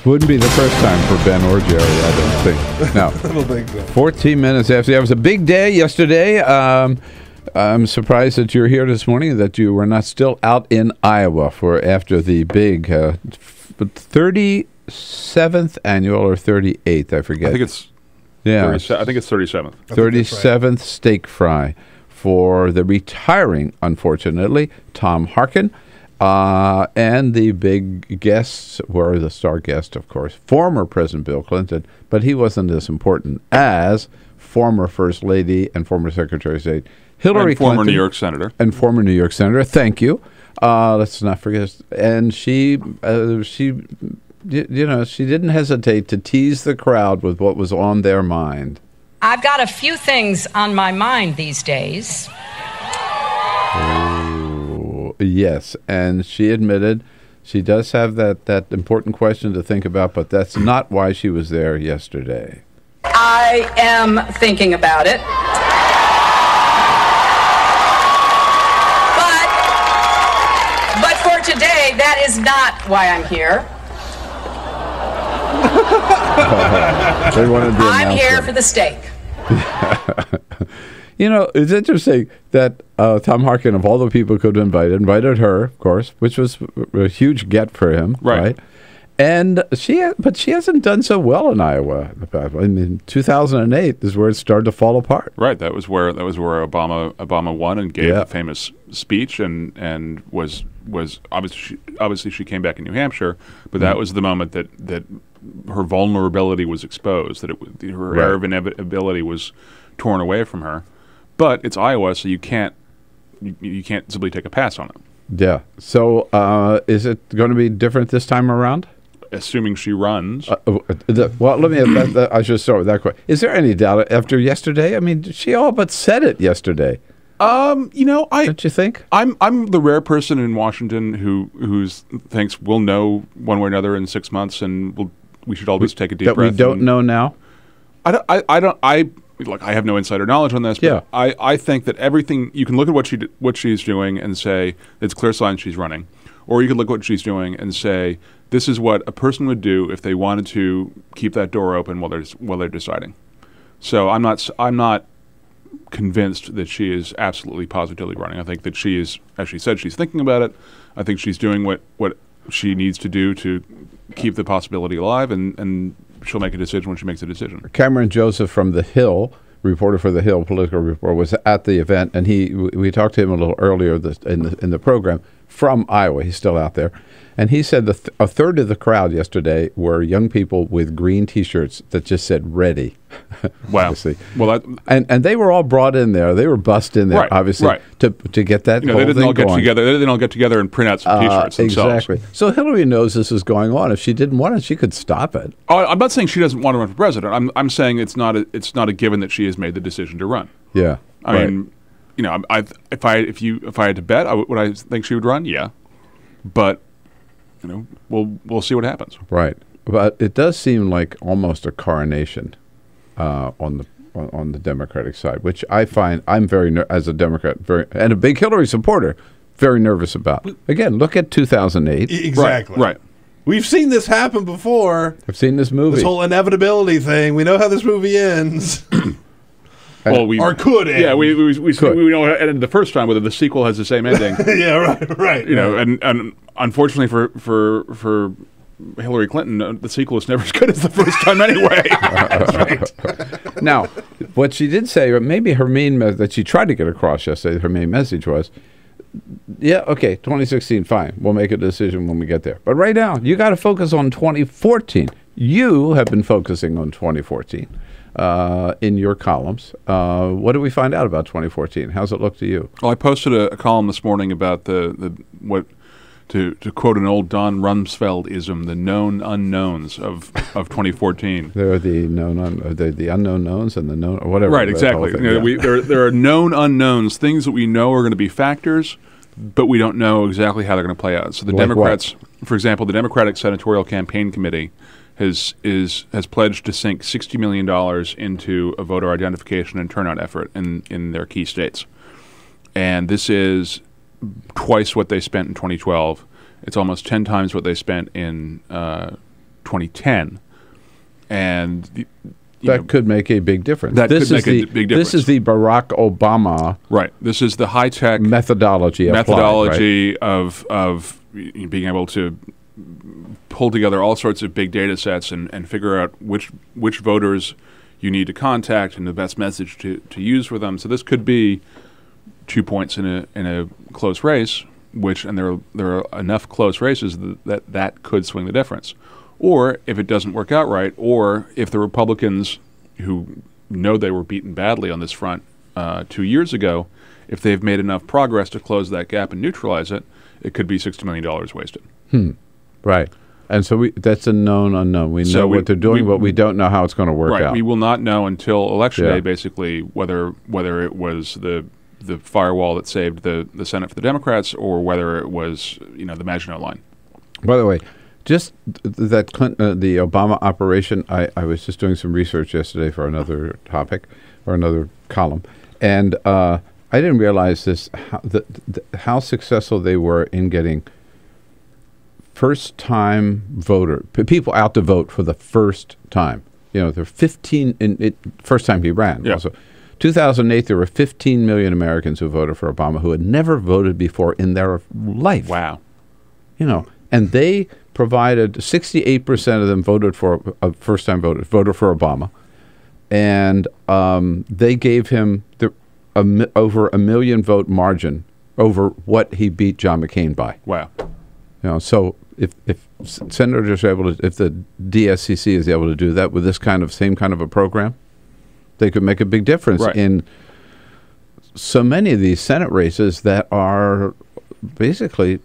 Wouldn't be the first time for Ben or Jerry, I don't think. No. I don't think so. 14 minutes after. It was a big day yesterday. I'm surprised that you're here this morning, that you were not still out in Iowa for after the big 37th annual or 38th, I forget. I think it's Yeah. I think it's 37th. 37th steak fry for the retiring, unfortunately, Tom Harkin. And the big guests were the star guest, of course, former President Bill Clinton, but he wasn't as important as former First Lady and former Secretary of State Hillary Clinton. Former New York Senator. And former New York Senator. Thank you. Let's not forget. And she didn't hesitate to tease the crowd with what was on their mind. I've got a few things on my mind these days. Yes, and she admitted she does have that important question to think about, but that's not why she was there yesterday. I am thinking about it. But for today, that is not why I'm here. They wanted the I'm here announcement. for the steak. You know, it's interesting that Tom Harkin, of all the people who could have invited her, of course, which was a huge get for him, right? And she hasn't done so well in Iowa. I mean, 2008 is where it started to fall apart. Right. That was where Obama won and gave a famous speech and was obviously she came back in New Hampshire, but that was the moment that her vulnerability was exposed, that her air of inevitability was torn away from her. But it's Iowa, so you can't simply take a pass on it. Yeah. So is it going to be different this time around? Assuming she runs. Well, let me. I should start with that question. Is there any doubt after yesterday? I mean, she all but said it yesterday. Don't you think? I'm the rare person in Washington who thinks we'll know one way or another in 6 months, and we should all just take a deep breath. That we don't know now. Look, I have no insider knowledge on this, but I think that everything, you can look at what she's doing and say it's clear signs she's running, or you can look at what she's doing and say this is what a person would do if they wanted to keep that door open while they're deciding. So I'm not convinced that she is absolutely positively running. I think that she is, as she said, she's thinking about it. I think she's doing what she needs to do to keep the possibility alive, and she'll make a decision when she makes a decision. Cameron Joseph from The Hill, reporter for The Hill, political reporter, was at the event, and we talked to him a little earlier in the program from Iowa. He's still out there. And he said a third of the crowd yesterday were young people with green T-shirts that just said "ready." Wow. Well, and they were all brought in there. They were bussed in there, obviously, to get that. They didn't all get together. They didn't all get together and print out some T-shirts themselves. Exactly. So Hillary knows this is going on. If she didn't want it, she could stop it. Oh, I'm not saying she doesn't want to run for president. I'm saying it's not a given that she has made the decision to run. Yeah. I mean, if I had to bet, would I think she would run? Yeah. But we'll see what happens. Right. But it does seem like almost a coronation on the Democratic side, which I find I'm as a Democrat, and a big Hillary supporter, very nervous about. Again, look at 2008. Exactly. Right. We've seen this happen before. I've seen this movie. This whole inevitability thing. We know how this movie ends. Or could end. Yeah, we know how it ended the first time, whether the sequel has the same ending. Yeah, right. And unfortunately for Hillary Clinton, the sequel is never as good as the first time anyway. That's right. Now, what she did say, or maybe her main message that she tried to get across yesterday, her main message was, yeah, okay, 2016, fine. We'll make a decision when we get there. But right now, you got to focus on 2014. You have been focusing on 2014 in your columns. What did we find out about 2014? How's it look to you? Well, I posted a column this morning about to quote an old Don Rumsfeld-ism, the known unknowns of 2014. There are the the unknown knowns and the known, or whatever. Right, exactly. There are known unknowns, things that we know are going to be factors, but we don't know exactly how they're going to play out. So the Democrats, for example, the Democratic Senatorial Campaign Committee has pledged to sink $60 million into a voter identification and turnout effort in their key states. And this is twice what they spent in 2012. It's almost 10 times what they spent in 2010. And that could make a big difference. This is the Barack Obama. Right. This is the high-tech methodology applied, of being able to pull together all sorts of big data sets and figure out which voters you need to contact and the best message to use for them. So this could be 2 points in a close race, and there are enough close races that could swing the difference. Or if it doesn't work out right, or if the Republicans who know they were beaten badly on this front 2 years ago, if they've made enough progress to close that gap and neutralize it, it could be $60 million wasted. Right. And so that's a known unknown. We know what they're doing, but we don't know how it's going to work out. We will not know until Election Day, basically, whether it was the firewall that saved the Senate for the Democrats or whether it was the Maginot Line. By the way, just that Clinton, the Obama operation, I was just doing some research yesterday for another topic or another column, and I didn't realize this, how successful they were in getting first-time people out to vote for the first time. There are 15 first time he ran. Yeah. Also, 2008, there were 15 million Americans who voted for Obama who had never voted before in their life. Wow. And they provided 68% of them voted for first-time voted for Obama, and they gave him over a million vote margin over what he beat John McCain by. Wow. So if senators are able to, if the DSCC is able to do that with this same kind of a program, they could make a big difference in so many of these Senate races that are basically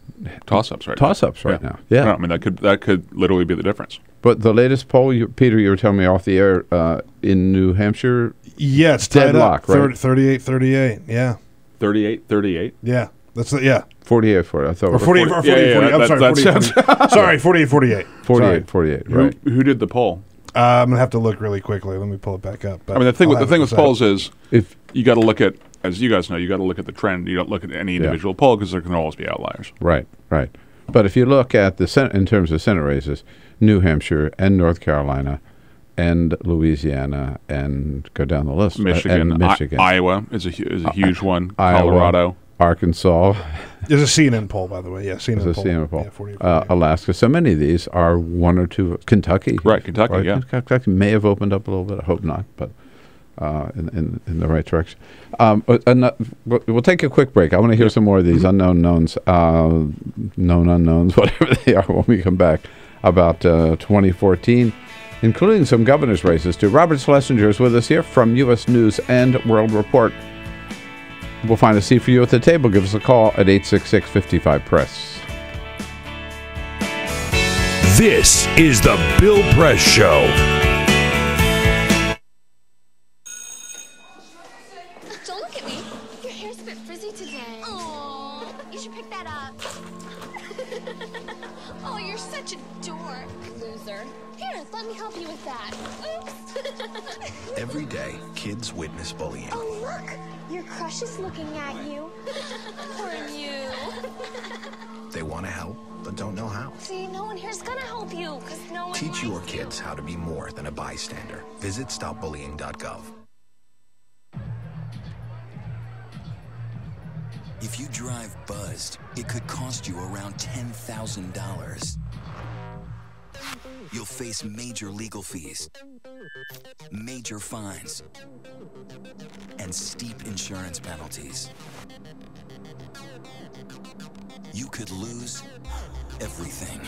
toss-ups right now. Yeah, no, I mean that could literally be the difference. But the latest poll, Peter, you were telling me off the air in New Hampshire. Yeah, it's tied deadlock, up. right? 38-38. Yeah. 38-38. Yeah, that's it. Yeah. 48-40. I thought. Or 48. I'm sorry. 48. Sorry, 48-48. 48-48. Right. Who did the poll? I'm gonna have to look really quickly. Let me pull it back up. I mean, the thing with polls is, if you got to look at, as you guys know, you got to look at the trend. You don't look at any individual poll because there can always be outliers. Right. But if you look at the Senate in terms of Senate races, New Hampshire and North Carolina and Louisiana and go down the list. Michigan. Iowa is a huge one. Colorado. Arkansas. There's a CNN poll, by the way. Yeah, CNN poll. Yeah, Alaska. So many of these are one or two. Kentucky. Right, Kentucky, yeah. Kentucky may have opened up a little bit. I hope not, but in the right direction. We'll take a quick break. I want to hear some more of these unknown knowns, known unknowns, whatever they are, when we come back about 2014, including some governor's races, too. Robert Schlesinger is with us here from U.S. News and World Report. We'll find a seat for you at the table. Give us a call at 866-55-PRESS. This is the Bill Press Show. Don't look at me. Your hair's a bit frizzy today. Oh, you should pick that up. Oh, you're such a dork, loser. Here, let me help you with that. Oops. Every day, kids witness bullying. Oh, look. Your crush is looking at you. Poor you. They want to help, but don't know how. See, no one here's gonna help you, because no one Teach your kids how to be more than a bystander. Visit stopbullying.gov. If you drive buzzed, it could cost you around $10,000. You'll face major legal fees, major fines, and steep insurance penalties. You could lose everything.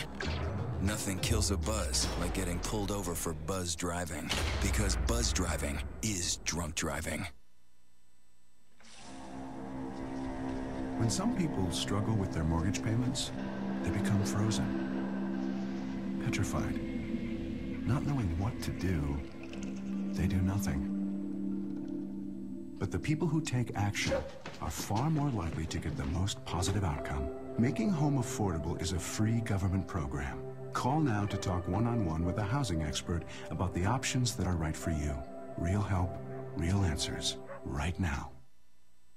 Nothing kills a buzz like getting pulled over for buzz driving, because buzz driving is drunk driving. When some people struggle with their mortgage payments, they become frozen, petrified. Not knowing what to do, they do nothing. But the people who take action are far more likely to get the most positive outcome. Making home affordable is a free government program. Call now to talk one-on-one with a housing expert about the options that are right for you. Real help, real answers, right now.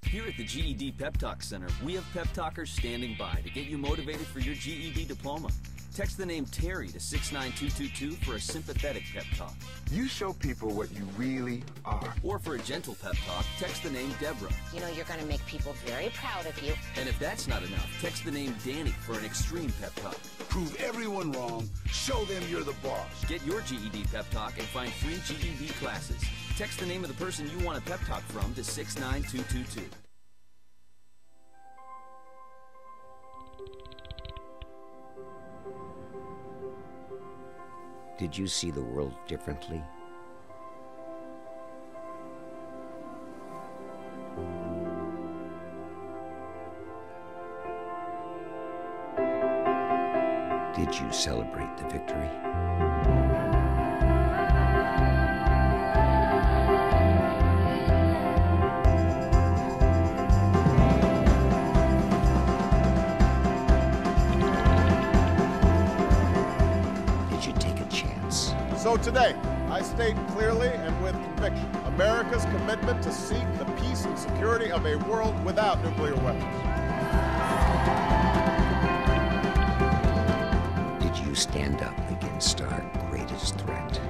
Here at the GED Pep Talk Center, we have pep talkers standing by to get you motivated for your GED diploma. Text the name Terry to 69222 for a sympathetic pep talk. You show people what you really are. Or for a gentle pep talk, text the name Deborah. You know you're going to make people very proud of you. And if that's not enough, text the name Danny for an extreme pep talk. Prove everyone wrong. Show them you're the boss. Get your GED pep talk and find free GED classes. Text the name of the person you want a pep talk from to 69222. Did you see the world differently? Did you celebrate the victory? Did you take a chance? So today, I state clearly and with conviction America's commitment to seek the peace and security of a world without nuclear weapons. Did you stand up against our greatest threat?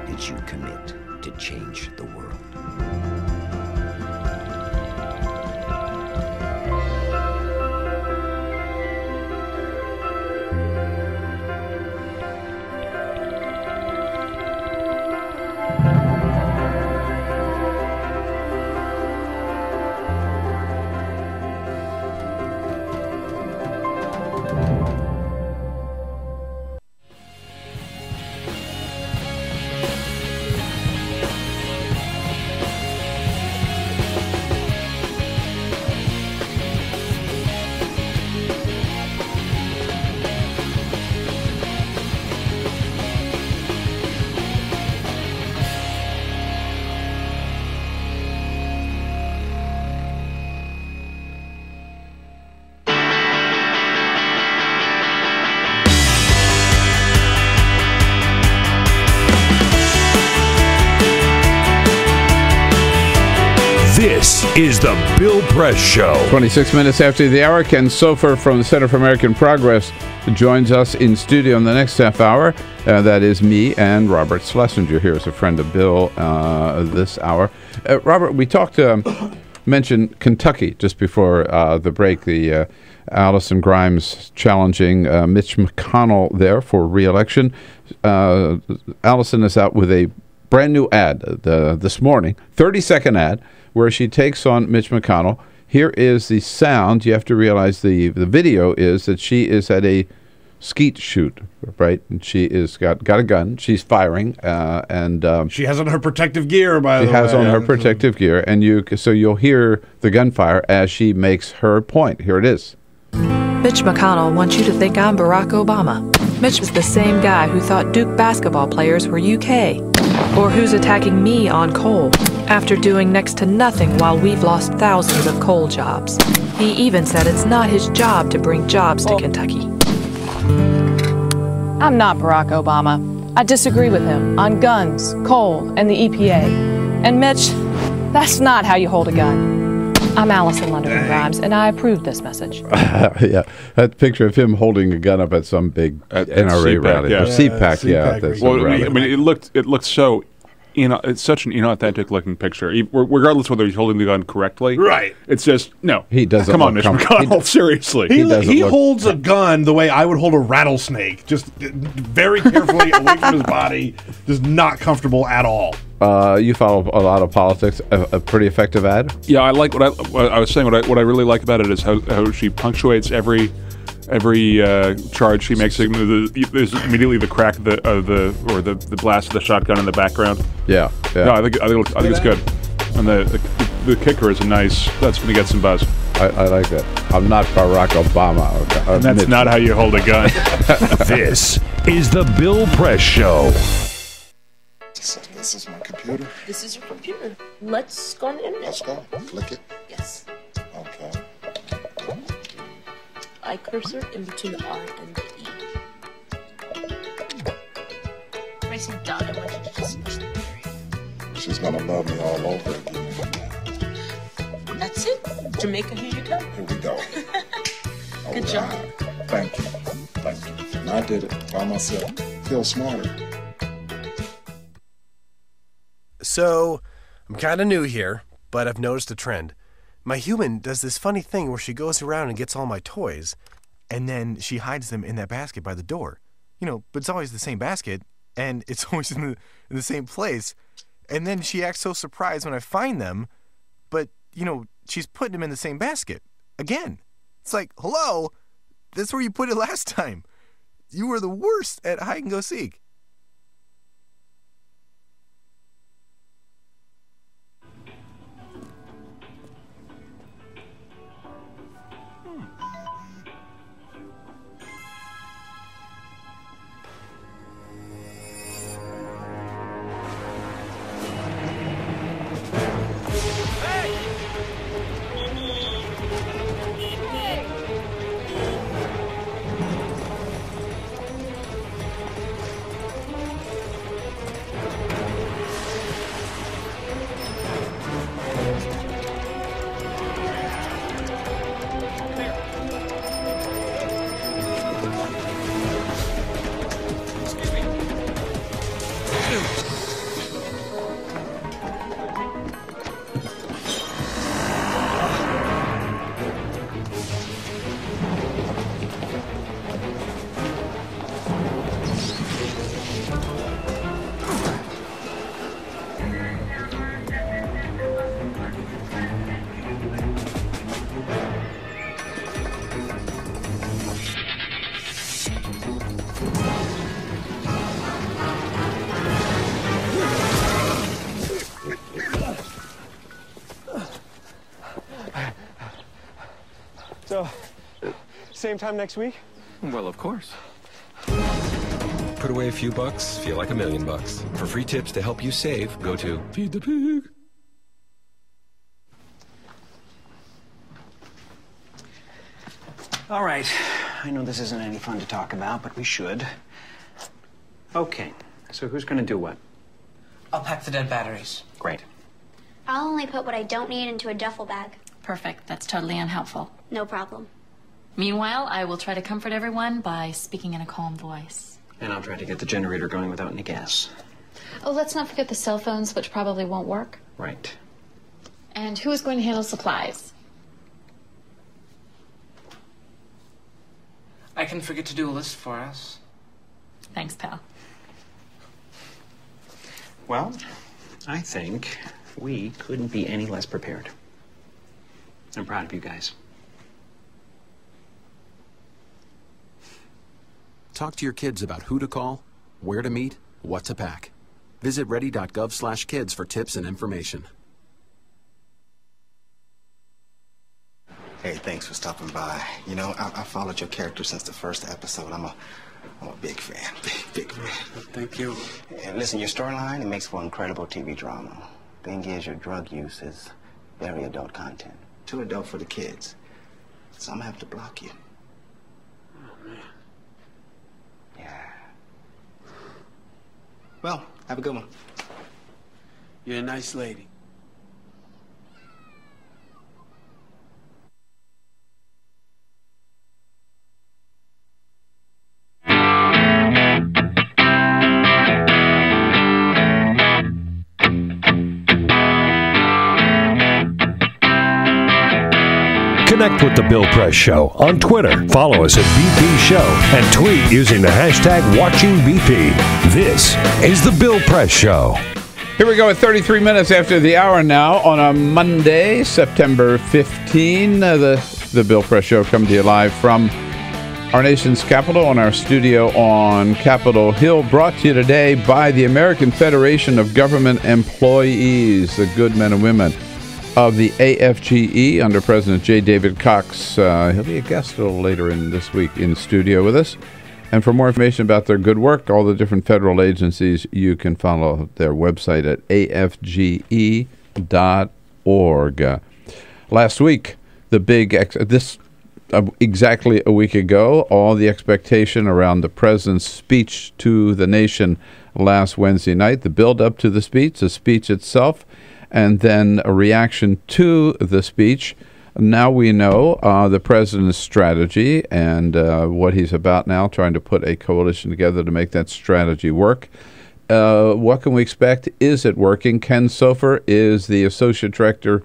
Did you commit to change the world? This is the Bill Press Show. 26 minutes after the hour, Ken Sofer from the Center for American Progress joins us in studio in the next half hour. That is me and Robert Schlesinger here as a friend of Bill this hour. Robert, we mentioned Kentucky just before the break, the Allison Grimes challenging Mitch McConnell there for re-election. Allison is out with a brand new ad this morning, 30-second ad, where she takes on Mitch McConnell. Here is the sound. You have to realize the video is that she is at a skeet shoot, right? And she is got a gun. She's firing, and she has on her protective gear. By the way, she has on her protective gear, and you'll hear the gunfire as she makes her point. Here it is. Mitch McConnell wants you to think I'm Barack Obama. Mitch is the same guy who thought Duke basketball players were UK, or who's attacking me on coal after doing next to nothing while we've lost thousands of coal jobs. He even said it's not his job to bring jobs to Kentucky. I'm not Barack Obama. I disagree with him on guns, coal, and the EPA. And Mitch, that's not how you hold a gun. I'm Allison Lundergan Grimes, and I approve this message. Yeah, that picture of him holding a gun up at some big NRA rally. Yeah. CPAC, yeah. That's I mean, it looked so. It's such an inauthentic looking picture, regardless whether he's holding the gun correctly. Right. It's just no. He doesn't. Come on, Mitch McConnell. Seriously, he holds a gun the way I would hold a rattlesnake, just very carefully away from his body, just not comfortable at all. You follow a lot of politics. A pretty effective ad. Yeah, I like what I was saying. What I really like about it is how she punctuates every charge she makes. There's immediately the crack of the blast of the shotgun in the background. Yeah. No, I think it's good. And the kicker is that's going to get some buzz. I like that. I'm not Barack Obama. And that's Mitch. Not how you hold a gun. This is the Bill Press Show. This is my computer. This is your computer. Let's go on the internet. Let's go. Click it. Yes. Okay. I cursor in between the R and the E. Pressing dot, I want you to just push the period. She's gonna love me all over again. That's it. Jamaica, here you go. Here we go. Good job. Thank you. Thank you. I did it by myself. Feel smarter. So, I'm kind of new here, but I've noticed a trend. My human does this funny thing where she goes around and gets all my toys, and then she hides them in that basket by the door. You know, but it's always the same basket, and it's always in the same place. And then she acts so surprised when I find them, but, you know, she's putting them in the same basket. Again. It's like, hello? That's where you put it last time. You were the worst at hide and go seek. So, same time next week? Well, of course. Put away a few bucks, feel like $1 million. For free tips to help you save, go to Feed the Pig. All right. I know this isn't any fun to talk about, but we should. Okay. So who's going to do what? I'll pack the dead batteries. Great. I'll only put what I don't need into a duffel bag. Perfect. That's totally unhelpful. No problem. Meanwhile, I will try to comfort everyone by speaking in a calm voice. And I'll try to get the generator going without any gas. Oh, let's not forget the cell phones, which probably won't work. Right. And who is going to handle supplies? I can forget to do a list for us. Thanks, pal. Well, I think we couldn't be any less prepared. I'm proud of you guys. Talk to your kids about who to call, where to meet, what to pack. Visit ready.gov/kids for tips and information. Hey, thanks for stopping by. You know, I followed your character since the first episode. I'm a big fan. Big fan. Thank you. And listen, your storyline, it makes for incredible TV drama. Thing is, your drug use is very adult content. Too adult for the kids. So I'm gonna have to block you. Oh, man. Yeah. Well, have a good one. You're a nice lady. Connect with The Bill Press Show on Twitter. Follow us at BP Show and tweet using the hashtag WatchingBP. This is The Bill Press Show. Here we go at 33 minutes after the hour now on a Monday, September 15. The Bill Press Show coming to you live from our nation's capital and our studio on Capitol Hill, brought to you today by the American Federation of Government Employees, the good men and women of the AFGE under President J. David Cox. He'll be a guest a little later in this week in studio with us. And for more information about their good work, all the different federal agencies, you can follow their website at afge.org. Last week, the big exactly a week ago, all the expectation around the president's speech to the nation last Wednesday night, the build-up to the speech itself, and then a reaction to the speech Now we know the president's strategy and what he's about now, trying to put a coalition together to make that strategy work. What can we expect? Is it working? Ken Sofer is the Associate Director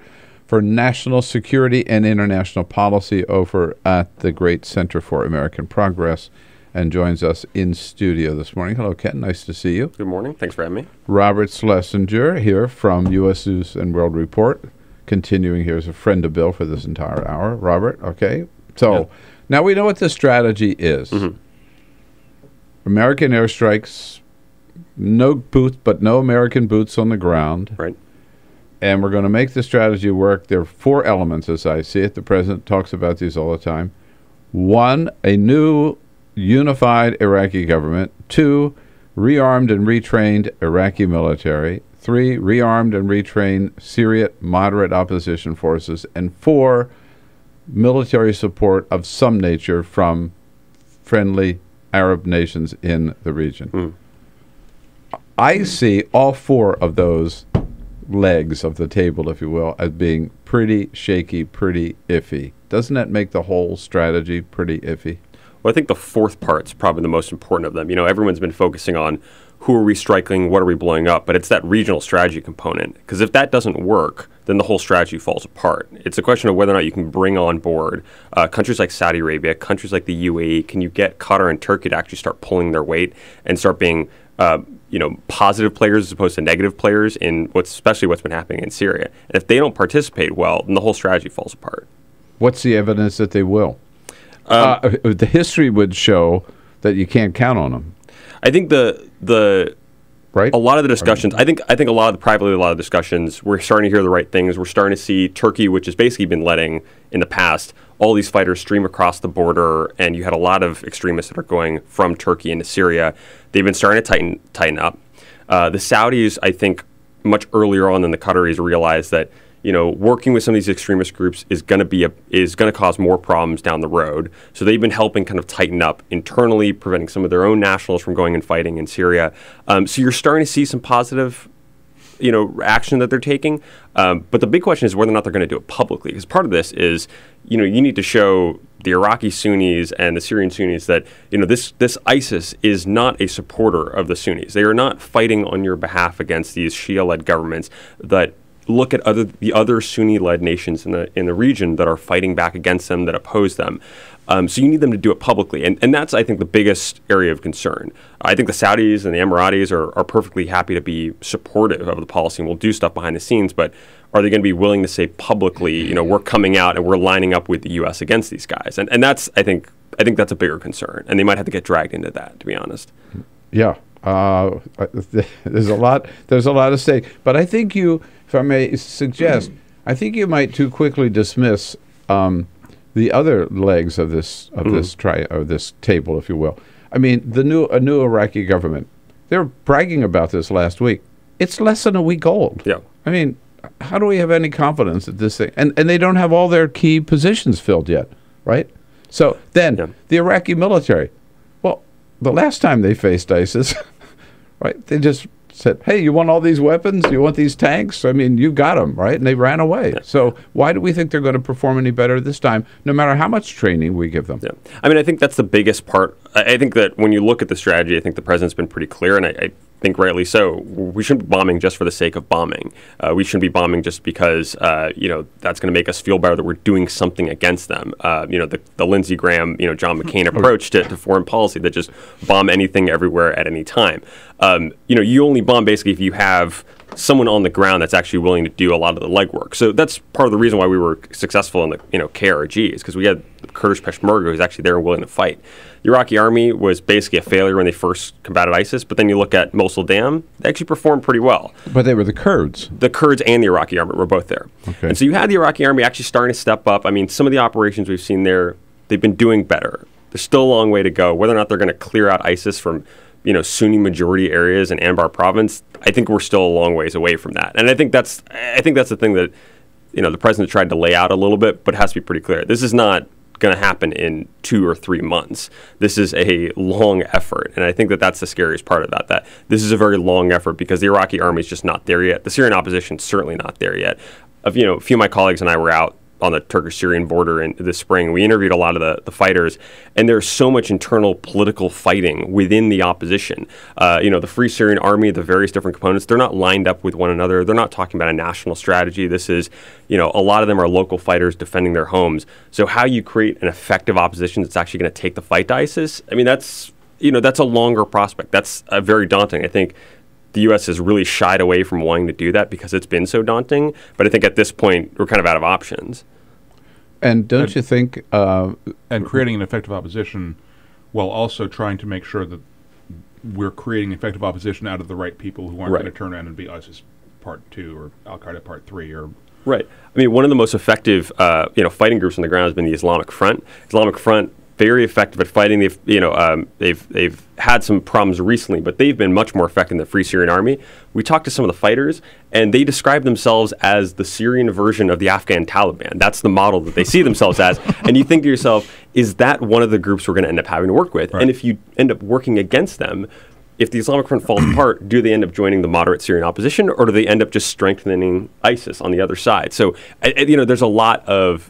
for National Security and International Policy over at the Great Center for American Progress, and joins us in studio this morning. Hello, Ken. Nice to see you. Good morning. Thanks for having me. Robert Schlesinger here from U.S. News and World Report, continuing here as a friend of Bill for this entire hour. Robert, okay. So now we know what the strategy is. American airstrikes, no American boots on the ground. Right. And we're going to make the strategy work. There are 4 elements as I see it. The president talks about these all the time. 1, a new unified Iraqi government. 2, rearmed and retrained Iraqi military. 3, rearmed and retrained Syrian moderate opposition forces. And 4, military support of some nature from friendly Arab nations in the region. I see all 4 of those legs of the table, if you will, as being pretty shaky, pretty iffy. Doesn't that make the whole strategy pretty iffy? Well, I think the 4th part's probably the most important of them. You know, everyone's been focusing on who are we striking, what are we blowing up, but it's that regional strategy component. Because if that doesn't work, then the whole strategy falls apart. It's a question of whether or not you can bring on board countries like Saudi Arabia, countries like the UAE. Can you get Qatar and Turkey to actually start pulling their weight and start being positive players as opposed to negative players in especially what's been happening in Syria? And if they don't participate well, then the whole strategy falls apart. What's the evidence that they will? The history would show that you can't count on them. I think a lot of the discussions. I think a lot of the discussions. We're starting to hear the right things. We're starting to see Turkey, which has basically been letting in the past all these fighters stream across the border, and you had a lot of extremists that are going from Turkey into Syria. They've been starting to tighten up. The Saudis, I think, much earlier on than the Qataris realized that working with some of these extremist groups is going to cause more problems down the road. So they've been helping kind of tighten up internally, preventing some of their own nationals from going and fighting in Syria. So you're starting to see some positive action that they're taking. But the big question is whether or not they're going to do it publicly. Because part of this is, you need to show the Iraqi Sunnis and the Syrian Sunnis that, this ISIS is not a supporter of the Sunnis. They are not fighting on your behalf against these Shia-led governments that look at the other Sunni-led nations in the region that are fighting back against them, that oppose them. So you need them to do it publicly. And that's, I think, the biggest area of concern. I think the Saudis and the Emiratis are perfectly happy to be supportive of the policy and will do stuff behind the scenes, but are they going to be willing to say publicly, we're coming out and we're lining up with the U.S. against these guys? And that's, I think that's a bigger concern. And they might have to get dragged into that, to be honest. Yeah. There's a lot at stake. But I think if I may suggest, I think you might too quickly dismiss the other legs of this table, if you will. I mean, a new Iraqi government. They were bragging about this last week. It's less than a week old. Yeah. I mean, how do we have any confidence that this thing? And they don't have all their key positions filled yet, right? So then the Iraqi military. Well, the last time they faced ISIS, right? They just said, hey, you want all these weapons? You want these tanks? I mean, you got them, right? And they ran away. Yeah. So why do we think they're going to perform any better this time, no matter how much training we give them? Yeah. I mean, I think that's the biggest part. I think that when you look at the strategy, I think the president's been pretty clear, and I think rightly so. We shouldn't be bombing just for the sake of bombing. We shouldn't be bombing just because, that's going to make us feel better that we're doing something against them. The Lindsey Graham, John McCain approach to foreign policy that just bomb anything everywhere at any time. You only bomb basically if you have someone on the ground that's actually willing to do a lot of the legwork. So that's part of the reason why we were successful in the KRG is because we had the Kurdish Peshmerga who's actually there and willing to fight. The Iraqi army was basically a failure when they first combated ISIS, but then you look at Mosul Dam, they actually performed pretty well. But they were the Kurds. The Kurds and the Iraqi army were both there. Okay. And so you had the Iraqi army actually starting to step up. I mean, some of the operations we've seen there, they've been doing better. There's still a long way to go. Whether or not they're going to clear out ISIS from Sunni majority areas in Anbar province, I think we're still a long ways away from that. And I think that's the thing that the president tried to lay out a little bit, but it has to be pretty clear. This is not going to happen in 2 or 3 months. This is a long effort, and I think that that's the scariest part about that. This is a very long effort because the Iraqi army is just not there yet. The Syrian opposition is certainly not there yet. A few of my colleagues and I were out the Turkish-Syrian border this spring. We interviewed a lot of the fighters, and there's so much internal political fighting within the opposition. The Free Syrian Army, the various different components, they're not lined up with one another. They're not talking about a national strategy. This is, a lot of them are local fighters defending their homes. So how you create an effective opposition that's actually going to take the fight to ISIS, I mean, that's a longer prospect. That's very daunting. I think the U.S. has really shied away from wanting to do that because it's been so daunting. But I think at this point, we're kind of out of options. And don't you think... and creating an effective opposition while also trying to make sure that we're creating effective opposition out of the right people who aren't going to turn around and be ISIS Part 2 or Al-Qaeda Part 3 or... Right. I mean, one of the most effective, fighting groups on the ground has been the Islamic Front. Islamic Front, very effective at fighting. They've had some problems recently, but they've been much more effective than the Free Syrian Army. We talked to some of the fighters, and they describe themselves as the Syrian version of the Afghan Taliban. That's the model that they see themselves as. And you think to yourself, is that one of the groups we're going to end up having to work with? Right. And if you end up working against them, if the Islamic Front falls apart, do they end up joining the moderate Syrian opposition, or do they end up just strengthening ISIS on the other side? So, there's a lot of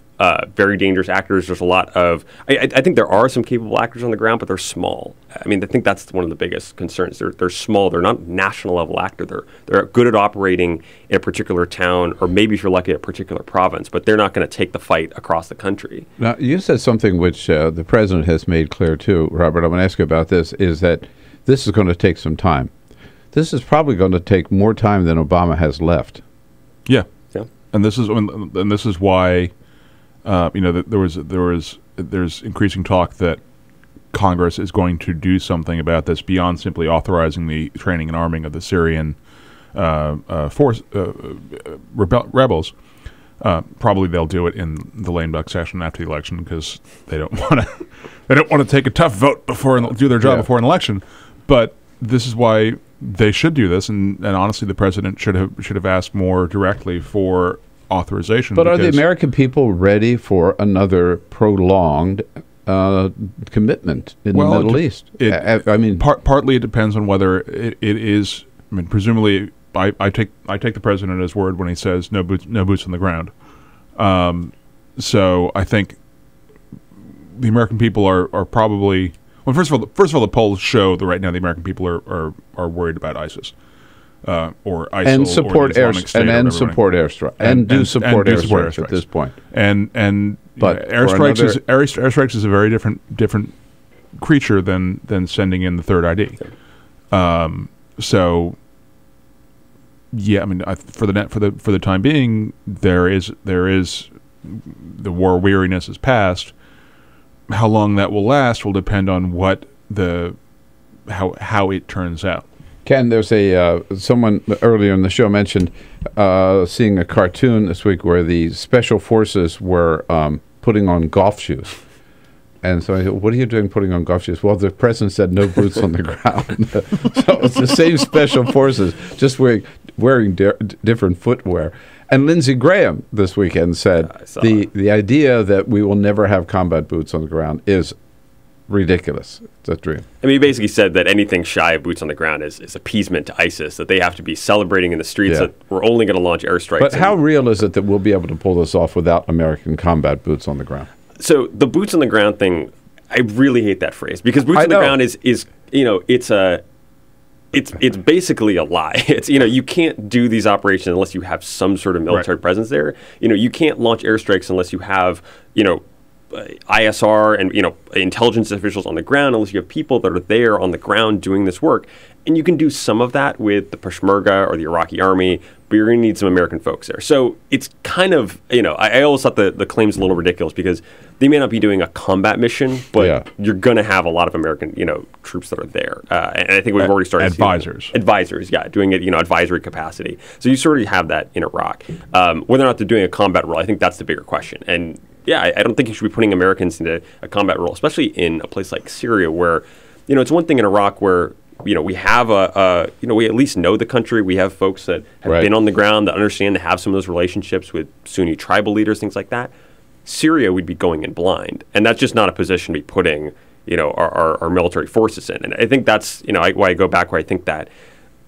very dangerous actors. There's a lot of... I think there are some capable actors on the ground, but they're small. I mean, I think that's one of the biggest concerns. They're small. They're not national-level actors. They're good at operating in a particular town, or maybe if you're lucky, a particular province, but they're not going to take the fight across the country. Now, you said something which the president has made clear, too, Robert. I'm going to ask you about this, is that this is going to take some time. This is probably going to take more time than Obama has left. Yeah. And this is why... there's increasing talk that Congress is going to do something about this beyond simply authorizing the training and arming of the Syrian rebels. Probably they'll do it in the lame duck session after the election because they don't want to take a tough vote before and do their job before an election. But this is why they should do this, and honestly, the president should have asked more directly for authorization. But are the American people ready for another prolonged commitment in the Middle East? Partly it depends on whether it is. I mean, presumably, I take the president at his word when he says no boots on the ground. So I think the American people are probably. Well, first of all, the polls show that right now the American people are worried about ISIS. Or ISIL, and support airstrikes at this point. But airstrikes is a very different creature than sending in the third ID. So yeah, I mean, for the time being, there is the war weariness is past. How long that will last will depend on how it turns out. Ken, there's someone earlier in the show mentioned seeing a cartoon this week where the special forces were putting on golf shoes. And so I said, what are you doing putting on golf shoes? Well, the president said no boots on the ground. So it's the same special forces, just wearing different footwear. And Lindsey Graham this weekend said the idea that we will never have combat boots on the ground is ridiculous. It's a dream. I mean, he basically said that anything shy of boots on the ground is appeasement to ISIS, that they have to be celebrating in the streets, that we're only going to launch airstrikes. But how real is it that we'll be able to pull this off without American combat boots on the ground? So the boots on the ground thing, I really hate that phrase, because boots on the ground is it's basically a lie. It's you can't do these operations unless you have some sort of military presence there. You can't launch airstrikes unless you have ISR and intelligence officials on the ground, unless you have people that are there on the ground doing this work. And you can do some of that with the Peshmerga or the Iraqi army, but you're going to need some American folks there. So it's kind of, I always thought the claim's a little ridiculous because they may not be doing a combat mission, but you're going to have a lot of American, troops that are there. And I think we've already started advisors, doing it, advisory capacity. So you sort of have that in Iraq. Whether or not they're doing a combat role, I think that's the bigger question. And I don't think you should be putting Americans into a combat role, especially in a place like Syria where, it's one thing in Iraq where we have we at least know the country. We have folks that have been on the ground that understand to have some of those relationships with Sunni tribal leaders, things like that. Syria, we'd be going in blind, and that's just not a position to be putting, our military forces in. And I think that's, why I go back where I think that,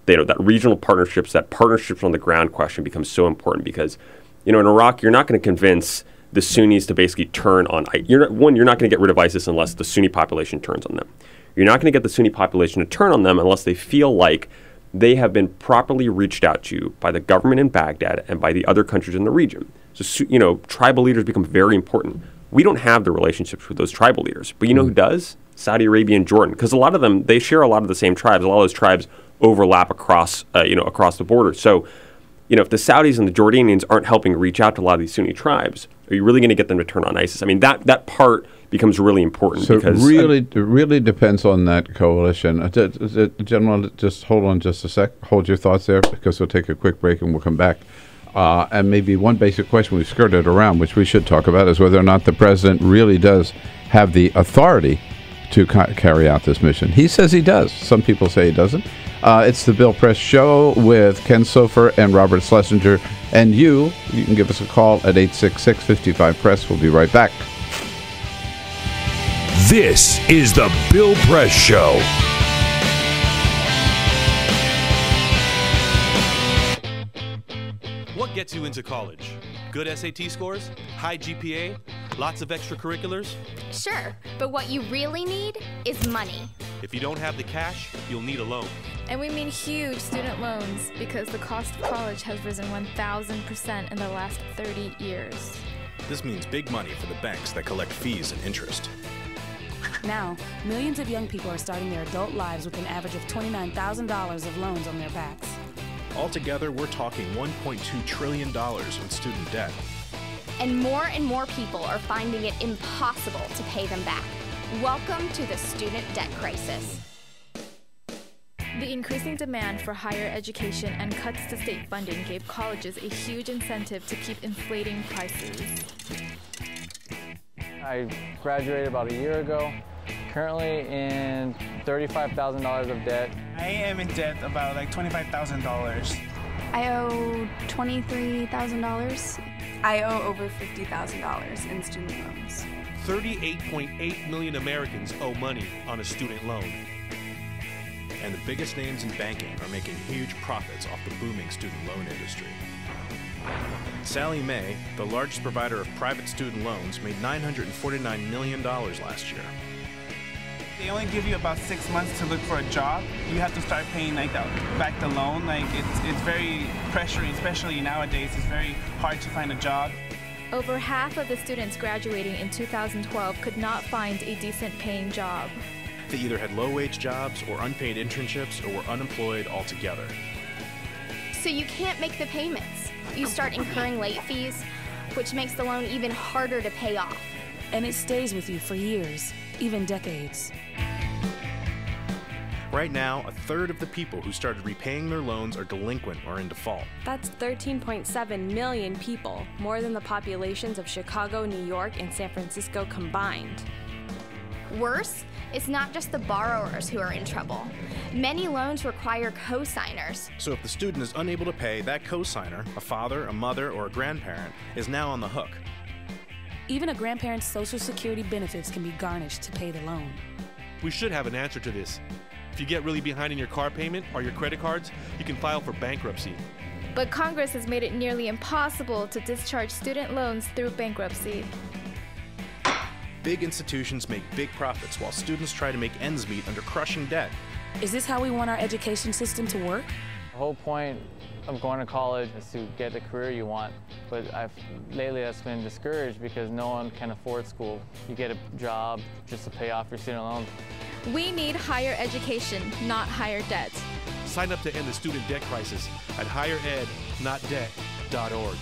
that regional partnerships, that partnerships on the ground question becomes so important because, in Iraq, you're not going to convince the Sunnis to basically turn on. You're not going to get rid of ISIS unless the Sunni population turns on them. You're not going to get the Sunni population to turn on them unless they feel like they have been properly reached out to by the government in Baghdad and by the other countries in the region. So, tribal leaders become very important. We don't have the relationships with those tribal leaders. But you know who does? Saudi Arabia and Jordan. Because a lot of them, they share a lot of the same tribes. A lot of those tribes overlap across the border. So, if the Saudis and the Jordanians aren't helping reach out to a lot of these Sunni tribes, are you really going to get them to turn on ISIS? I mean, that part becomes really important. So because it really depends on that coalition. Gentlemen, just hold on just a sec. Hold your thoughts there, because we'll take a quick break and we'll come back. And maybe one basic question we skirted around, which we should talk about, is whether or not the president really does have the authority to carry out this mission. He says he does. Some people say he doesn't. It's the Bill Press Show with Ken Sofer and Robert Schlesinger. And you can give us a call at 866-55-PRESS. We'll be right back. This is the Bill Press Show. What gets you into college? Good SAT scores? High GPA? Lots of extracurriculars? Sure, but what you really need is money. If you don't have the cash, you'll need a loan. And we mean huge student loans, because the cost of college has risen 1,000% in the last 30 years. This means big money for the banks that collect fees and interest. Now, millions of young people are starting their adult lives with an average of $29,000 of loans on their backs. Altogether, we're talking $1.2 trillion in student debt. And more people are finding it impossible to pay them back. Welcome to the student debt crisis. The increasing demand for higher education and cuts to state funding gave colleges a huge incentive to keep inflating prices. I graduated about a year ago, currently in $35,000 of debt. I am in debt about like $25,000. I owe $23,000. I owe over $50,000 in student loans. 38.8 million Americans owe money on a student loan. And the biggest names in banking are making huge profits off the booming student loan industry. Sallie Mae, the largest provider of private student loans, made $949 million last year. They only give you about 6 months to look for a job. You have to start paying back the loan. It's very pressuring, especially nowadays. It's very hard to find a job. Over half of the students graduating in 2012 could not find a decent paying job. They either had low-wage jobs or unpaid internships or were unemployed altogether. So you can't make the payments. You start incurring late fees, which makes the loan even harder to pay off. And it stays with you for years, even decades. Right now, a third of the people who started repaying their loans are delinquent or in default. That's 13.7 million people, more than the populations of Chicago, New York, and San Francisco combined. Worse, it's not just the borrowers who are in trouble. Many loans require co-signers. So if the student is unable to pay, that co-signer, a father, a mother, or a grandparent, is now on the hook. Even a grandparent's Social Security benefits can be garnished to pay the loan. We should have an answer to this. If you get really behind in your car payment or your credit cards, you can file for bankruptcy. But Congress has made it nearly impossible to discharge student loans through bankruptcy. Big institutions make big profits while students try to make ends meet under crushing debt. Is this how we want our education system to work? The whole point of going to college is to get the career you want, but lately that's been discouraged because no one can afford school. You get a job just to pay off your student loans. We need higher education, not higher debt. Sign up to end the student debt crisis at higherednotdebt.org.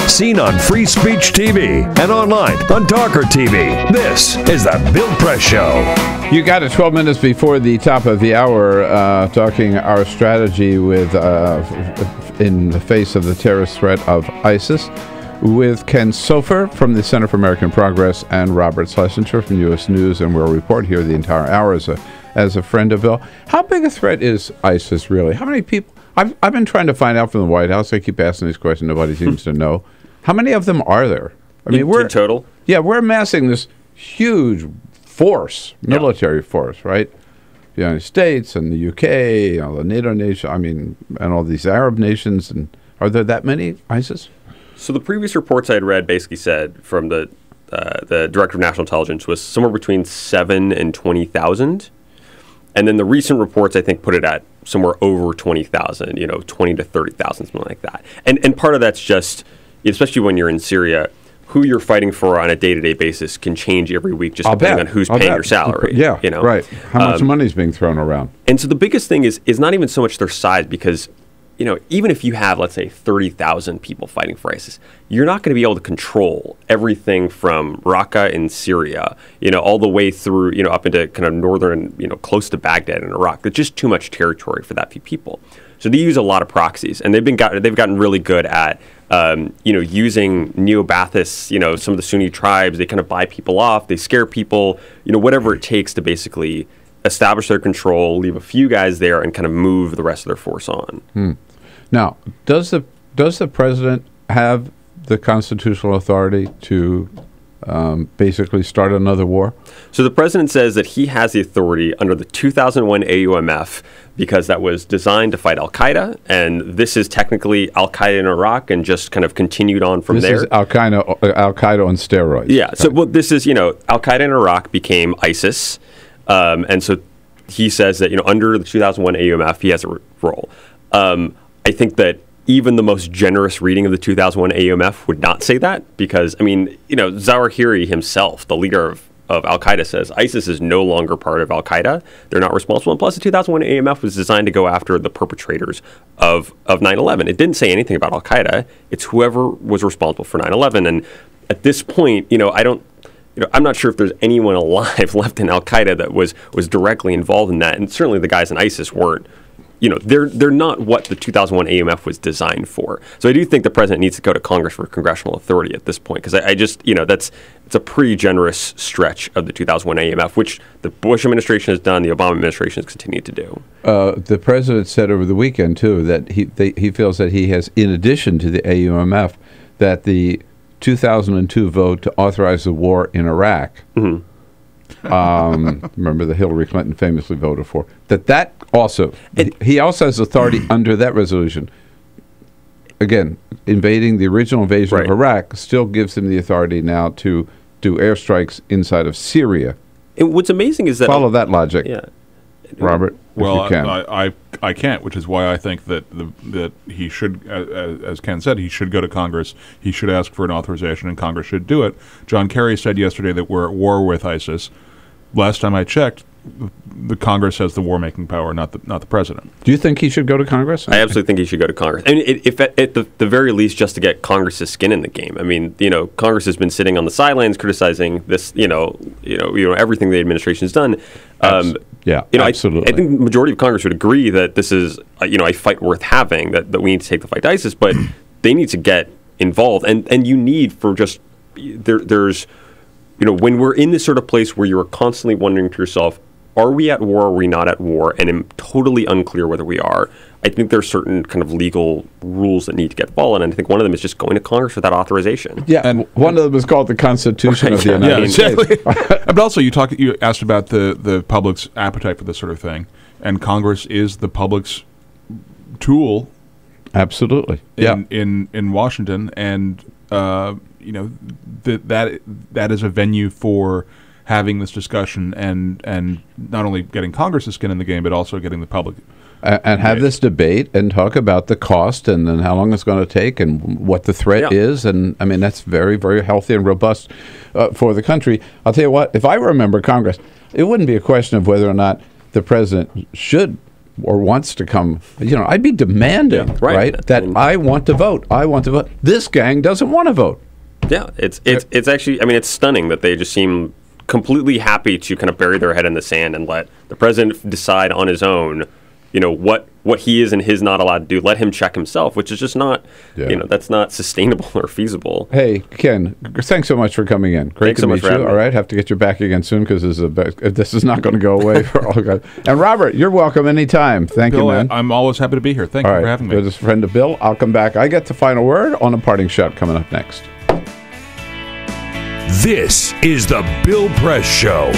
Seen on Free Speech TV and online on TawkrTV. This is the Bill Press Show. You got it 12 minutes before the top of the hour, talking our strategy with in the face of the terrorist threat of ISIS, with Ken Sofer from the Center for American Progress and Robert Schlesinger from U.S. News and World Report here the entire hour as a friend of Bill. How big a threat is ISIS really? How many people? I've been trying to find out from the White House. I keep asking these questions. Nobody seems to know. How many of them are there? I mean, in total? Yeah, we're amassing this huge force, military force, right? The United States and the UK, the NATO nation, and all these Arab nations. And are there that many ISIS? So the previous reports I had read basically said from the Director of National Intelligence was somewhere between 7 and 20,000. And then the recent reports, I think, put it at somewhere over 20,000, 20 to 30,000, something like that. And part of that's just, especially when you're in Syria, who you're fighting for on a day-to-day basis can change every week just depending on who's paying your salary. Yeah, right. How much money is being thrown around? And so the biggest thing is not even so much their size, because even if you have, let's say, 30,000 people fighting for ISIS, you're not going to be able to control everything from Raqqa in Syria, all the way through, up into kind of northern, close to Baghdad in Iraq. There's just too much territory for that few people. So they use a lot of proxies, and they've gotten really good at, using neo-Baathists, some of the Sunni tribes. They kind of buy people off, they scare people, whatever it takes to basically establish their control, leave a few guys there, and kind of move the rest of their force on. Now, does the president have the constitutional authority to basically start another war? So the president says that he has the authority under the 2001 AUMF because that was designed to fight al-Qaeda, and this is technically al-Qaeda in Iraq and just kind of continued on from there. This is al-Qaeda on steroids. Yeah, right. So this is, al-Qaeda in Iraq became ISIS, and so he says that, under the 2001 AUMF, he has a role. I think that even the most generous reading of the 2001 AUMF would not say that because, Zawahiri himself, the leader of al-Qaeda, says ISIS is no longer part of al-Qaeda. They're not responsible. And plus, the 2001 AUMF was designed to go after the perpetrators of 9/11. It didn't say anything about al-Qaeda. It's whoever was responsible for 9/11. And at this point, I'm not sure if there's anyone alive left in al-Qaeda that was directly involved in that. And certainly the guys in ISIS weren't. They're not what the 2001 AUMF was designed for. So I do think the president needs to go to Congress for congressional authority at this point, because I just, it's a pretty generous stretch of the 2001 AUMF, which the Bush administration has done, the Obama administration has continued to do. The president said over the weekend, too, that he feels that he has, in addition to the AUMF, that the 2002 vote to authorize the war in Iraq, remember the Hillary Clinton famously voted for, that also, he also has authority under that resolution. Again, invading the original invasion of Iraq still gives him the authority now to do airstrikes inside of Syria. And what's amazing is that... Follow that logic, Robert, well, if you can. I can't, which is why I think that he should, as Ken said, he should go to Congress. He should ask for an authorization, and Congress should do it. John Kerry said yesterday that we're at war with ISIS. Last time I checked, the Congress has the war-making power, not the president. Do you think he should go to Congress? I absolutely think he should go to Congress. I mean, if at the very least, just to get Congress's skin in the game. I mean, Congress has been sitting on the sidelines criticizing this, everything the administration has done. Absolutely. I think the majority of Congress would agree that this is, a fight worth having. That we need to take the fight to ISIS, but they need to get involved, and you need for just there's. When we're in this sort of place where you're constantly wondering to yourself, are we at war or are we not at war? And I'm totally unclear whether we are. I think there's certain kind of legal rules that need to get followed. And I think one of them is just going to Congress for that authorization. Yeah, and one of them is called the Constitution of the United States. But also, you asked about the public's appetite for this sort of thing. And Congress is the public's tool. Absolutely. In Washington. And... that is a venue for having this discussion and not only getting Congress's skin in the game, but also getting the public. And have this debate and talk about the cost and then how long it's going to take and what the threat is. And, I mean, that's very, very healthy and robust for the country. I'll tell you what, if I were a member of Congress, it wouldn't be a question of whether or not the president should or wants to come. I'd be demanding, that I want to vote. I want to vote. This gang doesn't want to vote. Yeah, it's actually, it's stunning that they just seem completely happy to kind of bury their head in the sand and let the president decide on his own what he is and his not allowed to do. Let him check himself, which is just not, that's not sustainable or feasible. Hey, Ken, thanks so much for coming in. Great to meet you. All right, have to get you back again soon because this is not going to go away for all guys. And Robert, you're welcome anytime. Thank Bill, you, man. I'm always happy to be here. Thank you for having me. Good as a friend of Bill. I'll come back. I get the final word on a parting shot coming up next. This is the Bill Press Show.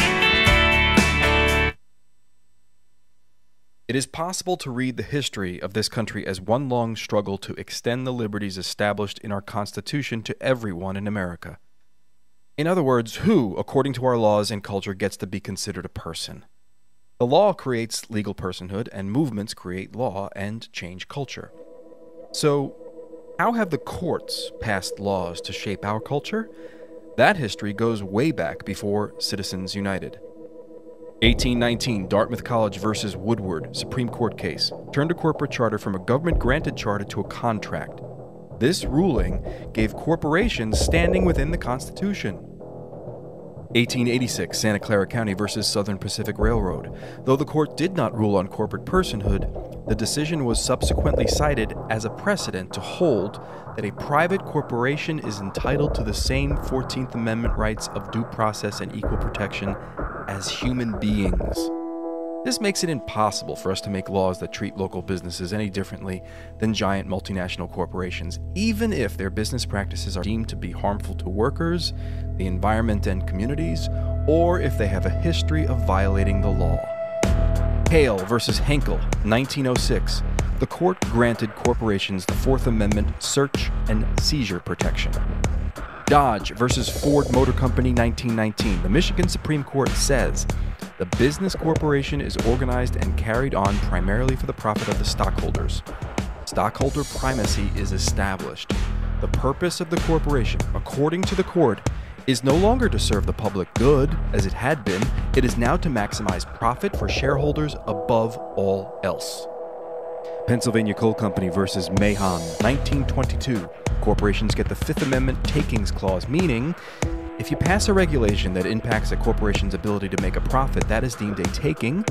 It is possible to read the history of this country as one long struggle to extend the liberties established in our Constitution to everyone in America. In other words, who, according to our laws and culture, gets to be considered a person? The law creates legal personhood, and movements create law and change culture. So, how have the courts passed laws to shape our culture? That history goes way back before Citizens United. 1819, Dartmouth College versus Woodward, Supreme Court case, turned a corporate charter from a government-granted charter to a contract. This ruling gave corporations standing within the Constitution. 1886, Santa Clara County versus Southern Pacific Railroad. Though the court did not rule on corporate personhood, the decision was subsequently cited as a precedent to hold that a private corporation is entitled to the same 14th Amendment rights of due process and equal protection as human beings. This makes it impossible for us to make laws that treat local businesses any differently than giant multinational corporations, even if their business practices are deemed to be harmful to workers, the environment and communities, or if they have a history of violating the law. Hale versus Henkel, 1906. The court granted corporations the Fourth Amendment search and seizure protection. Dodge versus Ford Motor Company, 1919. The Michigan Supreme Court says the business corporation is organized and carried on primarily for the profit of the stockholders. Stockholder primacy is established. The purpose of the corporation, according to the court, is no longer to serve the public good, as it had been. It is now to maximize profit for shareholders above all else. Pennsylvania Coal Company versus Mahon, 1922. Corporations get the Fifth Amendment takings clause, meaning if you pass a regulation that impacts a corporation's ability to make a profit, that is deemed a taking,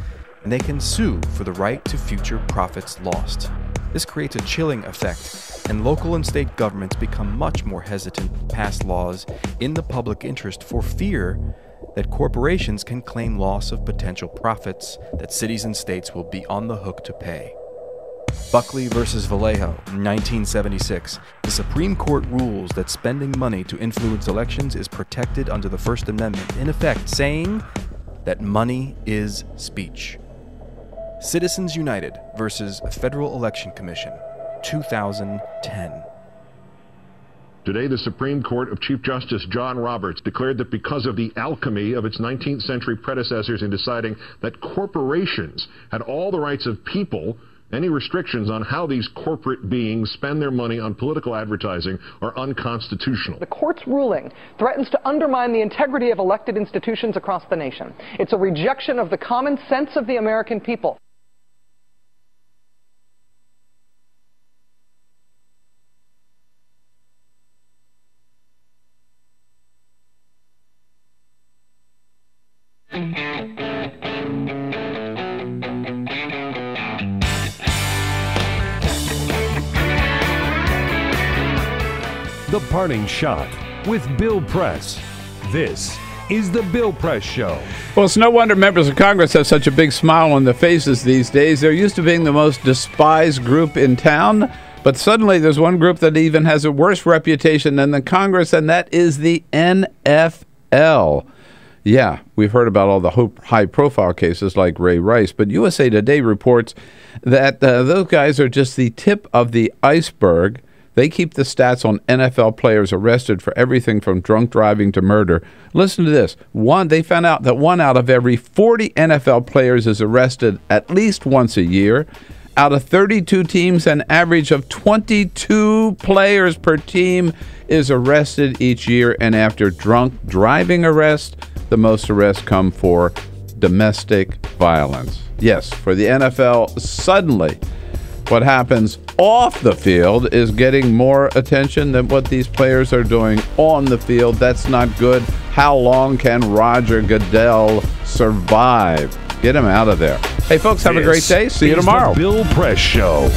and they can sue for the right to future profits lost. This creates a chilling effect, and local and state governments become much more hesitant to pass laws in the public interest for fear that corporations can claim loss of potential profits that cities and states will be on the hook to pay. Buckley versus Vallejo, 1976. The Supreme Court rules that spending money to influence elections is protected under the First Amendment, in effect saying that money is speech. Citizens United versus Federal Election Commission, 2010. Today, the Supreme Court of Chief Justice John Roberts declared that because of the alchemy of its 19th century predecessors in deciding that corporations had all the rights of people, any restrictions on how these corporate beings spend their money on political advertising are unconstitutional. The court's ruling threatens to undermine the integrity of elected institutions across the nation. It's a rejection of the common sense of the American people. The Parting Shot with Bill Press. This is the Bill Press Show. Well, it's no wonder members of Congress have such a big smile on their faces these days. They're used to being the most despised group in town, but suddenly there's one group that even has a worse reputation than the Congress, and that is the NFL. Yeah, we've heard about all the high-profile cases like Ray Rice, but USA Today reports that those guys are just the tip of the iceberg. They keep the stats on NFL players arrested for everything from drunk driving to murder. Listen to this. They found out that 1 out of every 40 NFL players is arrested at least once a year. Out of 32 teams, an average of 22 players per team is arrested each year. And after drunk driving arrest, the most arrests come for domestic violence. Yes, for the NFL, suddenly what happens off the field is getting more attention than what these players are doing on the field. That's not good. How long can Roger Goodell survive? Get him out of there. Hey, folks, have a great day. See you tomorrow. The Bill Press Show.